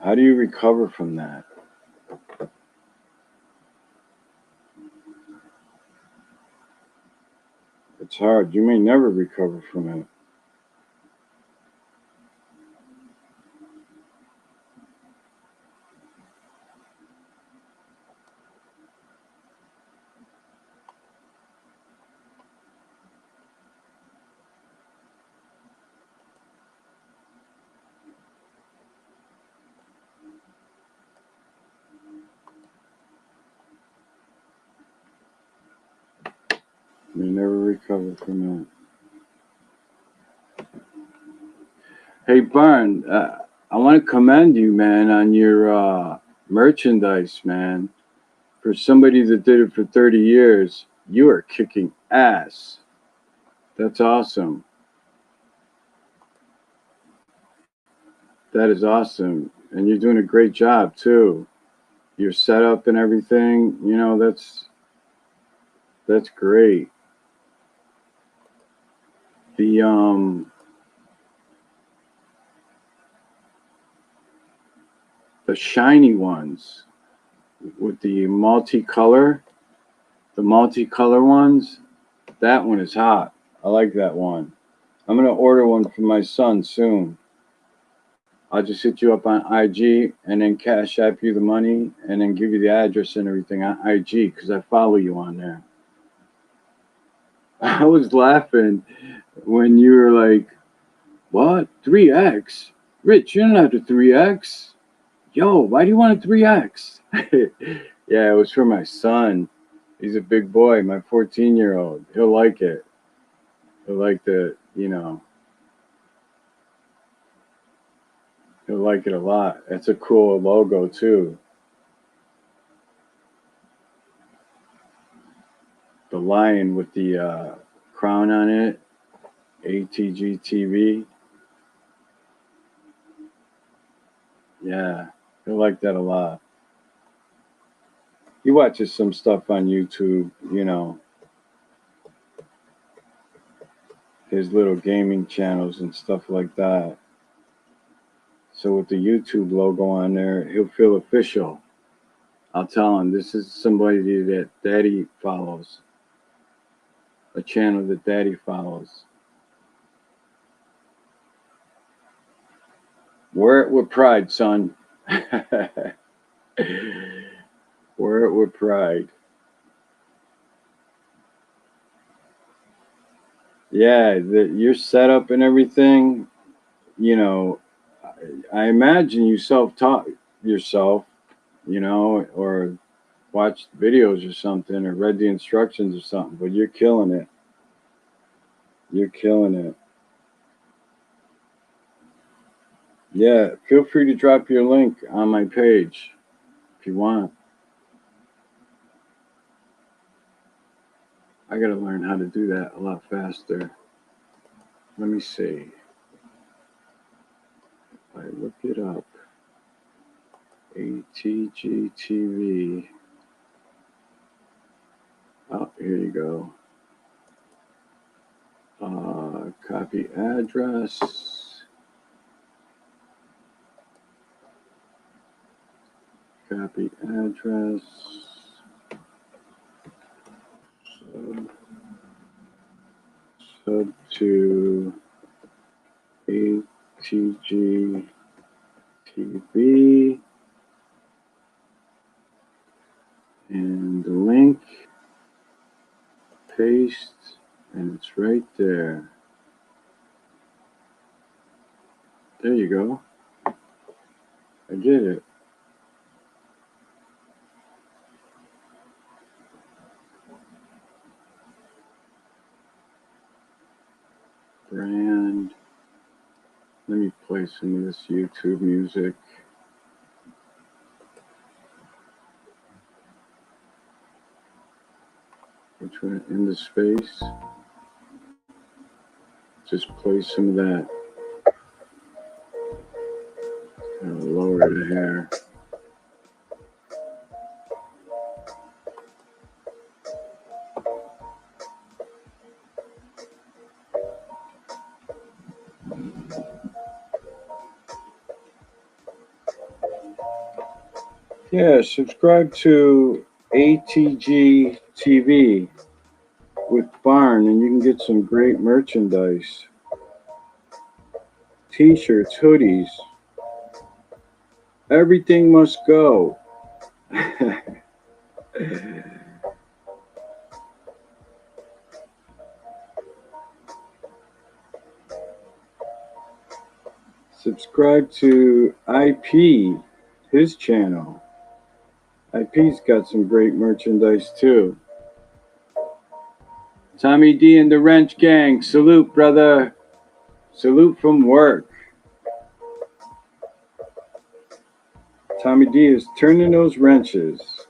How do you recover from that? It's hard. You may never recover from it. You may never recover from it. Hey, Barn, I want to commend you, man, on your merchandise, man. For somebody that did it for 30 years, you are kicking ass. That's awesome. That is awesome. And you're doing a great job, too. Your setup and everything, you know, that's great. The the shiny ones with the multicolor ones, that one is hot. I like that one. I'm gonna order one for my son soon. I'll just hit you up on IG and then cash app you the money and then give you the address and everything on IG because I follow you on there. I was laughing when you were like, "What? 3X? Rich, you don't have the 3X. Yo, why do you want a 3X?" Yeah, it was for my son. He's a big boy, my 14-year-old. He'll like it. He'll like he'll like it a lot. It's a cool logo, too. The lion with the crown on it, ATG TV. Yeah, he'll like that a lot. He watches some stuff on YouTube, his little gaming channels and stuff like that. So with the YouTube logo on there, he'll feel official. I'll tell him this is somebody that Daddy follows, a channel that Daddy follows. Wear it with pride, son. Wear it with pride. Yeah, your setup and everything, you know, I imagine you self-taught yourself, or watched videos or something, or read the instructions or something, but you're killing it. You're killing it. Yeah, feel free to drop your link on my page if you want. I gotta learn how to do that a lot faster. Let me see. If I look it up. ATG TV. Oh, here you go. Copy address. Copy address. Sub to ATG TV. And the link. Paste. And it's right there. There you go. I did it. Brand. Let me play some of this YouTube music. Which one? In the space. Just play some of that. Kind of lower the hair. Yeah, subscribe to ATG TV with Barn, and you can get some great merchandise. T-shirts, hoodies. Everything must go. Subscribe to IP, his channel. IP's got some great merchandise too. Tommy D and the Wrench Gang, salute, brother. Salute from work. Tommy D is turning those wrenches,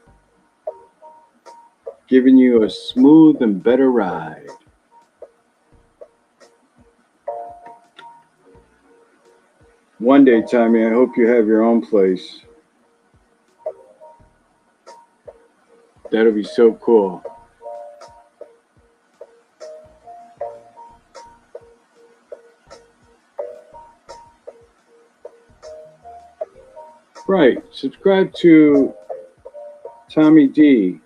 giving you a smooth and better ride. One day, Tommy, I hope you have your own place. That'll be so cool. Right. Subscribe to Tommy D.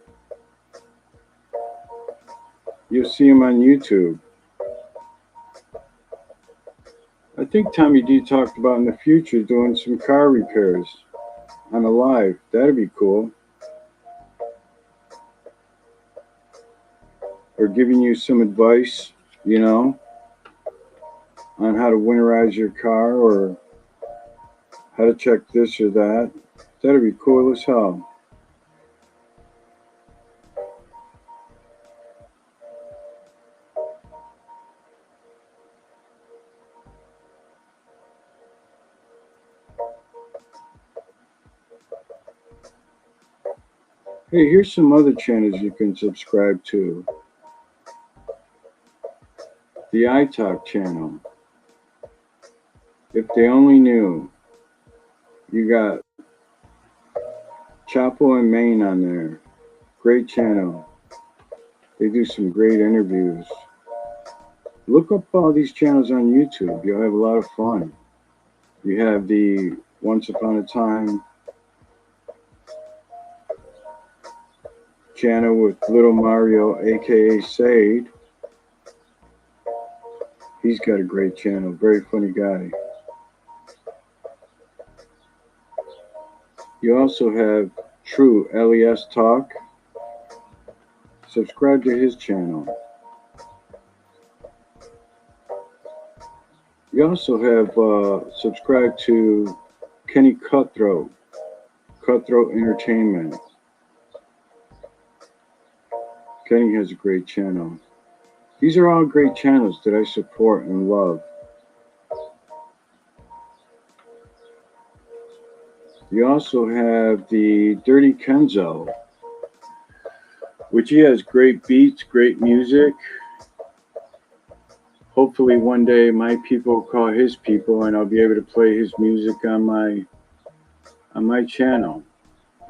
You'll see him on YouTube. I think Tommy D talked about in the future doing some car repairs on a live. That'd be cool. Or giving you some advice, you know, on how to winterize your car or how to check this or that. That'd be cool as hell. Hey, here's some other channels you can subscribe to. The iTalk channel. If they only knew. You got Chapo and Maine on there. Great channel. They do some great interviews. Look up all these channels on YouTube. You'll have a lot of fun. You have the Once Upon a Time channel with Little Mario, aka Sade. He's got a great channel. Very funny guy. You also have True LES Talk. Subscribe to his channel. You also have subscribed to Kenny Cutthroat, Cutthroat Entertainment. Kenny has a great channel. These are all great channels that I support and love. You also have the Dirty Kenzo, which he has great beats, great music. Hopefully one day my people will call his people and I'll be able to play his music on my on my channel.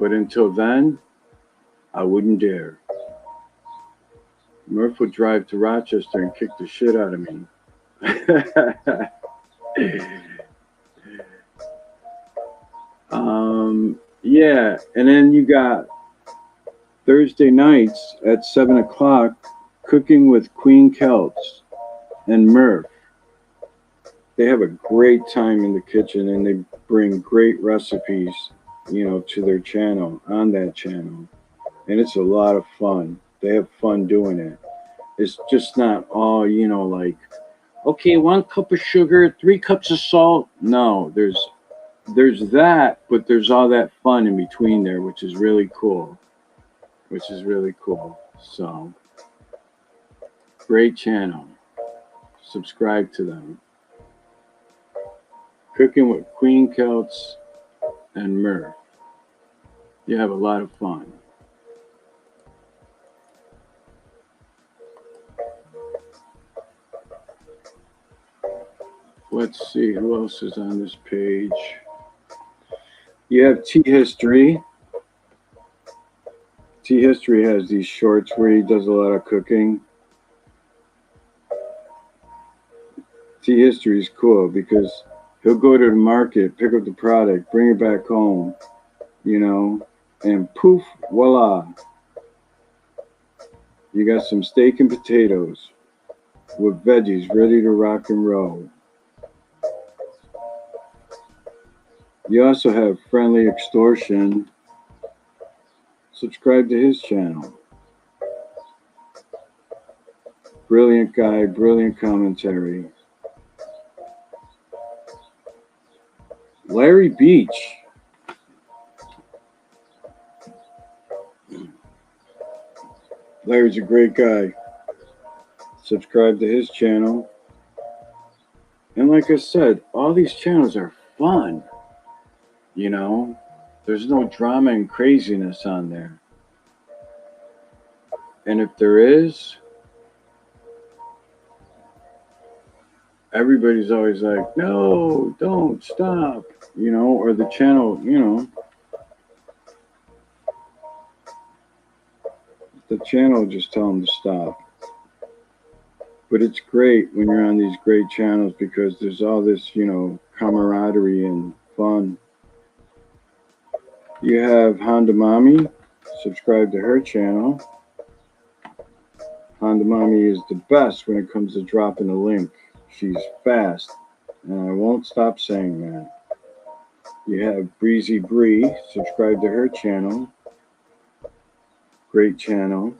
But until then, I wouldn't dare. Murph would drive to Rochester and kick the shit out of me. Yeah, and then you got Thursday nights at 7 o'clock, Cooking with Queen Celts and Murph. They have a great time in the kitchen, and they bring great recipes, to their channel, on that channel. And it's a lot of fun. They have fun doing it. It's just not all, like, okay, 1 cup of sugar, 3 cups of salt. No, there's that, but there's all that fun in between there, which is really cool. So, great channel. Subscribe to them. Cooking with Queen Celts and Murph. You have a lot of fun. Let's see who else is on this page. You have Tea History. Tea History has these shorts where he does a lot of cooking. Tea History is cool because he'll go to the market, pick up the product, bring it back home, and poof, voila. You got some steak and potatoes with veggies ready to rock and roll. You also have Friendly Extortion. Subscribe to his channel. Brilliant guy, brilliant commentary. Larry Beach. Larry's a great guy. Subscribe to his channel. And like I said, all these channels are fun. There's no drama and craziness on there. And if there is, everybody's always like, no, don't stop, or the channel, the channel just tell them to stop. But it's great when you're on these great channels because there's all this, camaraderie and fun. You have Honda Mommy. Subscribe to her channel. Honda Mommy is the best when it comes to dropping a link. She's fast, and I won't stop saying that. You have Breezy Bree. Subscribe to her channel. Great channel.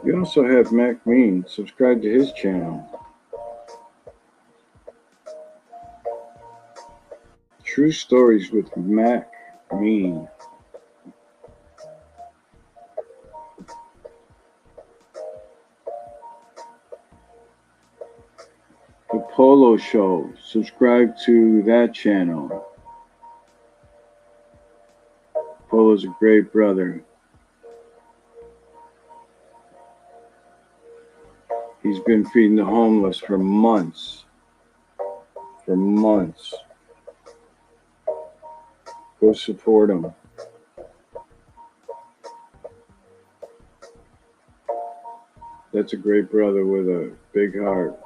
You also have Mac Mean. Subscribe to his channel. True Stories with Mac Mean. The Polo Show. Subscribe to that channel. Polo's a great brother. He's been feeding the homeless for months. Go support him. That's a great brother with a big heart.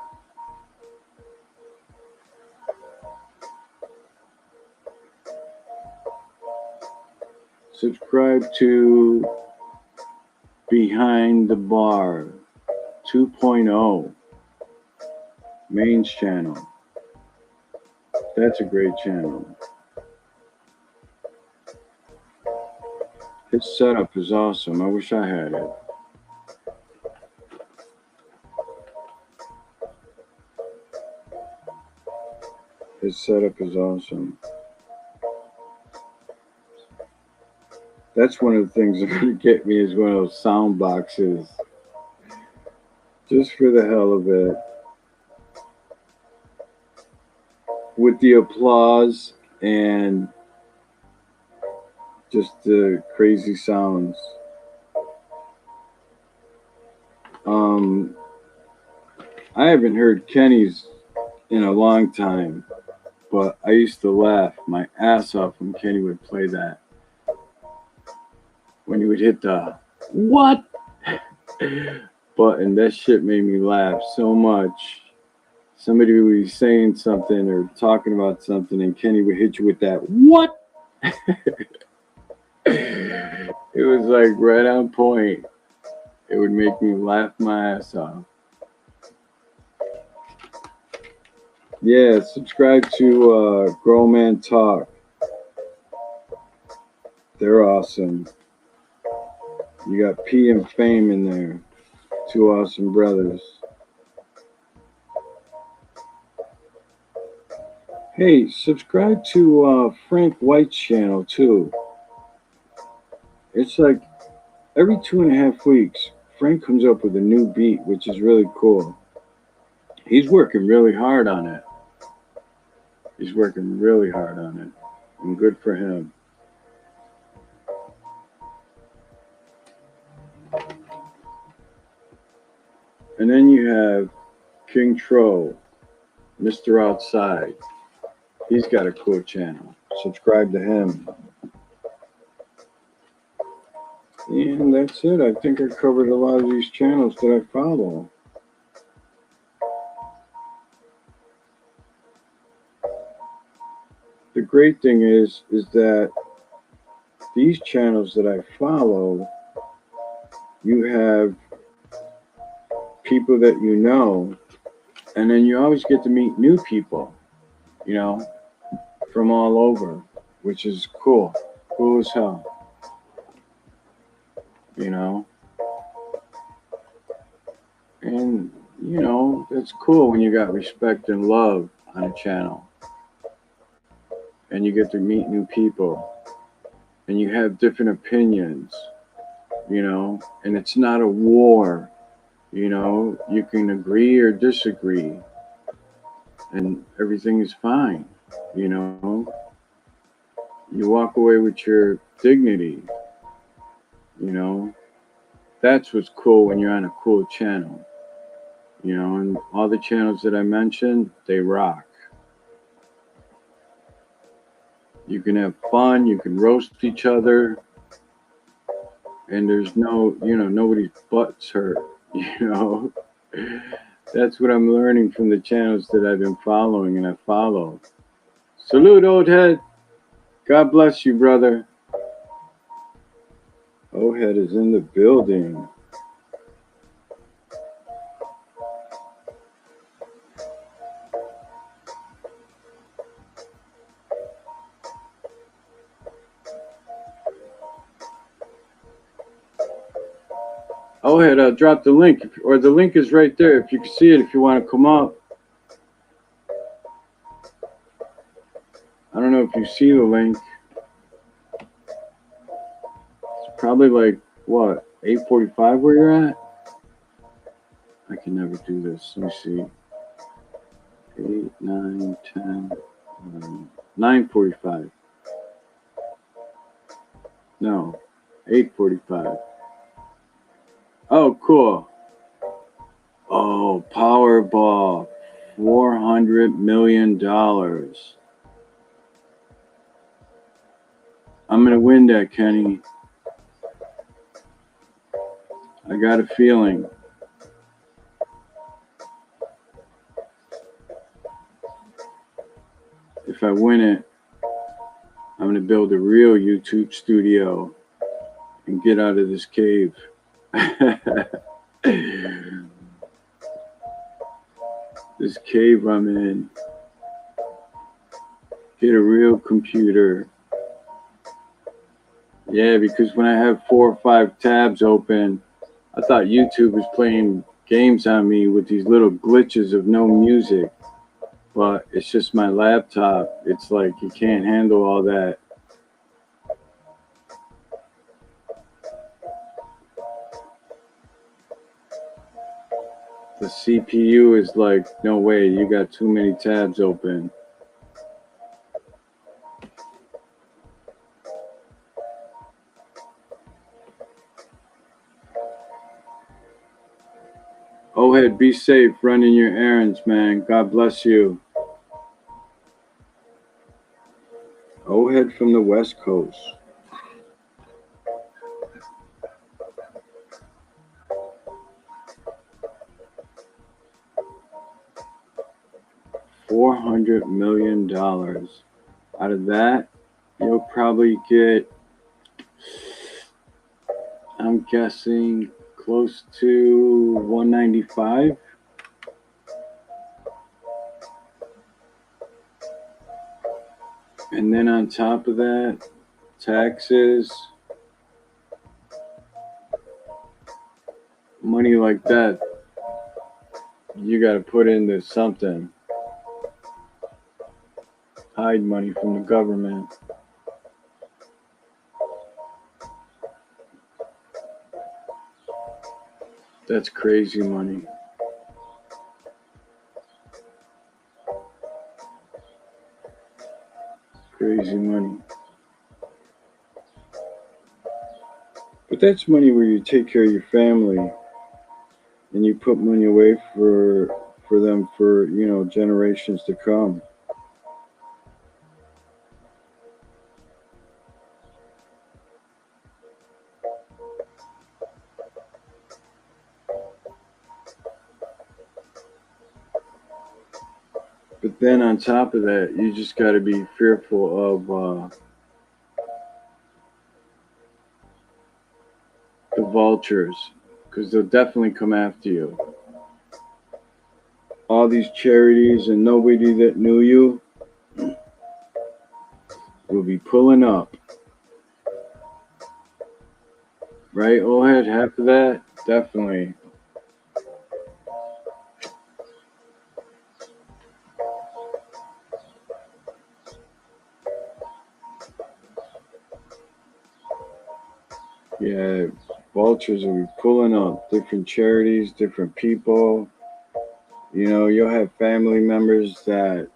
Subscribe to Behind the Bar 2.0 Main's channel. That's a great channel. His setup is awesome. I wish I had it. His setup is awesome. That's one of the things that would get me is one of those sound boxes. Just for the hell of it. With the applause and just the crazy sounds. I haven't heard Kenny's in a long time, but I used to laugh my ass off when Kenny would play that. When he would hit the what button, that shit made me laugh so much. Somebody would be saying something or talking about something, and Kenny would hit you with that what. It was like right on point. It would make me laugh my ass off. Yeah, subscribe to Grown Man Talk. They're awesome. You got P and Fame in there. Two awesome brothers. Hey, subscribe to Frank White's channel too. It's like every 2.5 weeks, Frank comes up with a new beat, which is really cool. He's working really hard on it. He's working really hard on it. And good for him. And then you have King Tro, Mr. Outside. He's got a cool channel. Subscribe to him. And that's it. I think I covered a lot of these channels that I follow. The great thing is that these channels that I follow, you have people that you know, and then you always get to meet new people, you know, from all over, which is cool. Cool as hell. You know? And, you know, it's cool when you got respect and love on a channel. And you get to meet new people. And you have different opinions, you know? And it's not a war, you know? You can agree or disagree. And everything is fine, you know? You walk away with your dignity, you know? That's what's cool when you're on a cool channel. You know, and all the channels that I mentioned, they rock. You can have fun, you can roast each other, and there's no, you know, nobody's butts hurt, you know. That's what I'm learning from the channels that I've been following and I follow. Salute, old head. God bless you, brother. Old head is in the building. Oh, ahead, I'll drop the link, or the link is right there if you can see it if you want to come up. I don't know if you see the link. It's probably like, what, 8:45 where you're at? I can never do this. Let me see. 8, 9, 10, 9:45. No, 8:45. Oh, cool. Oh, Powerball, $400 million. I'm gonna win that, Kenny. I got a feeling. If I win it, I'm gonna build a real YouTube studio and get out of this cave. This cave I'm in. Get a real computer. Yeah, because when I have 4 or 5 tabs open, I thought YouTube was playing games on me with these little glitches of no music. But it's just my laptop. It's like you can't handle all that. The CPU is like, no way, you got too many tabs open. Ohead, be safe running your errands, man. God bless you. Ohead from the West Coast. $400 million. Out of that, you'll probably get, I'm guessing, close to 195. And then on top of that, taxes, money like that, you got to put into something. Hide money from the government. That's crazy money. Crazy money. But that's money where you take care of your family and you put money away for them for, generations to come. But then on top of that, you just got to be fearful of the vultures, because they'll definitely come after you. All these charities and nobody that knew you will be pulling up. Right, Ohead? Half of that? Definitely. Yeah, vultures will be pulling up. Different charities, different people. You'll have family members that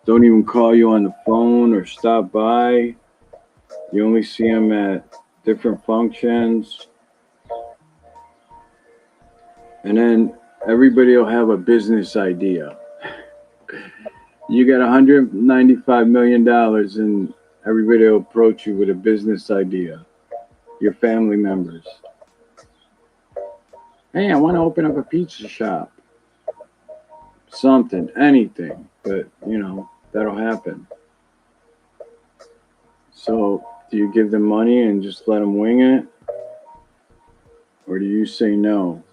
don't even call you on the phone or stop by. You only see them at different functions. And then everybody will have a business idea. You got $195 million and everybody will approach you with a business idea. Your family members. Hey, I want to open up a pizza shop. Something, anything. But, that'll happen. So, do you give them money and just let them wing it? Or do you say no?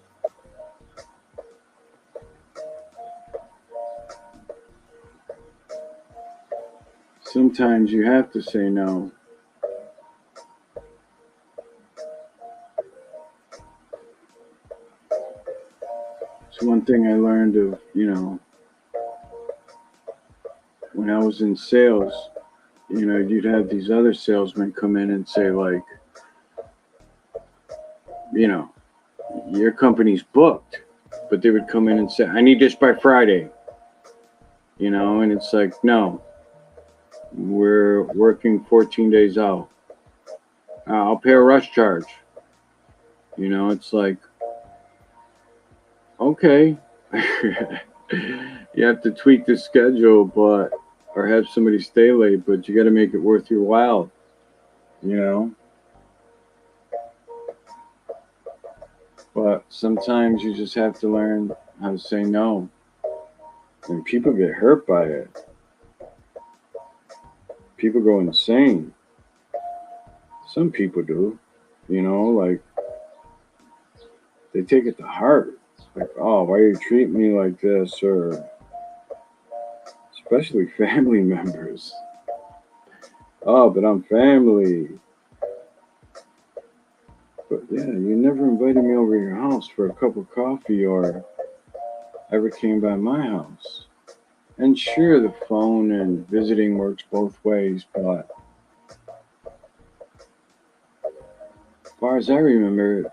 Sometimes you have to say no. It's one thing I learned of, when I was in sales, you'd have these other salesmen come in and say, like, your company's booked. But they would come in and say, I need this by Friday. And it's like, no, we're working 14 days out. I'll pay a rush charge. It's like, okay. You have to tweak the schedule, or have somebody stay late, but you got to make it worth your while, But sometimes you just have to learn how to say no. And people get hurt by it. People go insane. Some people do, like they take it to heart. Like, oh, why are you treating me like this? Or especially family members. Oh, but I'm family. But yeah, you never invited me over to your house for a cup of coffee or ever came by my house. And sure, the phone and visiting works both ways, but as far as I remember,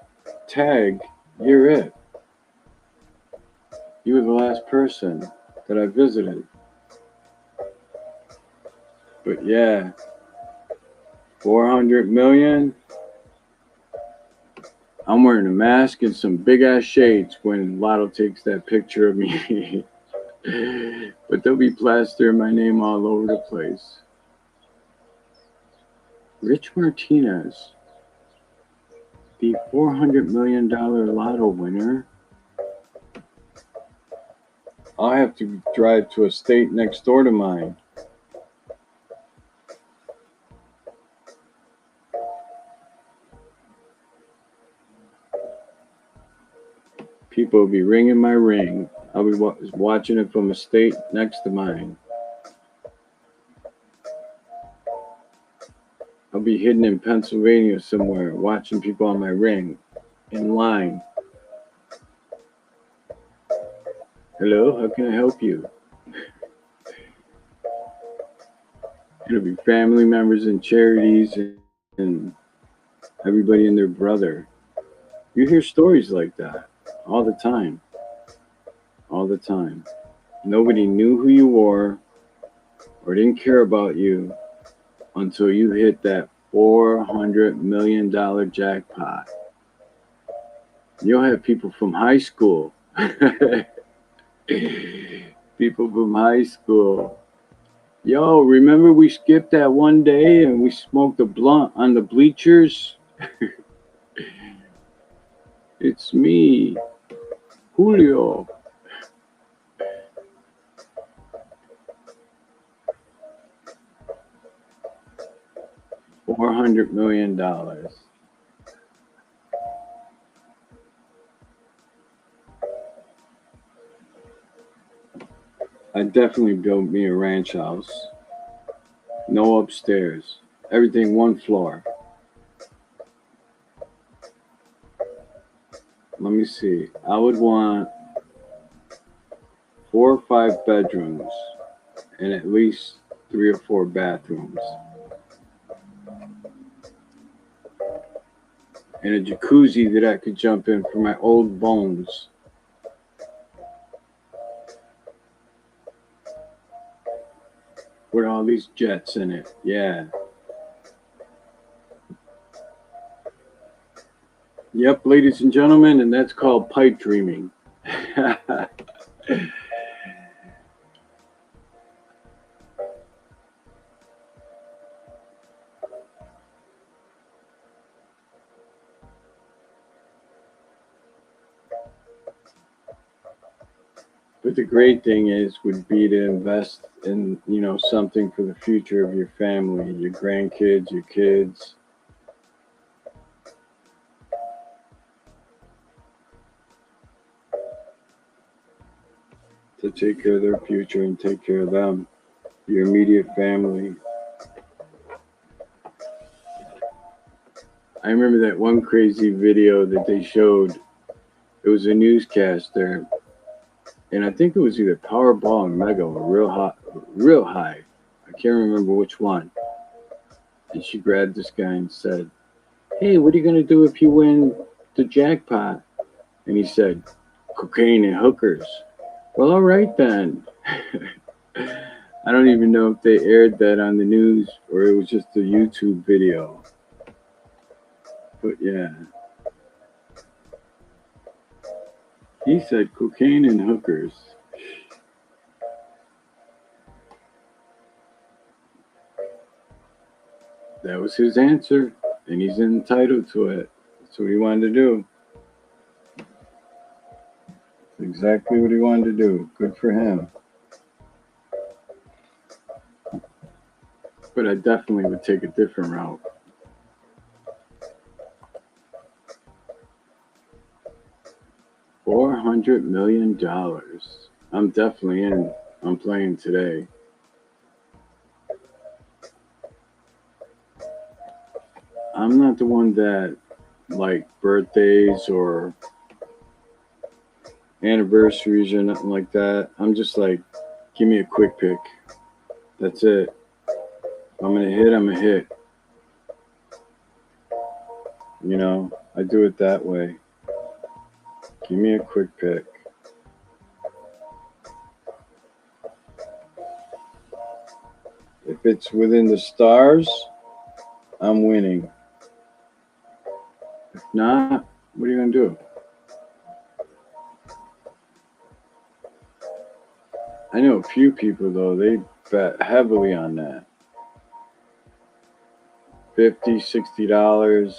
tag, you're it. You were the last person that I visited. But yeah, 400 million. I'm wearing a mask and some big ass shades when Lotto takes that picture of me. But they'll be plastering my name all over the place. Rich Martinez, the $400 million Lotto winner. I'll have to drive to a state next door to mine. People will be ringing my ring. I'll be watching it from a state next to mine. I'll be hidden in Pennsylvania somewhere, watching people on my ring, in line. Hello, how can I help you? It'll be family members and charities and everybody and their brother. You hear stories like that all the time. All the time. Nobody knew who you were or didn't care about you until you hit that $400 million jackpot. You'll have people from high school. People from high school. Yo, remember we skipped that one day and we smoked a blunt on the bleachers? It's me, Julio. $400 million. I definitely built me a ranch house. No upstairs. Everything one floor. Let me see. I would want 4 or 5 bedrooms and at least 3 or 4 bathrooms. And a jacuzzi that I could jump in for my old bones. With all these jets in it. Yeah. Yep, ladies and gentlemen, and that's called pipe dreaming. But the great thing would be to invest in, something for the future of your family, your grandkids, your kids. To take care of their future and take care of them, your immediate family. I remember that one crazy video that they showed. It was a newscaster, and I think it was either Powerball or Mega or real high. I can't remember which one. And she grabbed this guy and said, "Hey, what are you gonna do if you win the jackpot?" And he said, "Cocaine and hookers." Well, all right then. I don't even know if they aired that on the news or it was just a YouTube video. But yeah. He said cocaine and hookers. That was his answer, and he's entitled to it. That's what he wanted to do. Exactly what he wanted to do. Good for him. But I definitely would take a different route. $400 million. I'm definitely in. I'm playing today. I'm not the one that like birthdays or anniversaries or nothing like that. I'm just like, give me a quick pick. That's it. If I'm gonna hit, I'm gonna hit. I do it that way. Give me a quick pick. If it's within the stars, I'm winning. If not, What are you gonna do? I know a few people though, they bet heavily on that. $50, $60,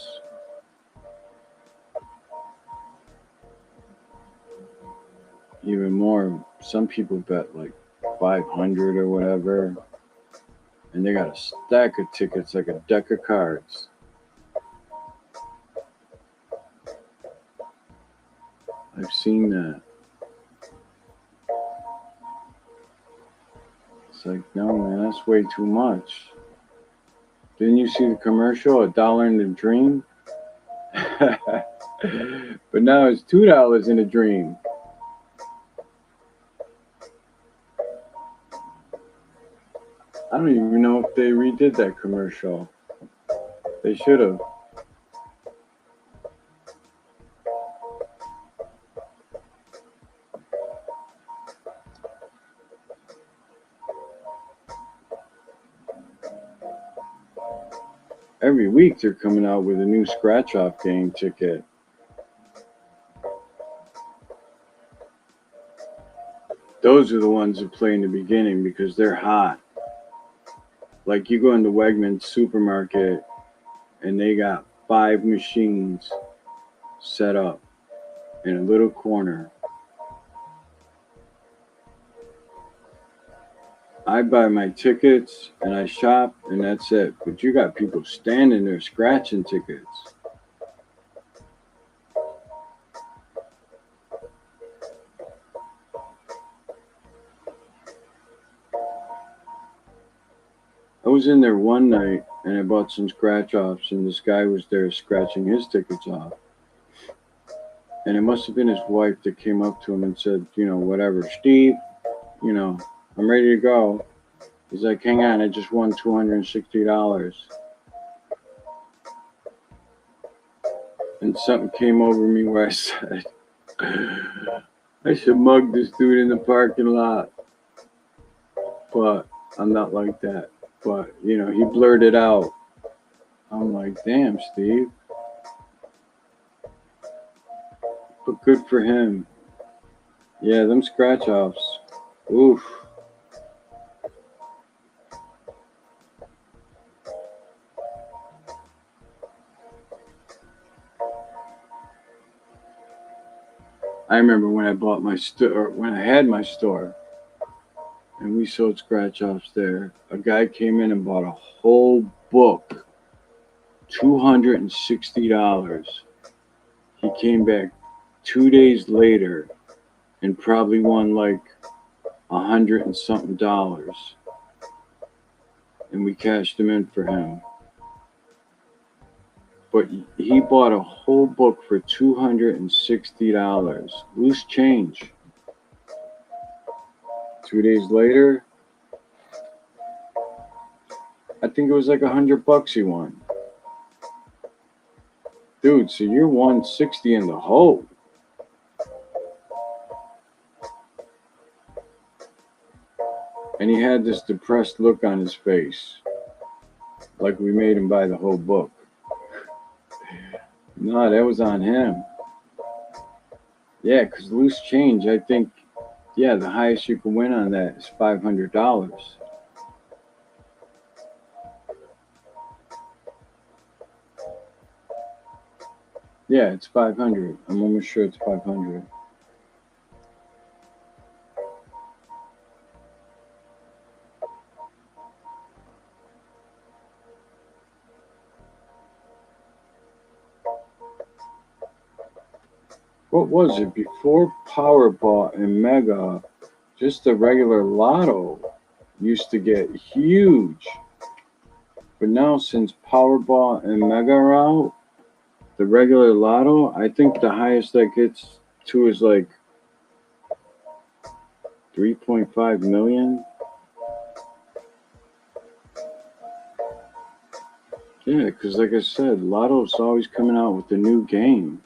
even more. Some people bet like 500 or whatever, and they got a stack of tickets like a deck of cards. I've seen that. It's like, no, man, that's way too much. Didn't you see the commercial, $1 in a dream? But now it's $2 in a dream. I don't even know if they redid that commercial. They should have. Every week they're coming out with a new scratch off game ticket. Those are the ones that play in the beginning because they're hot. Like you go into Wegmans supermarket and they got 5 machines set up in a little corner. I buy my tickets and I shop and that's it. But you got people standing there scratching tickets. I was in there one night and I bought some scratch offs and this guy was there scratching his tickets off. And it must have been his wife that came up to him and said, whatever, Steve, I'm ready to go. He's like, hang on, I just won $260. And something came over me where I said, I should mug this dude in the parking lot. But I'm not like that. But, he blurted out. I'm like, damn, Steve. But good for him. Yeah, them scratch offs. Oof. I remember when I bought my store, when I had my store, and we sold scratch offs there. A guy came in and bought a whole book, $260. He came back 2 days later and probably won like $100 and something, and we cashed him in for him. But he bought a whole book for $260, loose change. 2 days later, I think it was like $100 he won. Dude, so you're 160 in the hole. And he had this depressed look on his face, like we made him buy the whole book. No, that was on him. Yeah, because loose change, I think, the highest you can win on that is $500. Yeah, it's 500. I'm almost sure it's 500. What was it before Powerball and Mega? Just the regular Lotto used to get huge, but now since Powerball and Mega are out, the regular Lotto, I think the highest that gets to is like 3.5 million. Yeah, because like I said, Lotto's always coming out with a new game.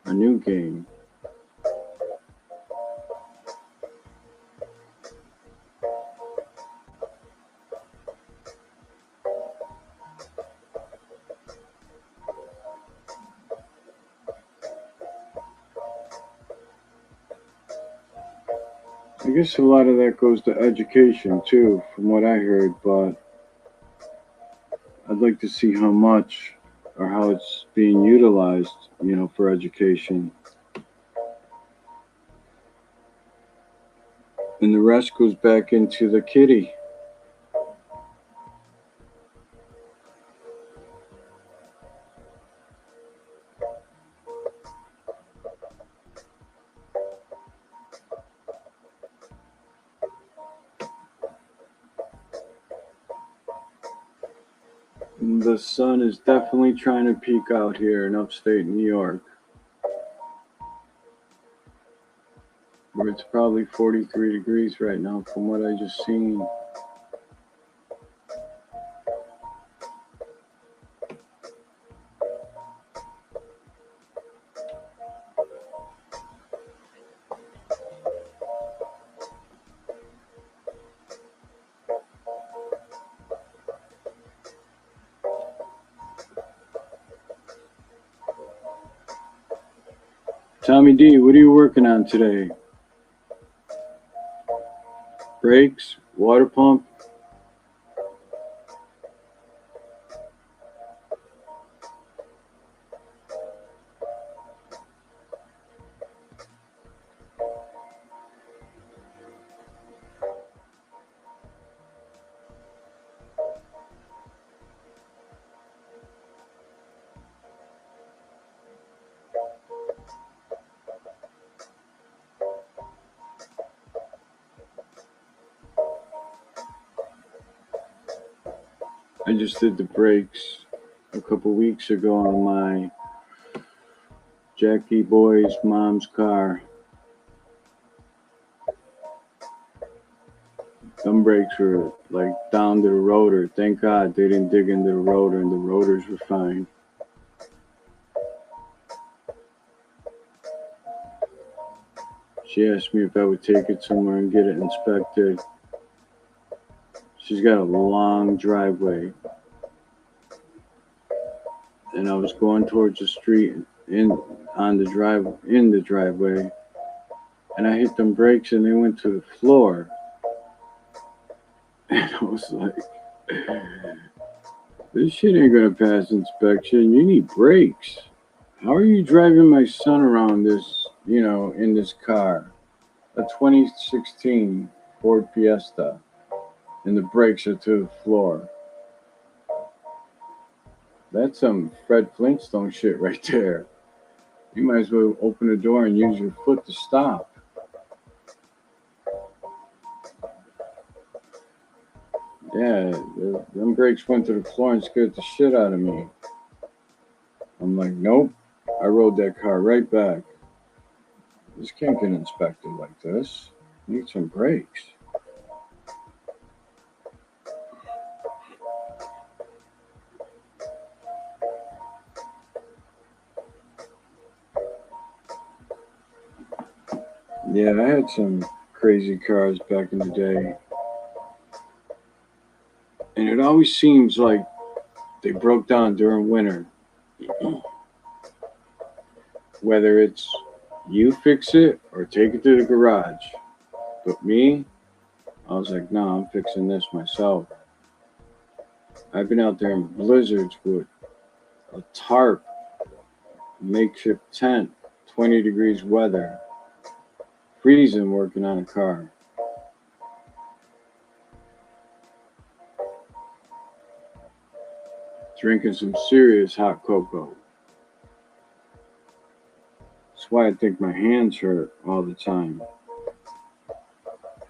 A new game. I guess a lot of that goes to education too, from what I heard, but I'd like to see how much or how it's being utilized, for education. And the rest goes back into the kitty. The sun is definitely trying to peek out here in upstate New York, where it's probably 43 degrees right now from what I just seen. Tommy D, what are you working on today? Brakes? Water pump? I just did the brakes a couple weeks ago on my Jackie Boy's mom's car. Them brakes were like down to the rotor. Thank God they didn't dig into the rotor and the rotors were fine. She asked me if I would take it somewhere and get it inspected. She's got a long driveway. And I was going towards the street in the driveway, and I hit them brakes and they went to the floor. And I was like, this shit ain't gonna pass inspection. You need brakes. How are you driving my son around this, in this car? A 2016 Ford Fiesta, and the brakes are to the floor. That's some Fred Flintstone shit right there. You might as well open the door and use your foot to stop. Yeah, them brakes went to the floor and scared the shit out of me. I'm like, nope. I rode that car right back. This can't get inspected like this. Need some brakes. Yeah, I had some crazy cars back in the day. And it always seems like they broke down during winter. Whether it's you fix it or take it to the garage. But me, I was like, no, I'm fixing this myself. I've been out there in blizzards with a tarp, makeshift tent, 20 degrees weather, freezing working on a car. Drinking some serious hot cocoa. That's why I think my hands hurt all the time.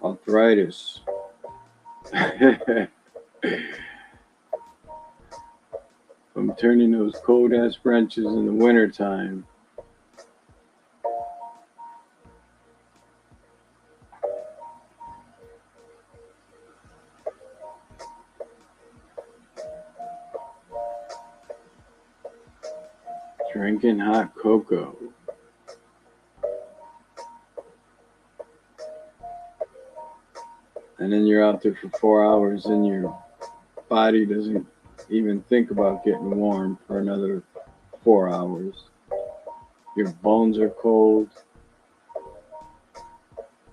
Arthritis. I'm turning those cold ass wrenches in the wintertime. Drinking hot cocoa. And then you're out there for 4 hours and your body doesn't even think about getting warm for another 4 hours. Your bones are cold.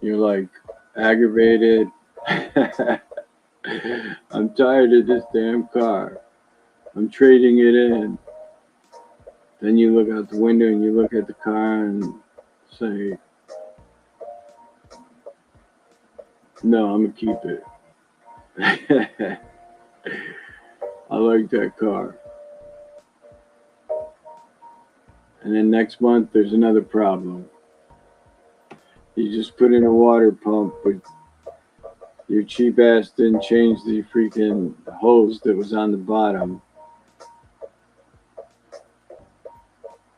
You're like aggravated. I'm tired of this damn car. I'm trading it in. Then you look out the window and you look at the car and say, no, I'm going to keep it. I like that car. And then next month, there's another problem. You just put in a water pump, but your cheap ass didn't change the freaking hose that was on the bottom.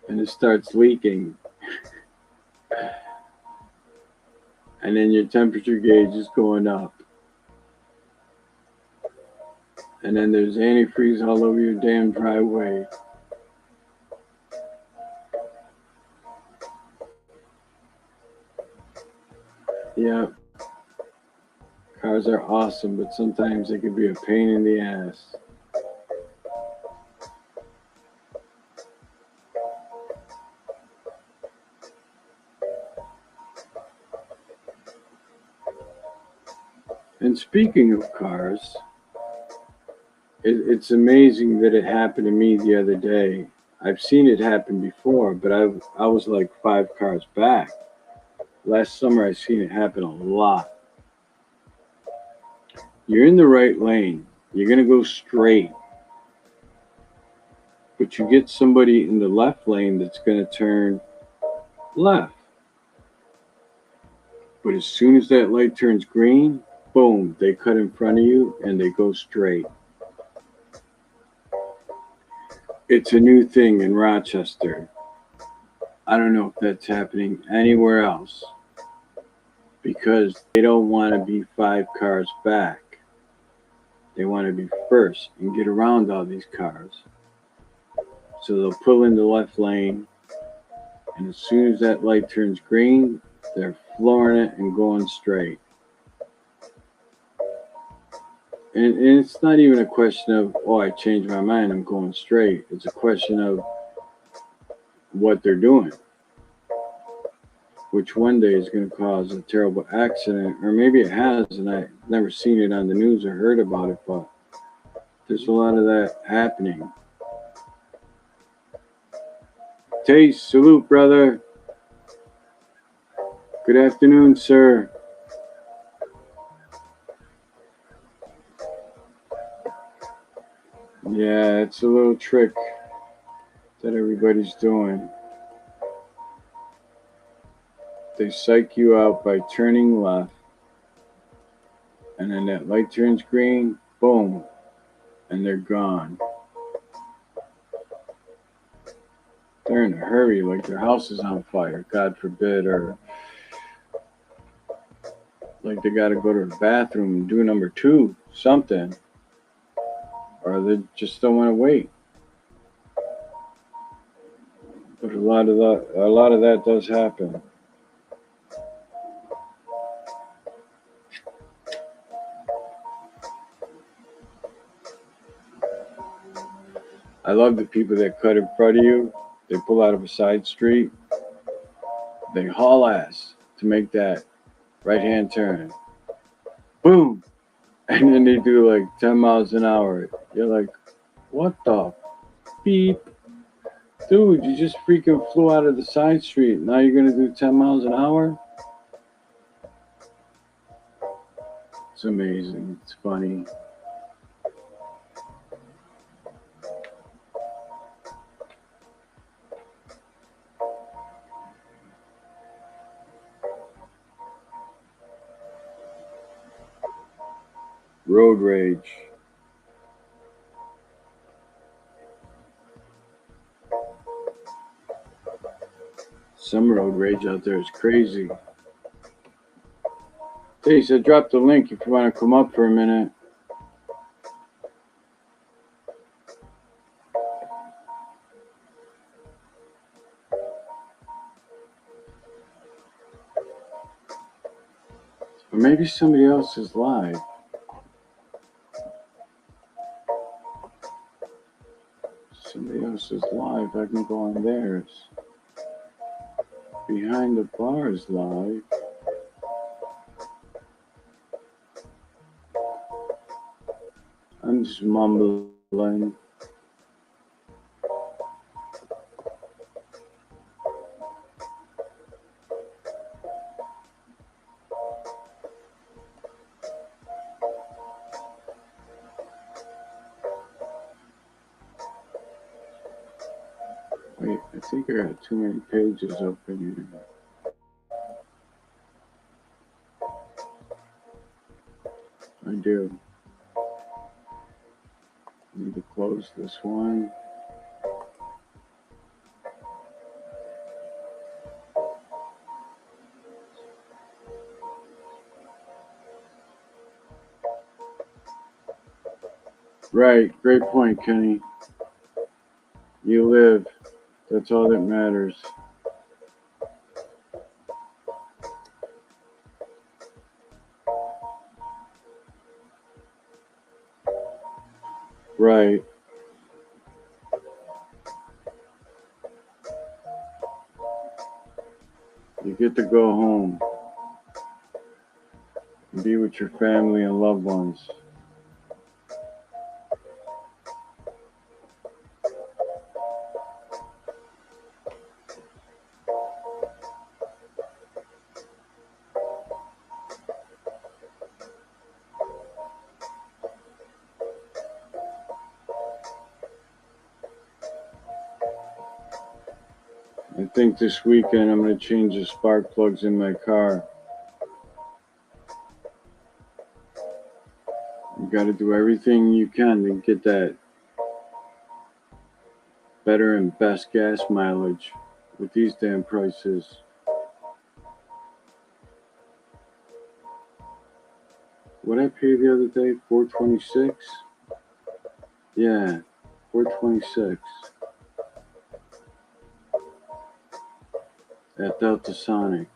And it starts leaking. And then your temperature gauge is going up. And then there's antifreeze all over your damn driveway. Yeah, cars are awesome, but sometimes they can be a pain in the ass. And speaking of cars, it's amazing that it happened to me the other day. I've seen it happen before, but I was like 5 cars back. Last summer, I seen it happen a lot. You're in the right lane. You're going to go straight. But you get somebody in the left lane that's going to turn left. But as soon as that light turns green, boom, they cut in front of you and they go straight. It's a new thing in Rochester. I don't know if that's happening anywhere else because they don't want to be 5 cars back. They want to be first and get around all these cars. So they'll pull in the left lane, and as soon as that light turns green, they're flooring it and going straight. And it's not even a question of, oh, I changed my mind, I'm going straight. It's a question of what they're doing, which one day is going to cause a terrible accident, or maybe it has, and I've never seen it on the news or heard about it, but there's a lot of that happening. Taste, salute, brother. Good afternoon, sir. Yeah, it's a little trick that everybody's doing. They psych you out by turning left, and then that light turns green, boom, and they're gone. They're in a hurry, like their house is on fire, God forbid, or like they got to go to the bathroom and do number 2, something, or they just don't want to wait. But a lot of that does happen. I love the people that cut in front of you. They pull out of a side street. They haul ass to make that right-hand turn. Boom! And then they do like 10 miles an hour. You're like, what the beep? Dude, you just freaking flew out of the side street. Now you're going to do 10 miles an hour? It's amazing. It's funny. Road rage. Some road rage out there is crazy. Taste, I dropped the link if you want to come up for a minute. Or maybe somebody else is live. Somebody else is live. I can go on theirs. Behind the Bars live. He's mumbling. Wait, I think I got too many pages open here. I do. Need to close this one. Right, great point, Kenny. You live. That's all that matters. Right. You get to go home and be with your family and loved ones. I think this weekend I'm going to change the spark plugs in my car. You got to do everything you can to get that better and best gas mileage with these damn prices. What I paid the other day, $4.26. Yeah, $4.26 at Delta Sonic.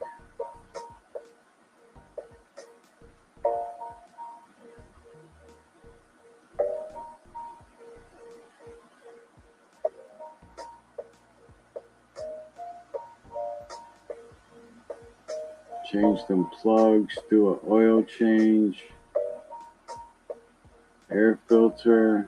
Change them plugs, do an oil change, air filter.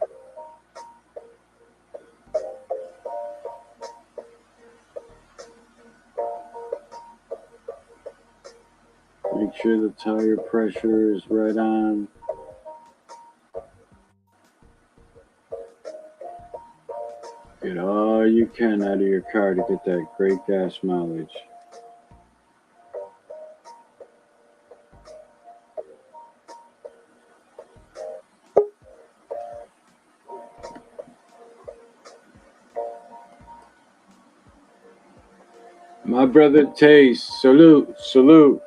Make sure the tire pressure is right on. Get all you can out of your car to get that great gas mileage. My brother Taste, salute, salute.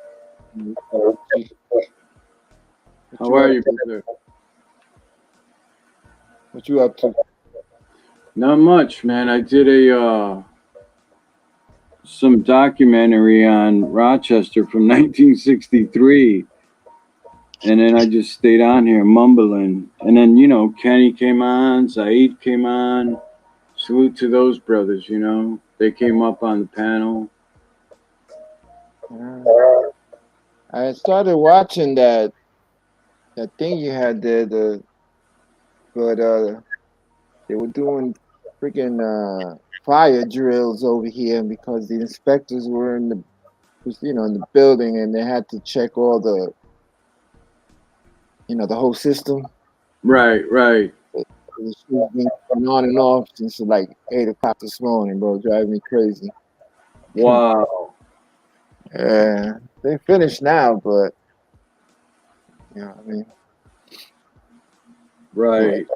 How are you, brother? What you up to? Not much, man. I did a some documentary on Rochester from 1963, and then I just stayed on here mumbling. And then Kenny came on, Saeed came on. Salute to those brothers. They came up on the panel. I started watching that thing you had there, but they were doing freaking fire drills over here because the inspectors were in the building and they had to check all the whole system. Right, right. The shit's been going on and off since like 8 o'clock this morning, bro. Driving me crazy. Wow. Yeah, they finished now, but I mean, Right.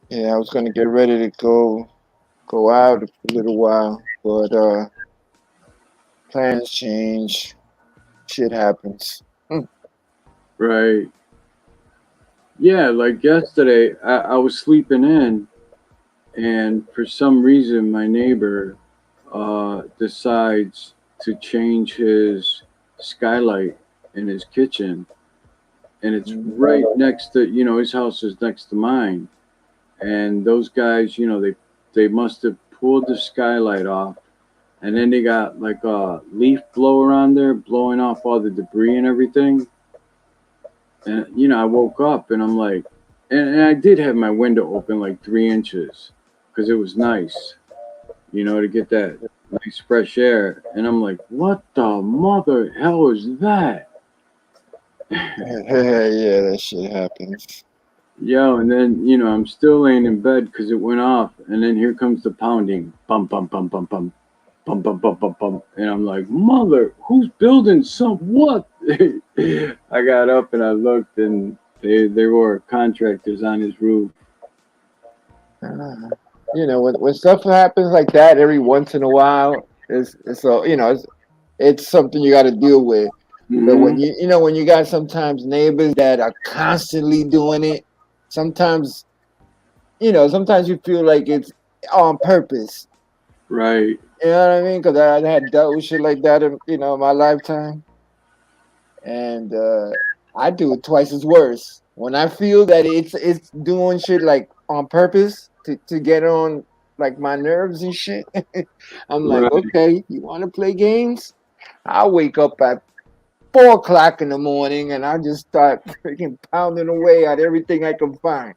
yeah, I was gonna get ready to go out for a little while, but plans change. Shit happens. Right. Yeah, like yesterday, I was sleeping in, and for some reason, my neighbor decides to change his skylight in his kitchen, and it's right next to, his house is next to mine, and those guys, they must have pulled the skylight off, and then they got like a leaf blower on there blowing off all the debris and everything. And I woke up and I'm like, and I did have my window open like 3 inches because it was nice, to get that nice fresh air. And I'm like, what the mother hell is that? Yeah, that shit happens. Yo, and then, I'm still laying in bed because it went off. And then here comes the pounding. Bum, bum, bum, bum, bum. Bum, bum, bum, bum, bum. And I'm like, mother, who's building some what? I got up and I looked, and there were contractors on his roof. Uh, when stuff happens like that every once in a while, it's so it's something you got to deal with. But Hmm. when when you got sometimes neighbors that are constantly doing it, sometimes sometimes you feel like it's on purpose. Right, You know what I mean? Because I had dealt with shit like that in my lifetime, and I do it twice as worse. When I feel that it's doing shit like on purpose to get on like my nerves and shit, I'm like, right, okay, you want to play games? I'll wake up at 4 o'clock in the morning and I just start freaking pounding away at everything I can find,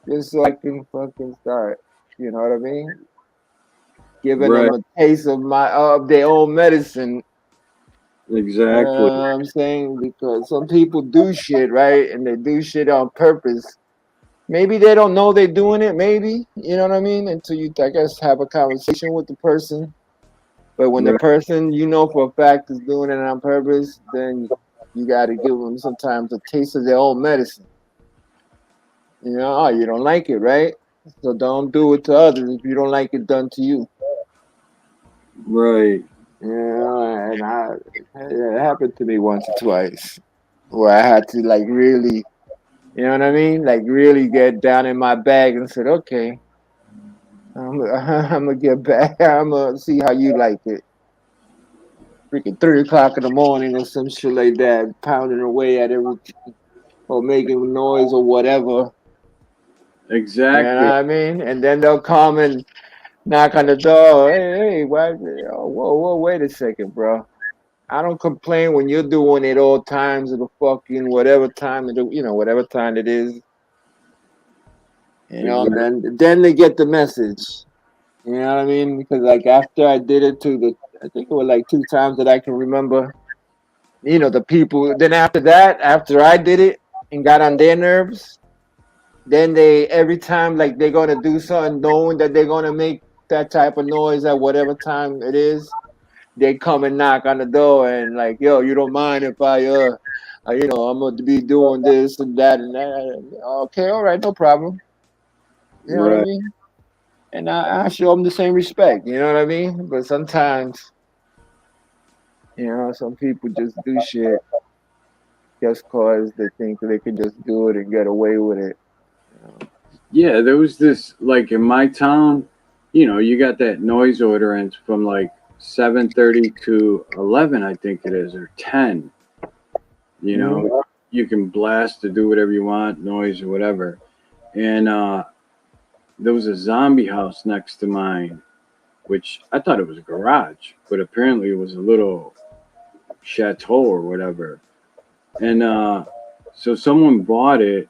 just so I can fucking start. You know what I mean? Giving them right. a taste of my of their own medicine. Exactly. I'm saying because some people do shit right, and they do shit on purpose. Maybe they don't know they're doing it. Maybe you know what I mean until you, I guess, have a conversation with the person. But when the Right, person for a fact is doing it on purpose, then you got to give them sometimes a taste of their own medicine. Oh, you don't like it, right? So don't do it to others if you don't like it done to you. right, And it happened to me once or twice where I had to like really, you know what I mean? Like really get down in my bag and said, okay, I'm gonna get back. I'm gonna see how you like it. Freaking 3 o'clock in the morning or some shit like that, pounding away at everything or making noise or whatever. You know what exactly. I mean? And then they'll come and knock on the door. Hey, why? Oh, whoa, wait a second, bro. I don't complain when you're doing it all times of the fucking whatever time whatever time it is. And Exactly. then they get the message. You know what I mean? Because like after I did it I think it was like 2 times that I can remember. The people. Then after that, after I did it and got on their nerves, then they every time like they're gonna do something, knowing that they're gonna make that type of noise at whatever time it is, they come and knock on the door and like, yo, you don't mind if I'm gonna be doing this and that and that. Okay, all right, no problem. You know what I Right, mean? And I show them the same respect. You know what I mean? But sometimes, some people just do shit just cause they think they can just do it and get away with it. You know? yeah, there was this, like, in my town, you got that noise ordinance from like 7:30 to 11, I think it is, or 10. you Mhm. know you can blast to do whatever you want, noise or whatever. And there was a zombie house next to mine, which I thought it was a garage, but apparently it was a little chateau or whatever. And so someone bought it,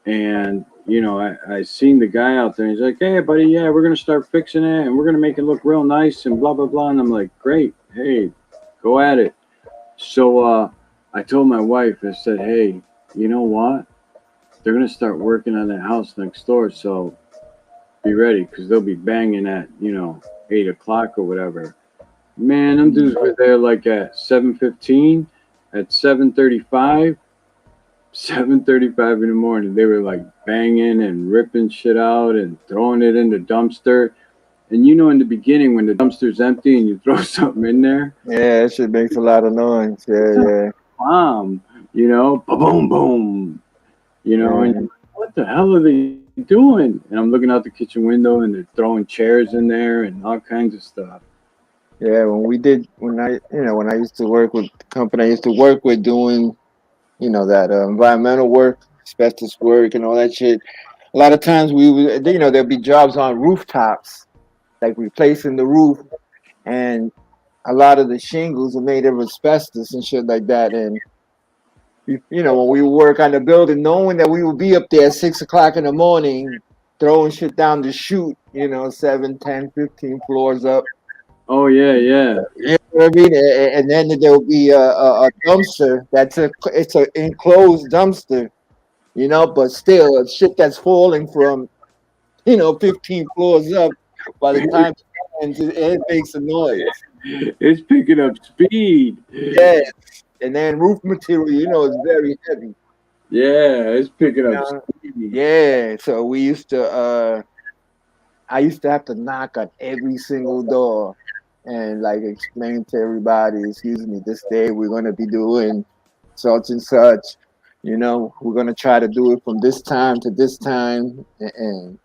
and I seen the guy out there. And he's like, "Hey, buddy, yeah, we're gonna start fixing it, and we're gonna make it look real nice, and blah blah blah." And I'm like, "Great, hey, go at it." So I told my wife, I said, "Hey, you know what? They're gonna start working on that house next door, so be ready, because they'll be banging at 8 o'clock or whatever." Man, them dudes were there like at 7:15, at 7:35. 7:35 in the morning. They were like banging and ripping shit out and throwing it in the dumpster. And in the beginning, when the dumpster's empty and you throw something in there, Yeah, that shit makes a lot of noise. it's Yeah, a yeah, bomb, boom, boom, and you're yeah. like, what the hell are they doing? And I'm looking out the kitchen window and they're throwing chairs in there and all kinds of stuff. Yeah, when I used to work with the company I used to work with doing, that environmental work, asbestos work, and all that shit. A lot of times we would, there'd be jobs on rooftops, like replacing the roof, and a lot of the shingles are made of asbestos and shit like that. And When we would work on the building, knowing that we would be up there at 6 o'clock in the morning, throwing shit down the chute, 7, 10, 15 floors up. Oh yeah, yeah. You know what I mean? And then there will be a dumpster it's an enclosed dumpster, but still shit that's falling from 15 floors up. By the time it ends, it makes a noise. It's picking up speed. Yes, and then roof material, is very heavy. Yeah, it's picking up Uh, speed. yeah, so I used to have to knock on every single door and like explain to everybody, excuse me, this day we're gonna be doing such and such. We're gonna try to do it from this time to this time, and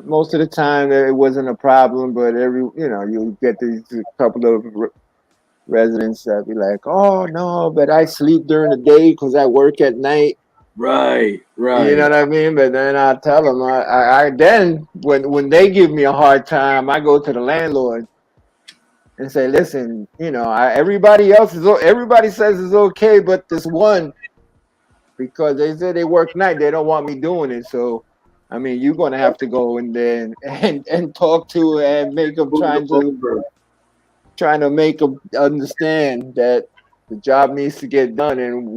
most of the time it wasn't a problem, but you get these couple of residents that be like, "Oh no, but I sleep during the day because I work at night." Right, You know right, what I mean? But then I tell them, I then when they give me a hard time, I go to the landlord and say, "Listen, everybody says it's okay, but this one, because they say they work night, they don't want me doing it. So, I mean, you're gonna have to go in there and talk to and make them over, over. trying to make them understand that the job needs to get done, and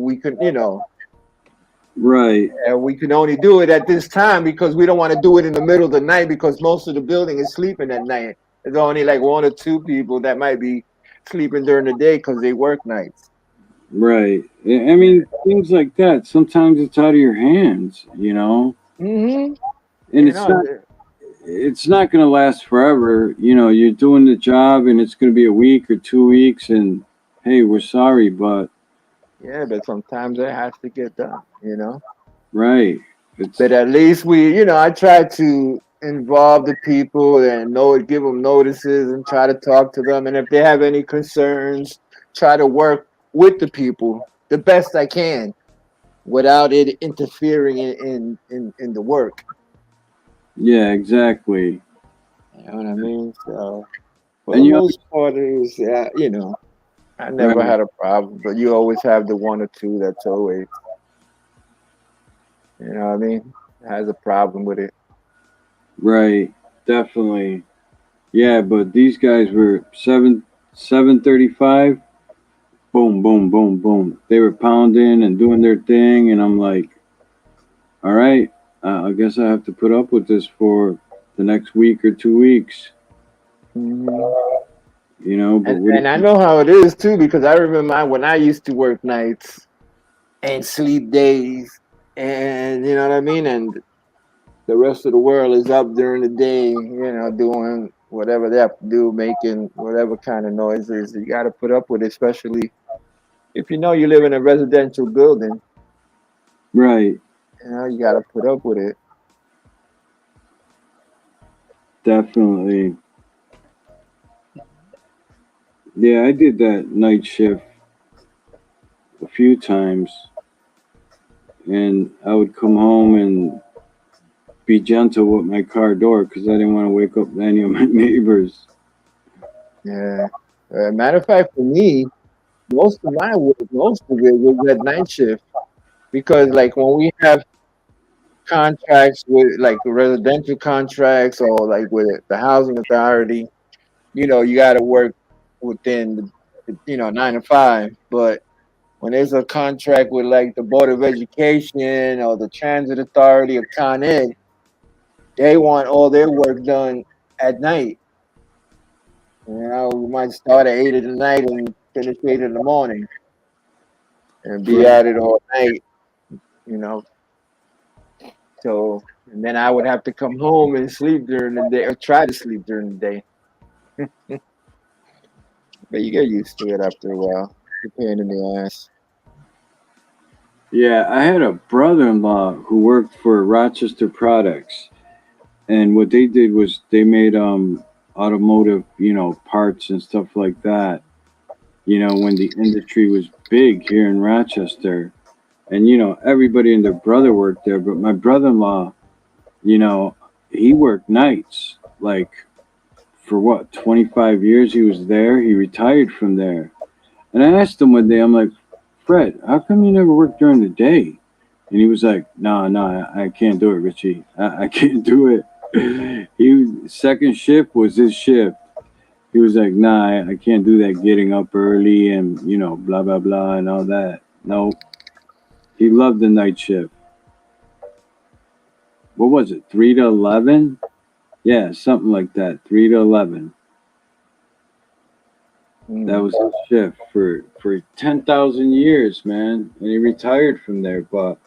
Right, we can only do it at this time because we don't want to do it in the middle of the night because most of the building is sleeping at night. There's only like one or two people that might be sleeping during the day because they work nights. right. I mean, things like that. Sometimes it's out of your hands, you know, Mm-hmm. and it's not going to last forever. You know, you're doing the job, and it's going to be a week or 2 weeks, and hey, we're sorry, but Yeah, but sometimes it has to get done. right. It's But at least I try to involve the people and give them notices and try to talk to them. And if they have any concerns, try to work with the people the best I can without it interfering in the work. yeah, exactly. You know what I mean? So for the And you most part, it was, I never right, had a problem, but you always have the one or two that's always, you know what I mean, has a problem with it. right, definitely. Yeah, but these guys were 7:35. Boom, boom, boom, boom. They were pounding and doing their thing, and I'm like, all right, I guess I have to put up with this for the next week or 2 weeks. Hmm. But And what do and I you, know how it is too because I remember when I used to work nights and sleep days, and you know what I mean. And the rest of the world is up during the day, doing whatever they have to do, making whatever kind of noises. You got to put up with it, especially if you live in a residential building. right? You got to put up with it. Definitely. Yeah, I did that night shift a few times, and I would come home and be gentle with my car door because I didn't want to wake up any of my neighbors. Yeah. Matter of fact, for me, most of it was at night shift because, like, when we have contracts with like residential contracts or like with the housing authority, you got to work within 9 to 5. But when there's a contract with like the Board of Education or the Transit Authority or Con Ed, they want all their work done at night. We might start at 8 in the night and finish 8 in the morning and be Right. at it all night. You know, and then I would have to come home and sleep during the day or try to sleep during the day. But you get used to it after a while. It's a pain in the ass. Yeah, I had a brother-in-law who worked for Rochester Products, and what they did was they made automotive, parts and stuff like that. When the industry was big here in Rochester, and everybody and their brother worked there, but my brother-in-law, you know, he worked nights. Like for what, 25 years he was there. He retired from there. And I asked him one day, I'm like, Fred, how come you never work during the day? And he was like, no, no, I can't do it, Richie. I can't do it. Second shift was his shift. He was like, nah, I can't do that getting up early and, blah, blah, blah, and all that. No, he loved the night shift. What was it, 3 to 11? Yeah, something like that, 3 to 11. That Mm. was his shift for 10,000 years, man. And he retired from there. But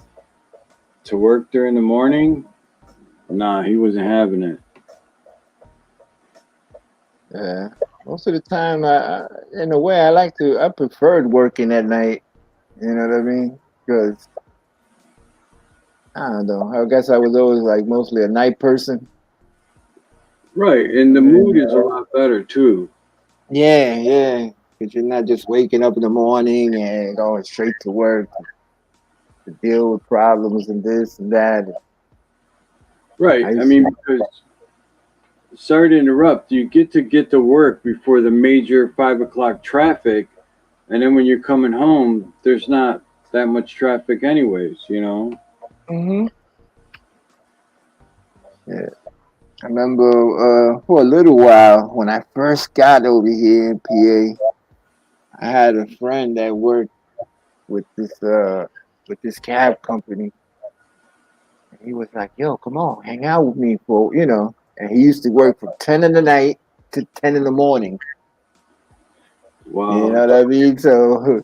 to work during the morning, nah, he wasn't having it. Yeah. Most of the time, in a way, I preferred working at night. You know what I mean? Because I don't know. I guess I was always like mostly a night person. Right, and the mood is a lot better too. Yeah, yeah. Because you're not just waking up in the morning and going straight to work to deal with problems and this and that. Right, I I used mean, because sorry to interrupt, you get to work before the major 5 o'clock traffic, and then when you're coming home, there's not that much traffic, anyways. hmm Yeah. I remember for a little while when I first got over here in PA, I had a friend that worked with this cab company. And he was like, "Yo, come on, hang out with me for." And he used to work from 10 in the night to 10 in the morning. You know Wow. what I mean? So,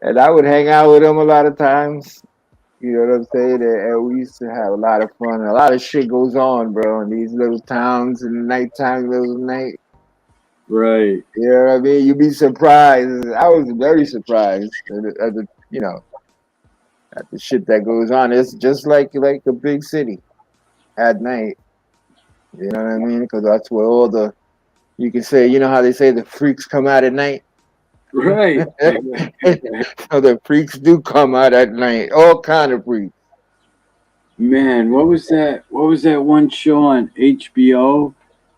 and I would hang out with him a lot of times. You know what I'm saying? And we used to have a lot of fun. A lot of shit goes on, bro, in these little towns in the nighttime, middle of the night. Right. You know what I mean? You'd be surprised. I was very surprised at the shit that goes on. It's just like a big city at night. You know what I mean? Because that's where all the you can say, you know how they say the freaks come out at night. Right. So the freaks do come out at night. All kind of freaks. Man, what was that? What was that one show on HBO?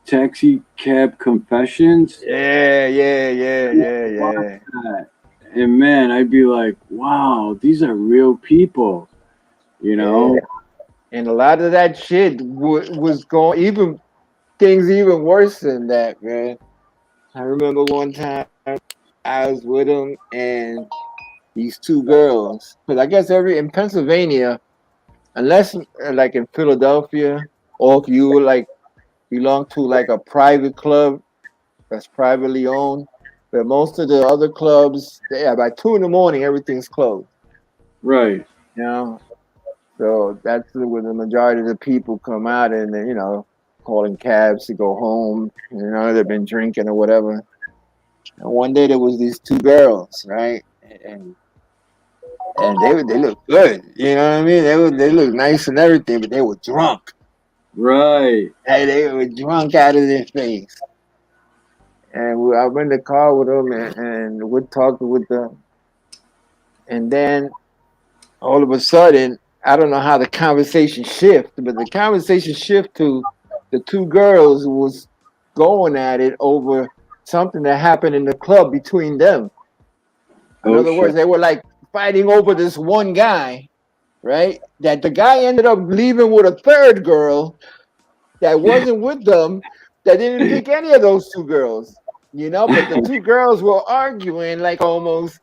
Taxi Cab Confessions. Yeah, yeah, yeah, yeah, Watch yeah. that. And man, I'd be like, wow, these are real people, you Yeah. know? And a lot of that shit was going even things even worse than that, man. I remember one time I was with him and these two girls. Because I guess every in Pennsylvania, unless like in Philadelphia, or if you like belong to like a private club that's privately owned, but most of the other clubs, yeah, by 2 in the morning, everything's closed. Right. You know, so that's where the majority of the people come out and calling cabs to go home. They've been drinking or whatever. And one day there was these two girls, right? And they look good. You know what I mean? They look nice and everything, but they were drunk. Right. Hey, they were drunk out of their face. And I went in the car with them and we're talking with them. And then all of a sudden, I don't know how the conversation shifted, but the conversation shifted to the two girls was going at it over something that happened in the club between them. In Oh other shit. words, they were like fighting over this one guy, right? That the guy ended up leaving with a third girl that wasn't with them, that didn't pick any of those two girls, but the two girls were arguing like almost,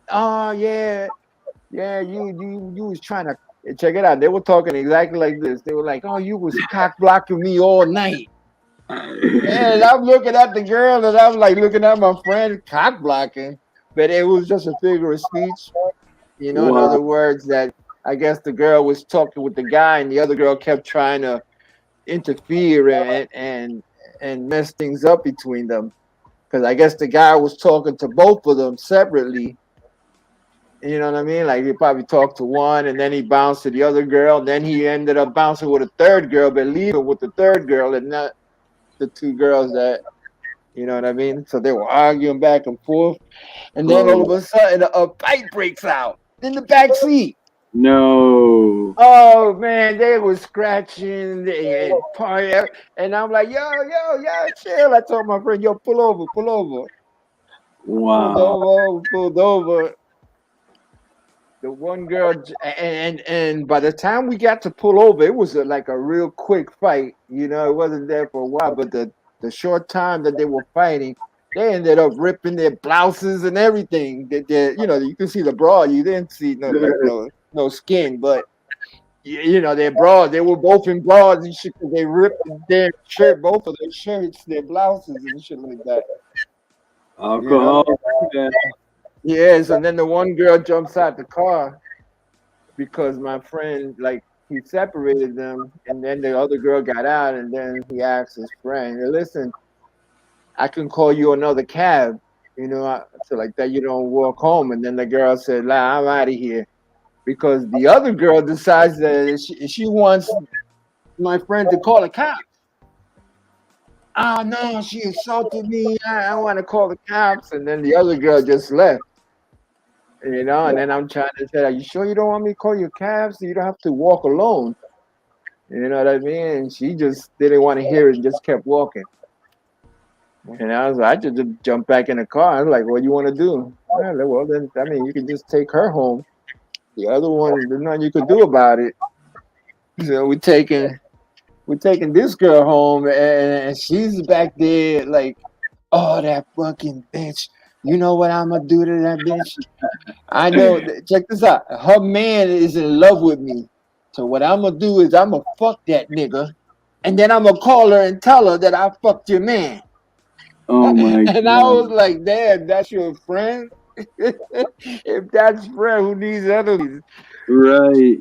oh yeah, yeah, you was trying to check it out. They were talking exactly like this. They were like, oh, you was cock blocking me all night. And I'm looking at the girl and I'm like looking at my friend cock blocking, but it was just a figure of speech. In Wow. other words, that I guess the girl was talking with the guy and the other girl kept trying to interfere and mess things up between them. Because I guess the guy was talking to both of them separately. You know what I mean? Like he probably talked to one and then he bounced to the other girl. And then he ended up bouncing with a third girl, but leaving with the third girl and not the two girls that, you know what I mean? So they were arguing back and forth. And then all of Oh a sudden a fight breaks out in the back seat. no. Oh man, they were scratching and party, and I'm like, yo, chill. I told my friend, yo, pull over. Wow. pulled over. The one girl, and by the time we got to pull over, it was like a real quick fight. You know, it wasn't there for a while, but the short time that they were fighting, they ended up ripping their blouses and everything. You know, you can see the bra. You didn't see no skin, but you know, their bras. They were both in bras and shit. 'Cause they ripped their shirt, both of their shirts, their blouses and shit like that. You know. Alcohol. Yeah. Yes, and then the one girl jumps out the car because my friend, like, he separated them, and then the other girl got out, and then he asked his friend, "Hey, listen, I can call you another cab, you know, so like that you don't walk home." And then the girl said, "La, I'm out of here," because the other girl decides that she wants my friend to call the cops. Oh no, she assaulted me. I want to call the cops, and then the other girl just left. You know, and then I'm trying to say, "Are you sure you don't want me to call your cab so you don't have to walk alone?" You know what I mean? And she just didn't want to hear it and just kept walking. And I was like, I just jumped back in the car. I was like, "What do you want to do?" Well, then, I mean, you can just take her home. The other one, there's nothing you could do about it. So we're taking this girl home, and she's back there like, "Oh, that fucking bitch. You know what I'm gonna do to that bitch? I know. Check this out. Her man is in love with me. So what I'm gonna do is I'm gonna fuck that nigga, and then I'm gonna call her and tell her that I fucked your man." Oh my And I was god. like, "Damn, that's your friend? If that's friend, who needs enemies?" Right.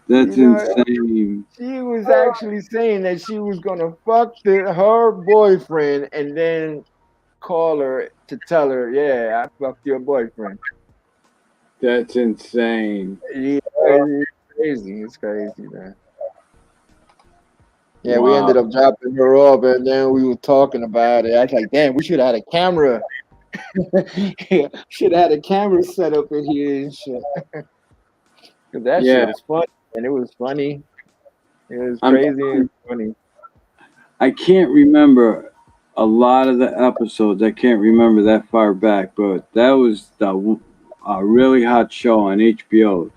That's You know, insane. she was actually saying that she was gonna fuck her boyfriend and then call her to tell her, "Yeah, I fucked your boyfriend." That's insane. Yeah, it's crazy. It's crazy, man. Yeah, we ended Wow. up dropping her off, and then we were talking about it. I was like, "Damn, we should have had a camera. Yeah, should have had a camera set up in here and shit." 'Cause that shit Yeah. was funny, and it was funny. It was I'm crazy and funny. I can't remember a lot of the episodes. I can't remember that far back, but that was a really hot show on HBO,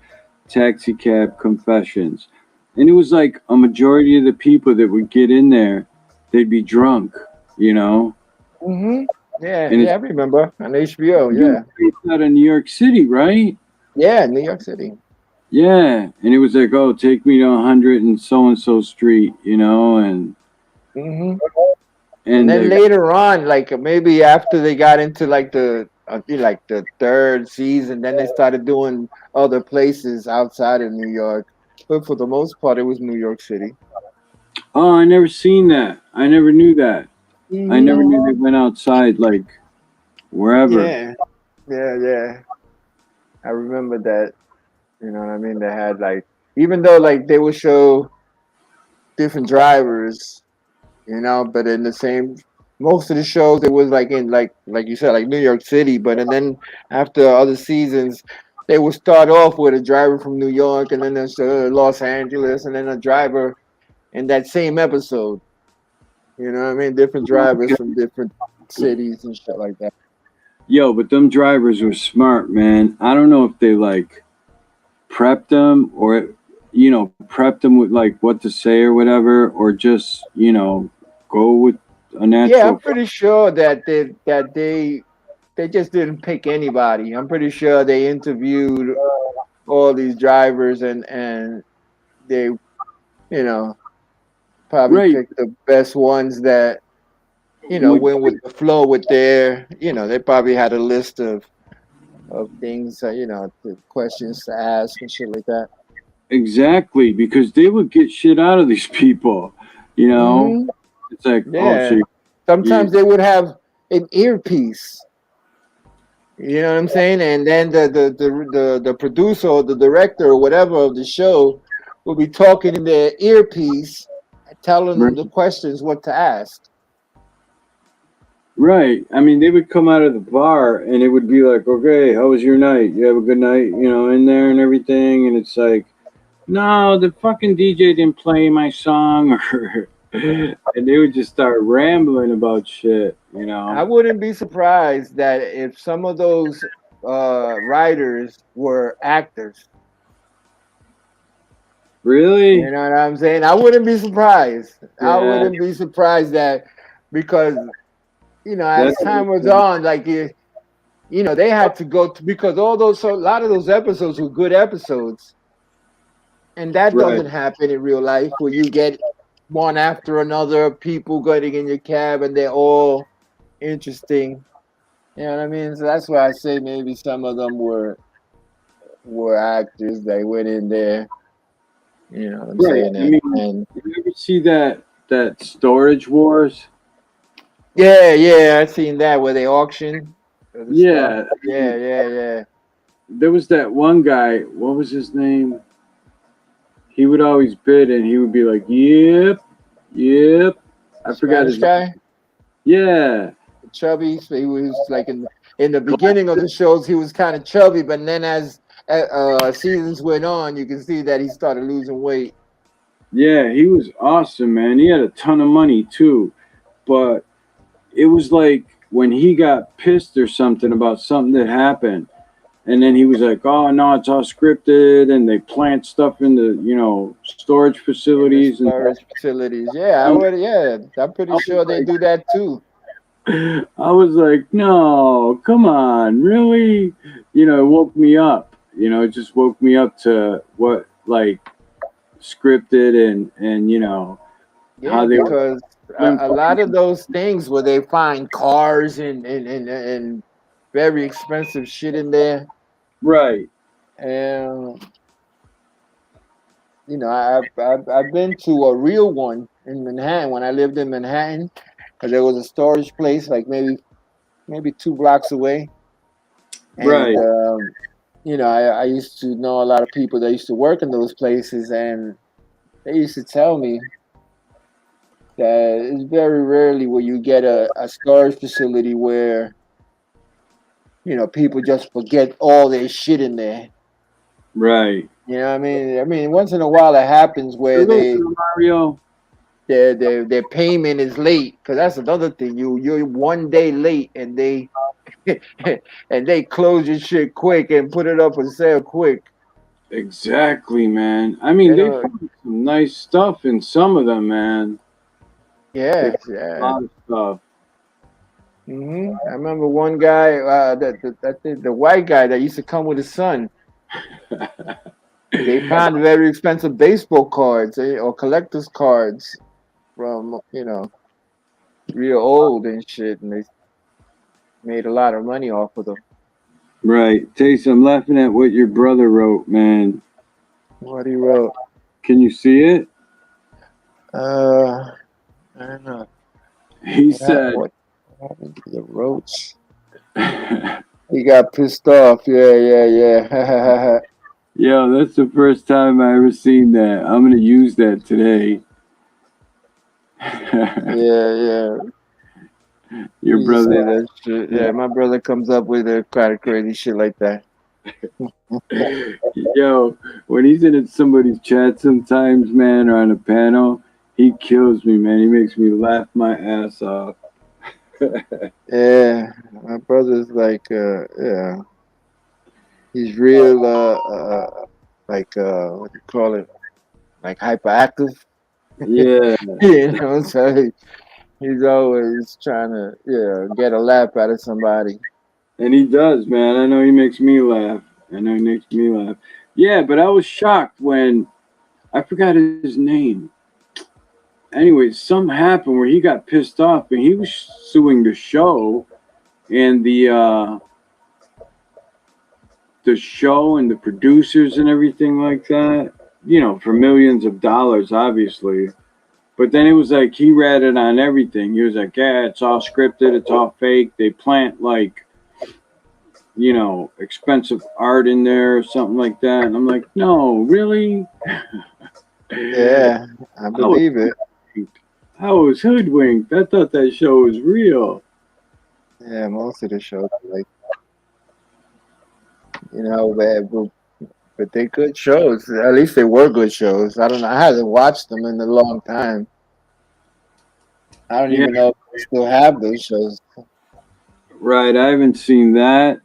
Taxi Cab Confessions. And it was like a majority of the people that would get in there, they'd be drunk, you know? Yeah, And yeah, I it's remember on HBO. you were Yeah, based out of New York City, right? yeah, New York City. Yeah. And it was like, oh, take me to 100 and so street, you know? hmm And And then the later on, like maybe after they got into like the third season, then they started doing other places outside of New York. But for the most part, it was New York City. Oh, I never seen that. I never knew that. I hmm never knew they went outside like wherever. Yeah, yeah. I remember that. You know what I mean? They had like, even though like they would show different drivers, you know, but in the same, most of the shows it was like in like you said, like New York City. But and then after other seasons, they would start off with a driver from New York, and then there's Los Angeles, and then a driver in that same episode. You know what I mean? Different drivers from different cities and shit like that. Yo, but them drivers were smart, man. I don't know if they like prepped them or prepped them with like what to say or whatever, or just go with a Yeah, natural. I'm pretty sure that they just didn't pick anybody. I'm pretty sure they interviewed all these drivers, and they, you know, probably Right. picked the best ones that, Would went with the flow with their, they probably had a list of things, the questions to ask and shit like that. exactly because they would get shit out of these people. You know, hmm it's like, oh, so Yeah. you Sometimes they would have an earpiece. You know what I'm saying? And then the producer or the director or whatever of the show will be talking in their earpiece, telling them the questions what to ask. right. I mean, they would come out of the bar and it would be like, okay, how was your night? You have a good night, in there and everything. And it's like, no, the fucking DJ didn't play my song, or and they would just start rambling about shit, you I know. wouldn't be surprised that if some of those writers were actors. You Really? know what I'm saying? I wouldn't be surprised. I Yeah, wouldn't be surprised that because as that's time was on, like they had to go to because a lot of those episodes were good episodes, and that right. doesn't happen in real life where you get one after another people getting in your cab and they're all interesting. You know what I mean? So that's why I say maybe some of them were actors. They went in there. You know what I'm Right. saying? I And, mean, and you ever see that Storage Wars? yeah, I seen that where they auction the stuff. Yeah. I Yeah, mean, yeah, yeah. there was that one guy. What was his name? He would always bid, and he would be like, "Yep, yep." I forgot Spanish his name. guy, Yeah. chubby. So he was like in the beginning of the shows, he was kind of chubby, but then as seasons went on, you can see that he started losing weight. Yeah, he was awesome, man. He had a ton of money too, but it was like when he got pissed or something about something that happened, and then he was like, "Oh no, it's all scripted," and they plant stuff in the storage In the facilities and storage facilities. Yeah, I I'm, would. Yeah, I'm pretty I was sure they like, do that too. I was like, "No, come on, really?" It woke me up. It just woke me up to what like scripted and Yeah, how they were because doing a lot of those things where they find cars and very expensive shit in there, right, and I've been to a real one in Manhattan when I lived in Manhattan, because there was a storage place like maybe 2 blocks away, and right, I used to know a lot of people that used to work in those places, and they used to tell me that it's very rarely where you get a storage facility where people just forget all their shit in there. right. You know what I mean? I mean, once in a while it happens where Listen, Mario. their payment is late, because that's another thing. You're one day late and they and they close your shit quick and put it up for sale quick. Exactly, man. I mean, You they know? found some nice stuff in some of them, man. They Yeah, found a yeah. lot of stuff. I remember one guy, the white guy that used to come with his son. They found very expensive baseball cards, or collector's cards from real old and shit, and they made a lot of money off of them. Right. Taste, I'm laughing at what your brother wrote, man. What he wrote? Can you see it? Uh, I don't know. He said, What happened to the roach? He got pissed off. Yeah, yeah, yeah. yo, that's the first time I ever seen that. I'm going to use that today. Yeah, yeah. Your He used to brother. say that shit. Yeah, my brother comes up with a kind of crazy shit like that. Yo, when he's in somebody's chat sometimes, man, or on a panel, he kills me, man. He makes me laugh my ass off. Yeah, my brother's like, yeah, he's real, like, what do you call it? Like hyperactive. Yeah, So he's always trying to, get a laugh out of somebody. and he does, man. I know he makes me laugh. I know he makes me laugh. Yeah, but I was shocked when I forgot his name. Anyway, something happened where he got pissed off and he was suing the show and the show and the producers and everything like that. For millions of dollars, obviously. But then it was like he ratted on everything. He was like, "Yeah, it's all scripted. It's all fake. They plant like expensive art in there or something like that." And I'm like, "No, really? Yeah, I I was believe it. hoodwinked. I was hoodwinked. I thought that show was real." Yeah, most of the shows, like, but they're good shows. At least they were good shows. I don't know. I haven't watched them in a long time. I don't Yeah, even know if they still have those shows. right. I haven't seen that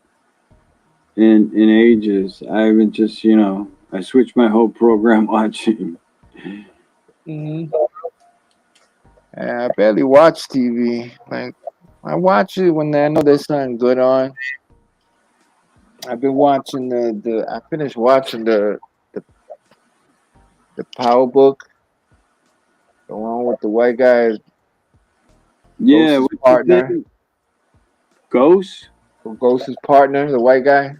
in ages. I haven't just I switched my whole program watching. Hmm. I barely watch TV. Like I watch it when I know there's something good on. I've been watching the. I finished watching the the Power Book, the one with the white guy, Yeah, Ghost's what's his partner, name? Ghost. Ghost's partner, the white guy.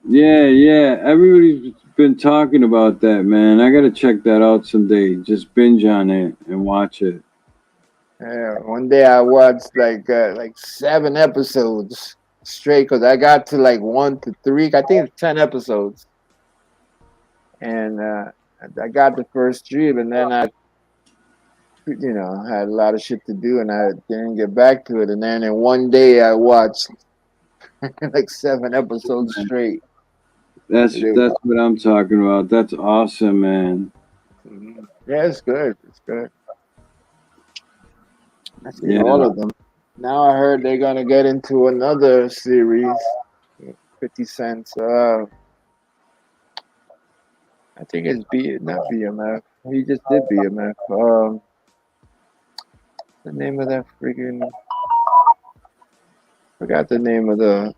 Yeah, yeah. Everybody's been talking about that, man. I gotta check that out someday. Just binge on it and watch it. Yeah, one day I watched like 7 episodes straight because I got to like 1 to 3. I think it's 10 episodes, and I got the first three, and then I had a lot of shit to do, and I didn't get back to it. And then in one day I watched like 7 episodes straight. That's It- that's what I'm talking about. That's awesome, man. yeah, it's good. It's good. I've seen Yeah. all of them. Now I heard they're gonna get into another series. 50 Cent's. I think it's not BMF. He just did BMF. The name of that freaking forgot the name of the.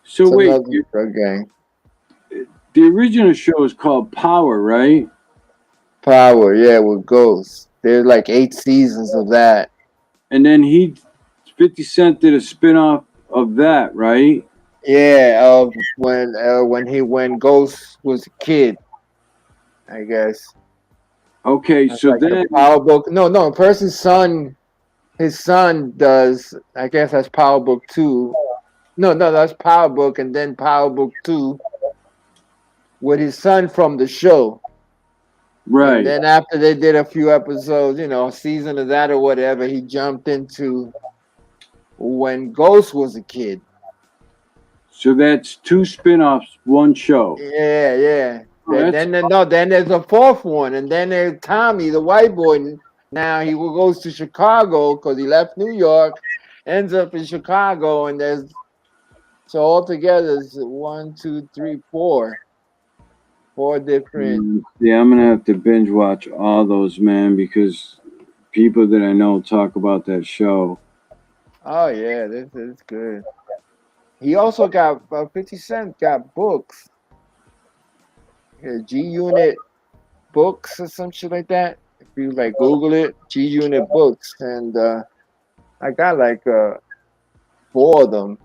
So It's wait, another drug gang. the original show is called Power, right? Power, yeah, with Ghost. There's like 8 seasons of that. And then 50 Cent did a spin-off of that, right? Yeah, of when Ghost was a kid, I guess. Okay, That's so like the then Power Book. No, no, a person's son. His son does. I guess that's Power Book 2. No, no, that's Power Book, and then Power Book 2 with his son from the show. And right. then after they did a few episodes, a season of that or whatever, he jumped into when Ghost was a kid. So that's two spin-offs, one show. Yeah, yeah. Oh, that's Then there's a fourth one, and then there's Tommy, the white boy. Now he goes to Chicago because he left New York, ends up in Chicago, and there's so altogether it's one, two, three, four different. yeah, I'm gonna have to binge watch all those, man, because people that I know talk about that show. Oh yeah, this is good. He also got 50 Cent got books, G Unit books or some shit like that. If you like Google it, G Unit books, and I got like four of them.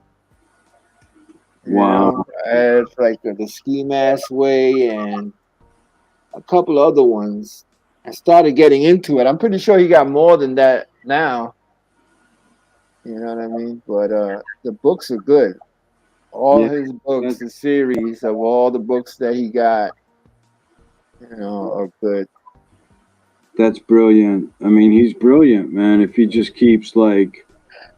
Wow. It's like the Ski Mask Way and a couple other ones. I started getting into it. I'm pretty sure he got more than that now. You know what I mean? But the books are good. All Yeah, his books, that's the series of all the books that he got, are good. that's brilliant. I mean, he's brilliant, man. If he just keeps like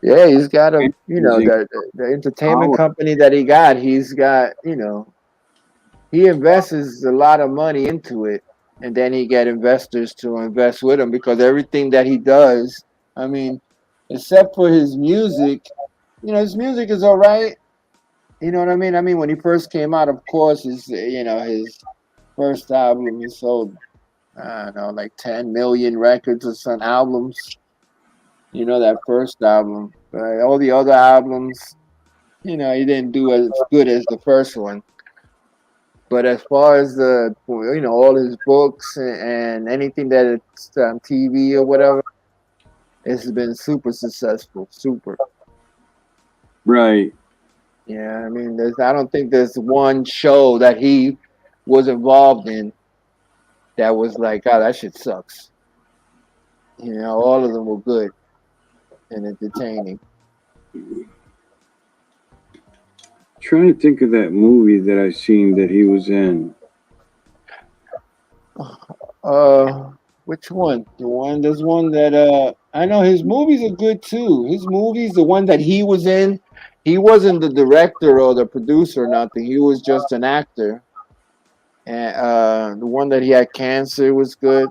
Yeah, he's got using the entertainment power. company that he got. He's got he invests a lot of money into it, and then he get investors to invest with him because everything that he does, I mean, except for his music, his music is all right. You know what I mean? I mean, when he first came out, of course, his first album, he sold I don't know like 10 million records or some albums. That first album. All the other albums, he didn't do as good as the first one. But as far as all his books and anything that it's on TV or whatever, it's been super successful. Super. Right. Yeah, I mean, I don't think there's one show that he was involved in that was like, oh, that shit sucks. All of them were good and entertaining. Trying to think of that movie that I seen that he was in. Uh, which one? There's one that I know his movies are good too. His movies, the one that he was in, he wasn't the director or the producer or nothing. He was just an actor. And the one that he had cancer was good.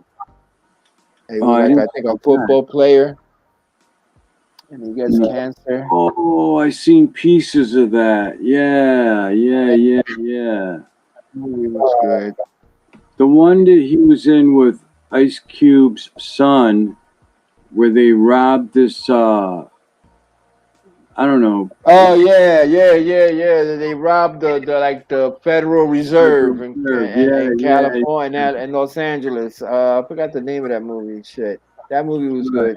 He Oh, was I like didn't I think a see that. football player. and he gets No. cancer. Oh, I seen pieces of that. Yeah, yeah, That yeah, yeah. movie was good. The one that he was in with Ice Cube's son, where they robbed this. I don't know. Oh yeah, yeah, yeah, yeah. They robbed the like the Federal Reserve Yeah, in yeah. California in Los Angeles. I forgot the name of that movie. Shit, that movie was good.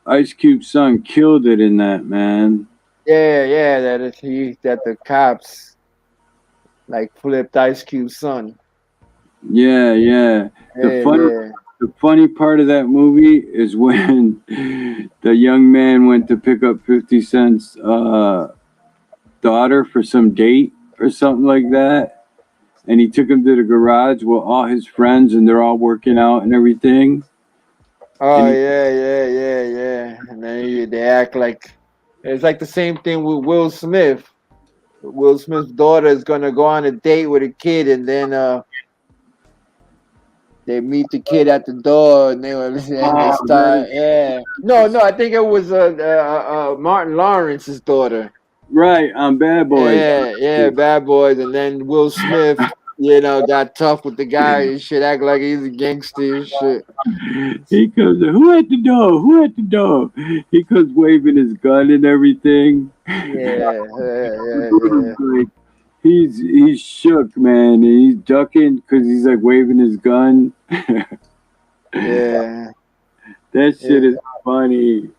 Ice Cube's son killed it in that, man. Yeah, yeah. That the cops like flipped Ice Cube's son. Yeah, yeah. The Yeah, funny, yeah. the funny part of that movie is when the young man went to pick up 50 Cent's daughter for some date or something like that, and he took him to the garage with all his friends, and they're all working out and everything. And Oh he, yeah, yeah, yeah, yeah. And then they act like it's like the same thing with Will Smith. Will Smith's daughter is gonna go on a date with a kid, and then they meet the kid at the door, and they oh, start. Yeah. No, no, I think it was Martin Lawrence's daughter. right on Bad Boys. Yeah, yeah, Bad Boys, and then Will Smith, got tough with the guy and shit, act like he's a gangster and shit. He comes, who at the door? Who at the door? He comes waving his gun and everything. Yeah, yeah, yeah, yeah, Like, he's shook, man, and he's ducking because he's like waving his gun. yeah, That shit yeah. is funny.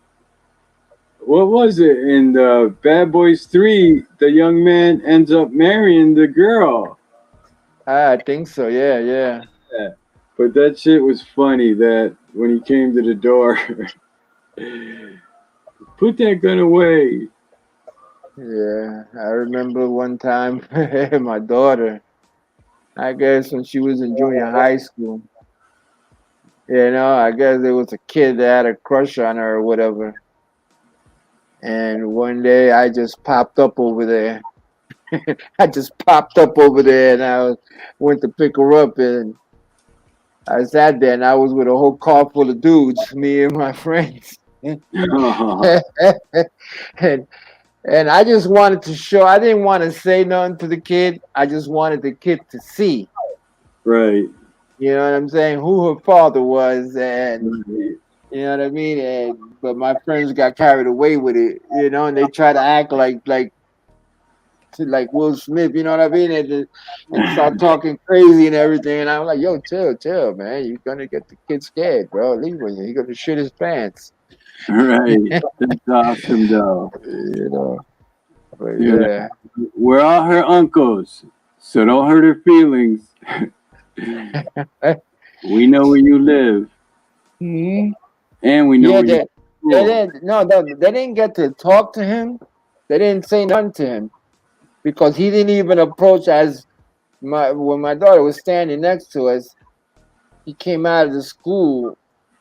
What was it in Bad Boys 3? The young man ends up marrying the girl. I think so. Yeah, yeah, Yeah. But that shit was funny that when he came to the door, put that gun away. yeah. I remember one time my daughter, I guess when she was in junior high school, I guess there was a kid that had a crush on her or whatever. And one day I just popped up over there. I just popped up over there and went to pick her up, and I sat there and I was with a whole car full of dudes, me and my friends. and and I just wanted to show. I didn't want to say nothing to the kid. I just wanted the kid to see. Right. You know what I'm saying? Who her father was, and Right. you know what I mean. And but my friends got carried away with it, and they try to act like Will Smith. You know what I mean? And start talking crazy and everything. And I'm like, yo, chill, man. You're gonna get the kid scared, bro. Leave him. He's gonna shit his pants. Right. That's awesome, though. you know. But You know, yeah. we're all her uncles, so don't hurt her feelings. We know where you live, hmm and we know Yeah, where you they school. didn't. No, they didn't get to talk to him. They didn't say nothing to him because he didn't even approach as when my daughter was standing next to us. He came out of the school,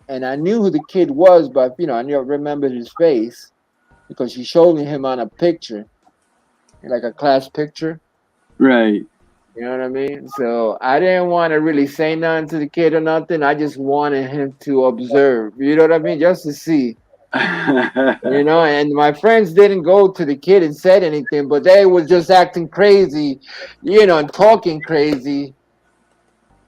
and I knew who the kid was, but I never remembered his face because she showed me him on a picture, like a class picture. Right. You know what I mean? So I didn't want to really say nothing to the kid or nothing. I just wanted him to observe. You know what I mean? Just to see. And my friends didn't go to the kid and said anything, but they was just acting crazy, and talking crazy,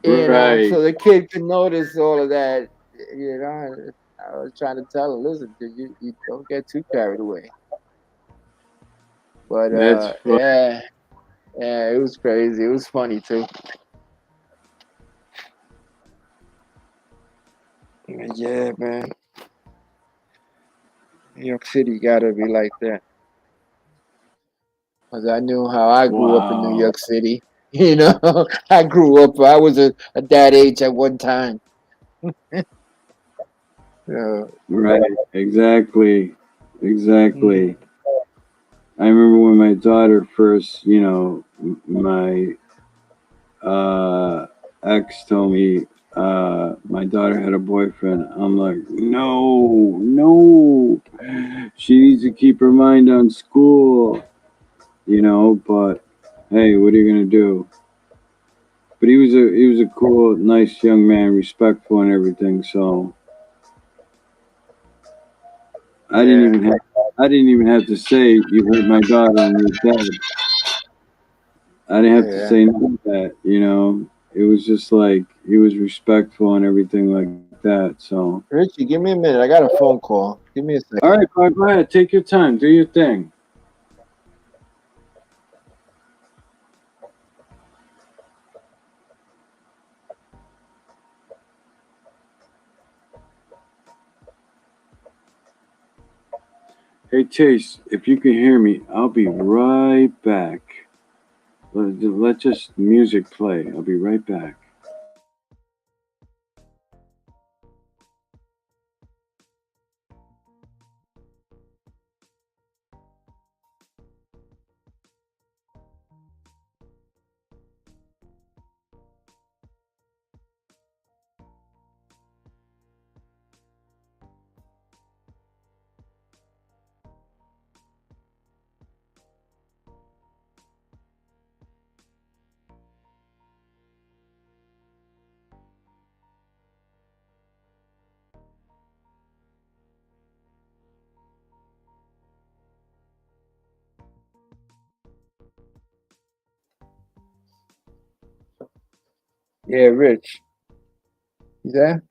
Right. so the kid could notice all of that. You know, I was trying to tell him, listen, dude, you don't get too carried away. But That's fun. yeah, yeah, it was crazy. It was funny too. Yeah, man. New York City gotta be like that. Cause I knew how I grew up in New Wow. York City. I grew up. I was at that age at one time. Uh, Right. Exactly. Exactly. mhm. I remember when my daughter first, my uh, ex told me my daughter had a boyfriend. I'm like, no, no. She needs to keep her mind on school. But hey, what are you gonna do? But he was a cool, nice young man, respectful and everything. So I didn't Yeah. even have I didn't even have to say you hurt my daughter and you're dead. I didn't have to Yeah. say none of that. It was just like he was respectful and everything like that. So, Richie, give me a minute. I got a phone call. Give me a all second. right, go ahead, take your time, do your thing. Hey, Chase, if you can hear me, I'll be right back. Let just music play. I'll be right back. Yeah, Rich. You there?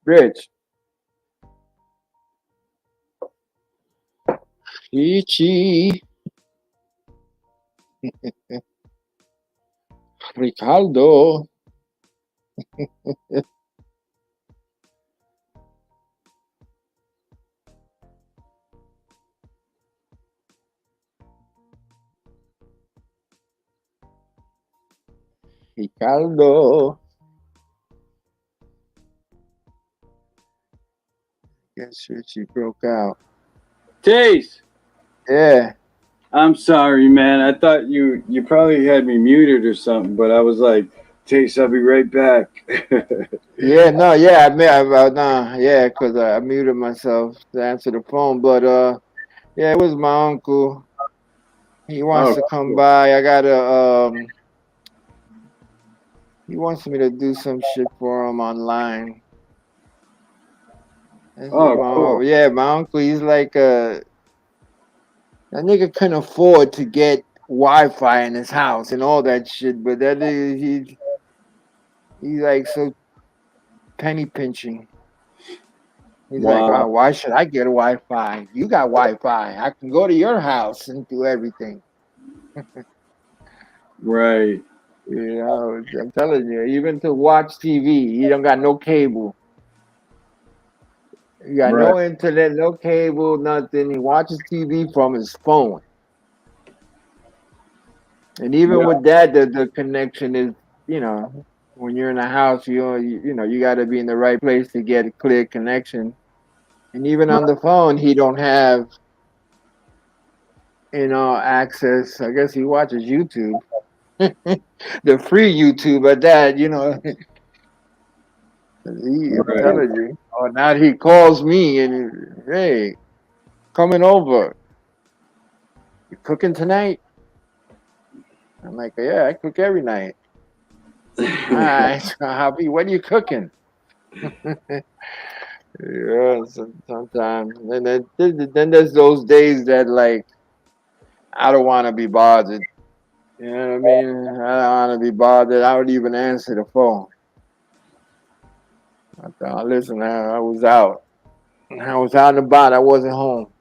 Rich. Richie. Ricardo. Ricardo. Guess Richie broke out. Chase, Yeah. I'm sorry, man. I thought you probably had me muted or something, but I was like, Chase, I'll be right back. Yeah, no, yeah, no, yeah, because I muted myself to answer the phone. But yeah, it was my uncle. He wants Oh, to come cool. by. He wants me to do some shit for him online. That's just Oh, cool. yeah, my uncle. He's like that nigga couldn't afford to get Wi-Fi in his house and all that shit. But that nigga, he's like so penny pinching. He's like, Wow. oh, why should I get a Wi-Fi? You got Wi-Fi. I can go to your house and do everything. Right. You know, I'm telling you, even to watch TV, you don't got no cable. You got Right. no internet, no cable, nothing. He watches TV from his phone. And even Yeah. with that, the connection is, when you're in a house, you got to be in the right place to get a clear connection. And even on the phone, he don't have, access. I guess he watches YouTube, the free YouTube at that. I'm Right. telling you. Oh, now he calls me and hey, coming over. You cooking tonight? I'm like, yeah, I cook every night. All right, so Happy, what are you cooking? Yeah, sometimes. And then there's those days that like I don't want to be bothered. You know what I mean? I don't want to be bothered. I would even answer the phone. I thought, listen, I was out. I was out and about. I wasn't home.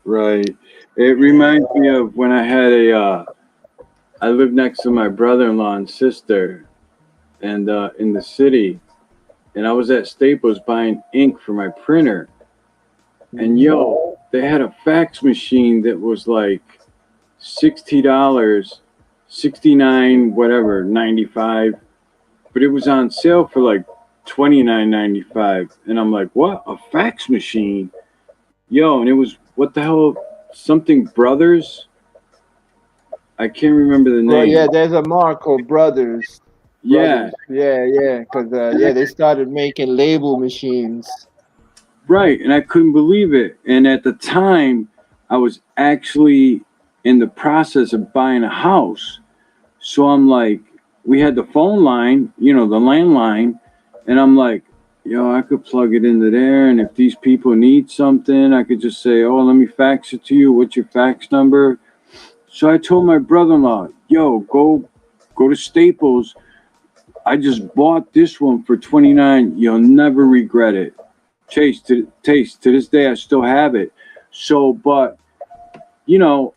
Right. It reminds me of when I lived next to my brother-in-law and sister, and in the city, and I was at Staples buying ink for my printer, and Mm-hmm. yo, they had a fax machine that was like $60, 69 whatever 95, but it was on sale for like 29.95, and I'm like, what, a fax machine? Yo, and it was what the hell, something Brothers. I can't remember the Well, name. yeah, there's a Marco Brothers. Yeah, Yeah, yeah, because and yeah, they started making label machines. right, and I couldn't believe it. And at the time, I was actually in the process of buying a house. So I'm like, we had the phone line, the landline, and I'm like, yo, I could plug it into there, and if these people need something, I could just say, oh, let me fax it to you. What's your fax number? So I told my brother-in-law, yo, go to Staples. I just bought this one for 29. You'll never regret it. To this day, I still have it. So, but you know,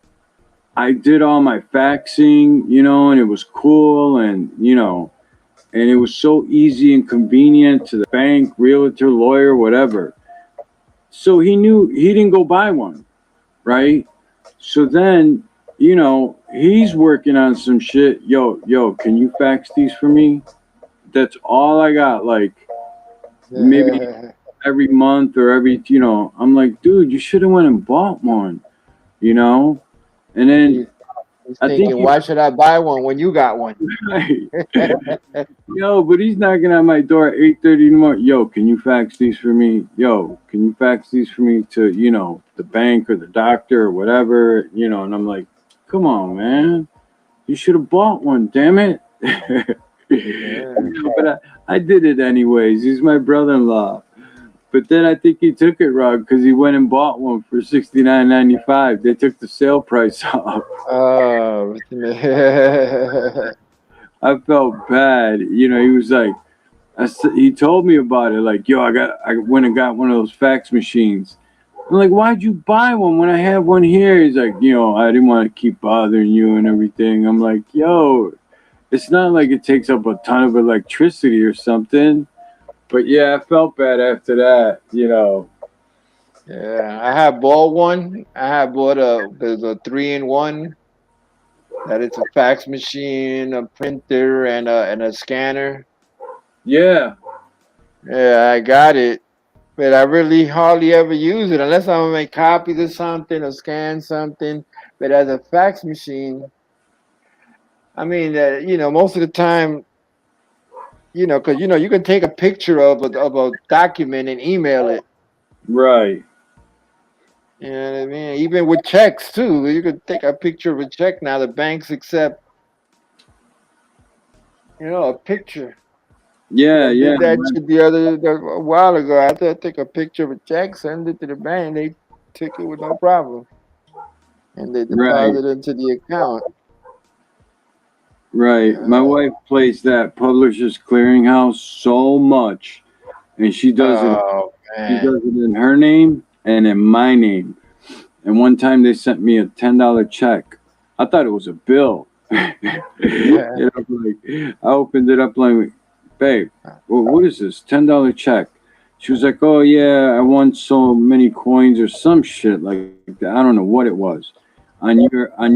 I did all my faxing, and it was cool, and it was so easy and convenient to the bank, realtor, lawyer, whatever. So he knew he didn't go buy one, right? So then, he's working on some shit. Yo, can you fax these for me? That's all I got. Like maybe every month or I'm like, dude, you should have went and bought one, you know? And then He, he's I think thinking, why should I buy one when you got one? right. Yo, but he's knocking on my door at 8:30 in the morning. Yo, can you fax these for me? Yo, can you fax these for me to, the bank or the doctor or whatever, and I'm like, come on, man. You should have bought one, damn it. Yeah. But I did it anyways. He's my brother-in-law. But then I think he took it wrong because he went and bought one for 69.95. They took the sale price off. Oh, I felt bad. He was like, he told me about it. Like, yo, I went and got one of those fax machines. I'm like, why'd you buy one when I have one here? He's like, I didn't want to keep bothering you and everything. I'm like, yo, it's not like it takes up a ton of electricity or something. But yeah, I felt bad after that. yeah. I have bought one. I have bought there's a 3-in-1 that it's a fax machine, a printer, and a scanner. Yeah, Yeah, I got it, but I really hardly ever use it unless I'm gonna make copies of something or scan something. But as a fax machine, I mean, most of the time, because you can take a picture of a document and email it. right. You know what I mean? Even with checks too, you could take a picture of a check now. The banks accept, a picture. Yeah, I yeah, did that shit a while ago. I had to take a picture of a check, send it to the bank. They took it with no problem, and they right, deposit it into the account. right. My Uh, wife plays that Publishers Clearinghouse so much, and she does it. oh She man, does it in her name and in my name. And one time they sent me a $10 check. I thought it was a bill. Like I opened it up like, babe, what is this? $10 check. She was like, oh yeah, I won so many coins or some shit like that. I don't know what it was on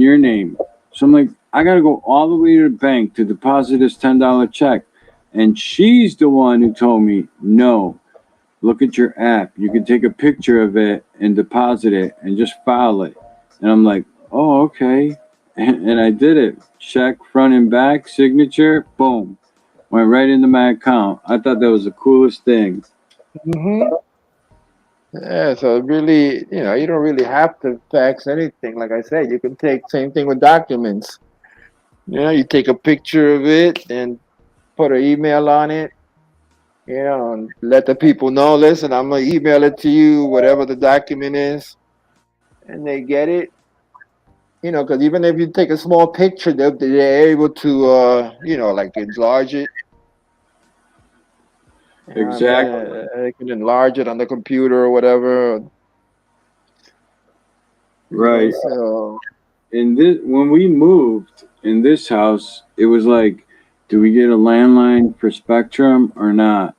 your name. So I'm like, I gotta go all the way to the bank to deposit this $10 check. And she's the one who told me, no, look at your app. You can take a picture of it and deposit it and just file it. And I'm like, oh, okay. And I did it. Check front and back, signature, boom. Went right into my account. I thought that was the coolest thing. hmm yeah. So really, you don't really have to fax anything. Like I said, you can take same thing with documents. You take a picture of it and put an email on it. And let the people know. Listen, I'm gonna email it to you, whatever the document is, and they get it. Because even if you take a small picture, they're able to, like enlarge it. You know what I'm Exactly. saying? They can enlarge it on the computer or whatever. Right. So In this, when we moved in this house, it was like, do we get a landline for Spectrum or not?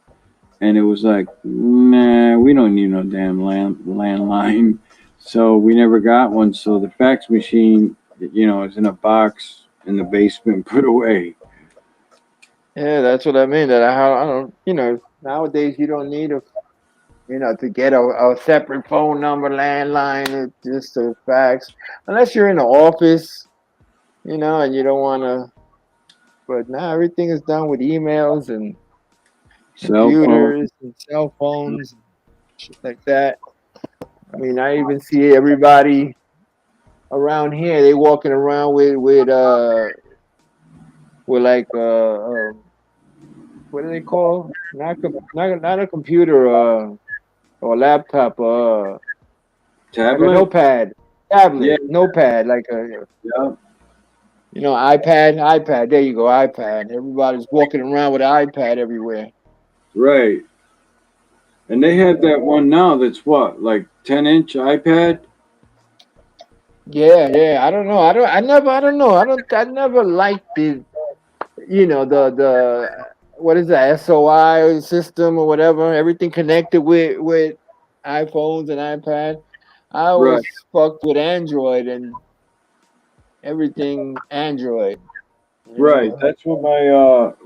And it was like, nah, we don't need no damn landline. So we never got one. So the fax machine, is in a box in the basement, put away. yeah, that's what I mean. That I don't, nowadays you don't need to get a separate phone number, landline, or just a fax, unless you're in the office, and you don't want to. But now everything is done with emails and Cell phone. computers and cell phones and shit like that. I mean, I even see everybody around here. They walking around with like what do they call? Not a computer or laptop like a Tablet? notepad, Yeah, tablet, notepad, like a yeah. iPad. There you go, iPad. Everybody's walking around with an iPad everywhere. Right. And they have that one now that's what, like 10-inch iPad? Yeah, yeah. I don't know. I don't know. I never liked the what is that, SOI system or whatever, everything connected with iPhones and iPad. I Right. always fucked with Android and everything Android, you Right. know. That's what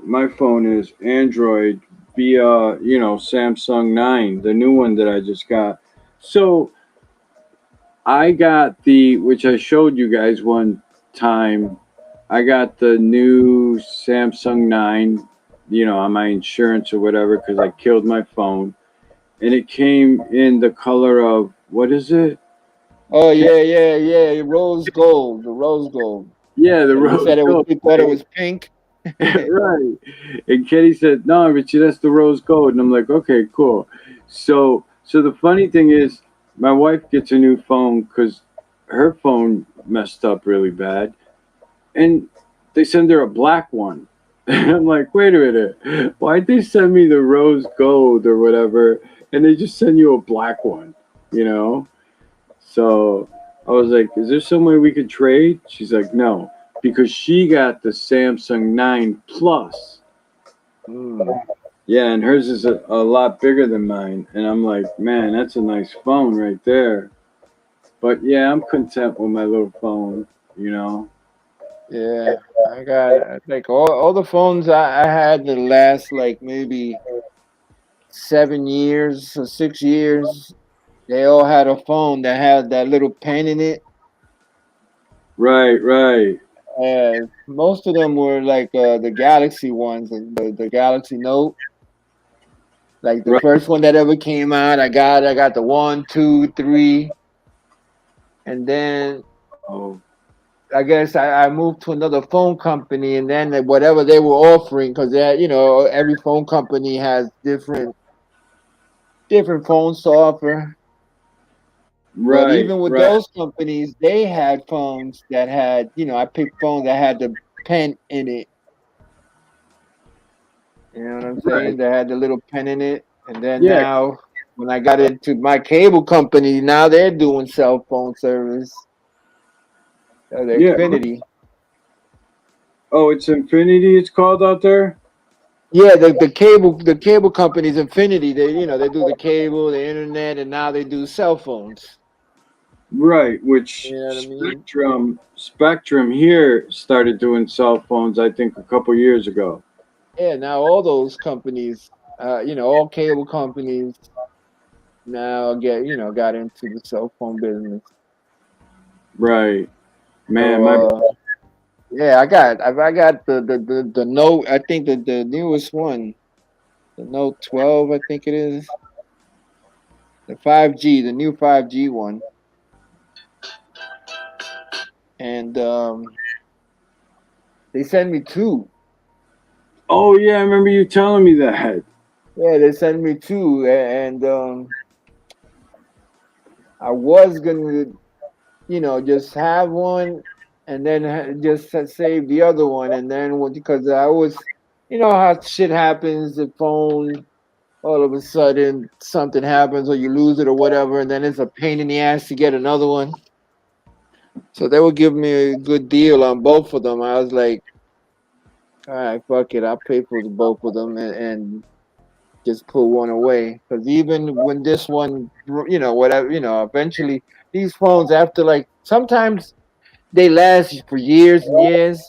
my phone is, Android via, Samsung 9, the new one that I just got. So I got which I showed you guys one time. I got the new Samsung 9, on my insurance or whatever because I killed my phone. And it came in the color of, what is it? Oh yeah, yeah, yeah. Rose gold, the rose gold. Yeah, the And you rose said gold. you thought it was pink. Right. And Kenny said, "No, Richie, that's the rose gold." And I'm like, "Okay, cool." So the funny thing is, my wife gets a new phone because her phone messed up really bad, and they send her a black one. And I'm like, "Wait a minute, why'd they send me the rose gold or whatever, and they just send you a black one?" You know? So I was like, "Is there some way we could trade?" She's like, "No," because she got the Samsung 9 Plus. Mm. Yeah, and hers is a lot bigger than mine. And I'm like, man, that's a nice phone right there. But yeah, I'm content with my little phone, you know? Yeah, I got like all the phones I had the last like maybe 7 years or 6 years. They all had a phone that had that little pen in it. Right, right, And most of them were like the Galaxy ones, the Galaxy Note. Like the right. first one that ever came out, I got the one, two, three, and then Oh, I guess I moved to another phone company, and then whatever they were offering, because every phone company has different phones to offer. But right, even with right, those companies, they had phones that had, I picked phones that had the pen in it. You know what I'm right. saying? That had the little pen in it. And then Yeah, now, when I got into my cable company, now they're doing cell phone service, the yeah. Xfinity. Oh, it's Infinity, it's called out there? Yeah, the cable company's Infinity. They do the cable, the internet, and now they do cell phones. Right, You which know what I mean? Spectrum here started doing cell phones, I think, a couple years ago. Yeah, now all those companies, all cable companies now got into the cell phone business. Right. Man, my So yeah, I got the Note. I think the newest one, the Note 12. I think it is the 5G, the new 5G one, and they sent me two. Oh yeah, I remember you telling me that. Yeah, they sent me two, and I was gonna. just have one, and then just save the other one, and then because I was, how shit happens, the phone all of a sudden something happens or you lose it or whatever, and then it's a pain in the ass to get another one. So they would give me a good deal on both of them. I was like, all right, fuck it, I'll pay for the both of them and just put one away. Because even when this one, whatever, eventually these phones after like sometimes they last for years and years,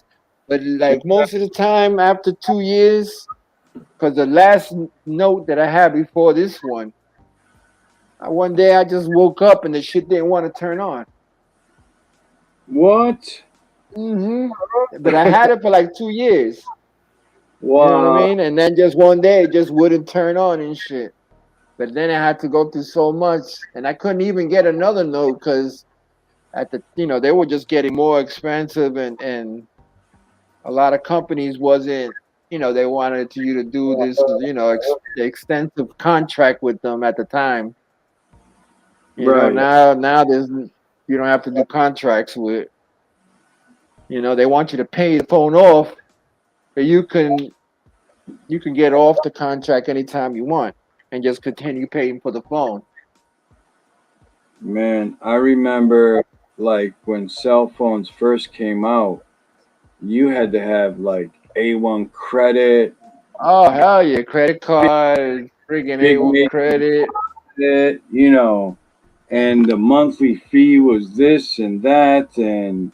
but like most of the time after 2 years, because the last note that I had before this one day I just woke up and the shit didn't want to turn on. What? hmm But I had it for like 2 years. You know what I Wow. mean? And then just one day it just wouldn't turn on and shit. But then I had to go through so much, and I couldn't even get another note because they were just getting more expensive, and a lot of companies wasn't, they wanted you to do this, extensive contract with them at the time. Right. Now there's you don't have to do contracts with. They want you to pay the phone off, but you can get off the contract anytime you want and just continue paying for the phone. Man, I remember like when cell phones first came out, you had to have like A1 credit, Oh hell yeah, credit card, friggin' big A1 major credit. credit, and the monthly fee was this and that, and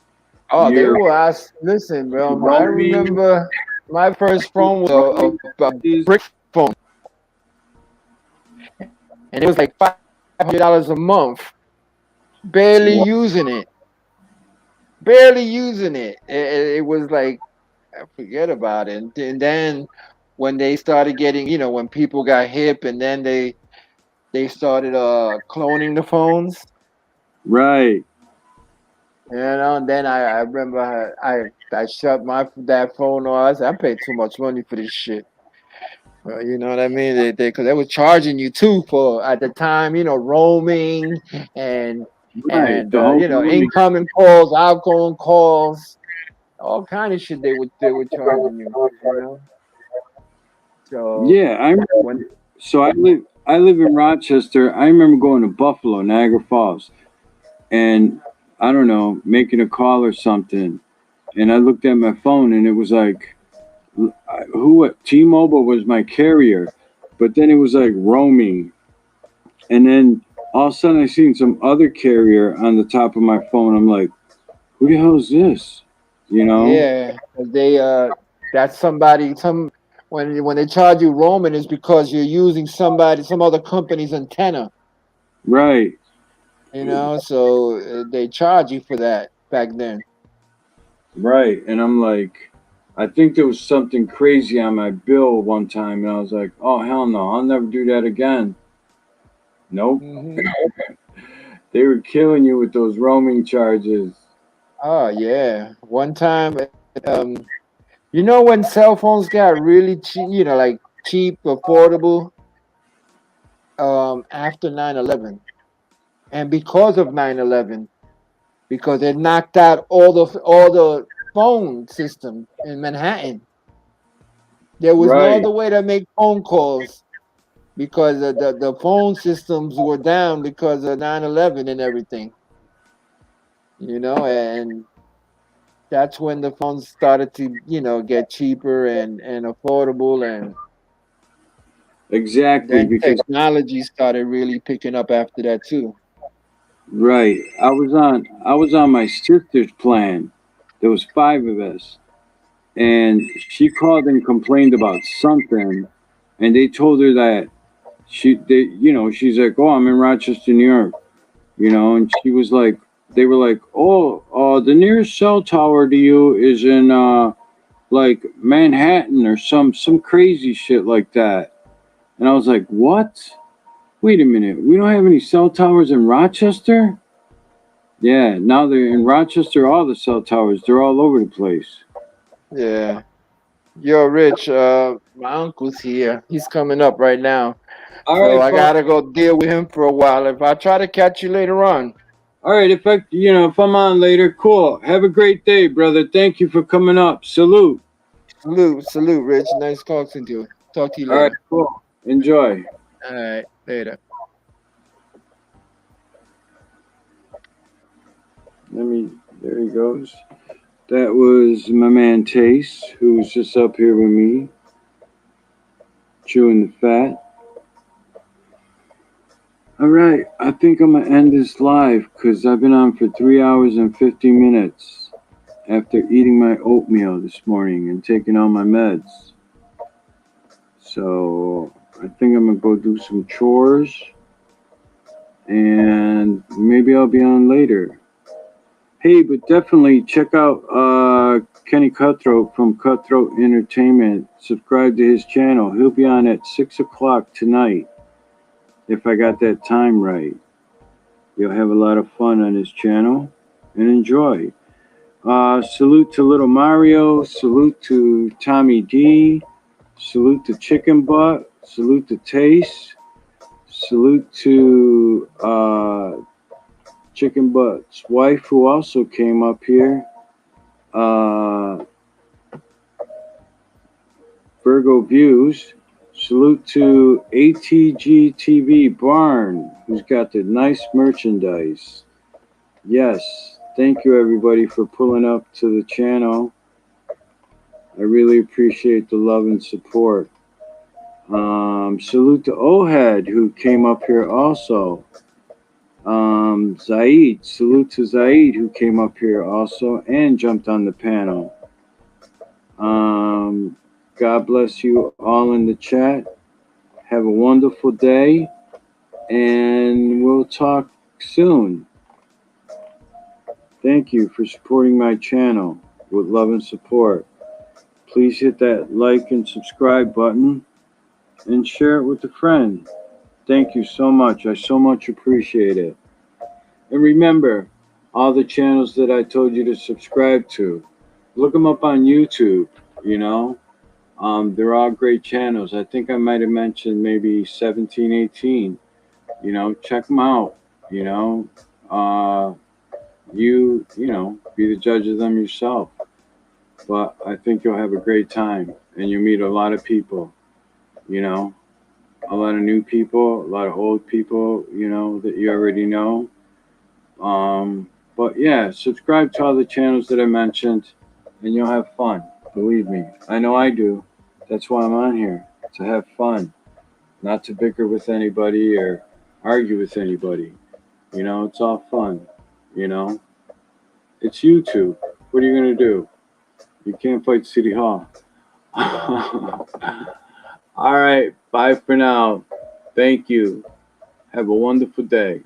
Oh, they your will ask. Listen, bro. I roaming remember my first phone was a is brick phone, and it was like $500 a month. Barely using it. Barely using it. It was like I forget about it. And then when they started getting, when people got hip, and then they started cloning the phones. right. And then I remember I shut my that phone off. I said, I paid too much money for this shit. Well, you know what I mean? Because they were charging you too for at the time, roaming and Right. and The whole roaming. incoming calls, outgoing calls, all kind of shit they were charging you. So Yeah, when I live in Rochester. I remember going to Buffalo, Niagara Falls, and I don't know, making a call or something, and I looked at my phone and it was like who T-Mobile was my carrier, but then it was like roaming, and then all of a sudden I seen some other carrier on the top of my phone. I'm like, who the hell is this? You know? yeah, 'cause they that's somebody when they charge you roaming is because you're using some other company's antenna. Right, So they charge you for that back then. right. And I'm like, I think there was something crazy on my bill one time, and I was like, oh hell no, I'll never do that again. Nope. hmm They were killing you with those roaming charges. Oh yeah. One time, um, when cell phones got really cheap, like cheap, affordable, after 9/11, and because of 9/11, because it knocked out all the phone system in Manhattan. There was no Right, other way to make phone calls because the phone systems were down because of 9/11 and everything. And that's when the phones started to get cheaper and affordable, and exactly. then Because technology started really picking up after that too. right, I was on my sister's plan. There was five of us, and she called and complained about something, and they told her that she's like, oh, I'm in Rochester, New York, and she was like, they were like, oh, the nearest cell tower to you is in like Manhattan or some crazy shit like that. And I was like, what? Wait a minute, we don't have any cell towers in Rochester? Yeah, now they're in Rochester, all the cell towers, they're all over the place. Yeah. Yo, Rich, my uncle's here. He's coming up right now. All So right, I Bob. gotta go deal with him for a while. If I try to catch you later on. All right, if I'm on later, cool. Have a great day, brother. Thank you for coming up. Salute. Salute, Rich. Nice talking to you. Talk to you All right, later. cool. Enjoy. All right, later. There he goes. That was my man Tace, who was just up here with me, chewing the fat. All right, I think I'm gonna end this live because I've been on for 3 hours and 50 minutes after eating my oatmeal this morning and taking all my meds. So I think I'm gonna go do some chores and maybe I'll be on later. Hey, but definitely check out Kenny Cutthroat from Cutthroat Entertainment. Subscribe to his channel. He'll be on at 6 o'clock tonight if I got that time right. You'll have a lot of fun on his channel and enjoy. Salute to Little Mario. Salute to Tommy D. Salute to Chicken Butt. Salute to Taste. Salute to Chicken Butt's wife, who also came up here. Virgo Views. Salute to ATG TV Barn, who's got the nice merchandise. Yes, thank you everybody for pulling up to the channel. I really appreciate the love and support. Salute to Ohead, who came up here also. Zaid, salute to Zaid, who came up here also and jumped on the panel. God bless you all in the chat. Have a wonderful day, and we'll talk soon. Thank you for supporting my channel with love and support. Please hit that like and subscribe button and share it with a friend. Thank you so much. I so much appreciate it. And remember, all the channels that I told you to subscribe to, look them up on YouTube, you know. They're all great channels. I think I might have mentioned maybe 17, 18. Check them out. You know, be the judge of them yourself. But I think you'll have a great time, and you'll meet a lot of people. A lot of new people, a lot of old people. That you already know. But yeah, subscribe to all the channels that I mentioned, and you'll have fun. Believe me, I know I do. That's why I'm on here, to have fun, not to bicker with anybody or argue with anybody. It's all fun. You know, it's YouTube. What are you gonna do? You can't fight City Hall. All right, bye for now. Thank you. Have a wonderful day.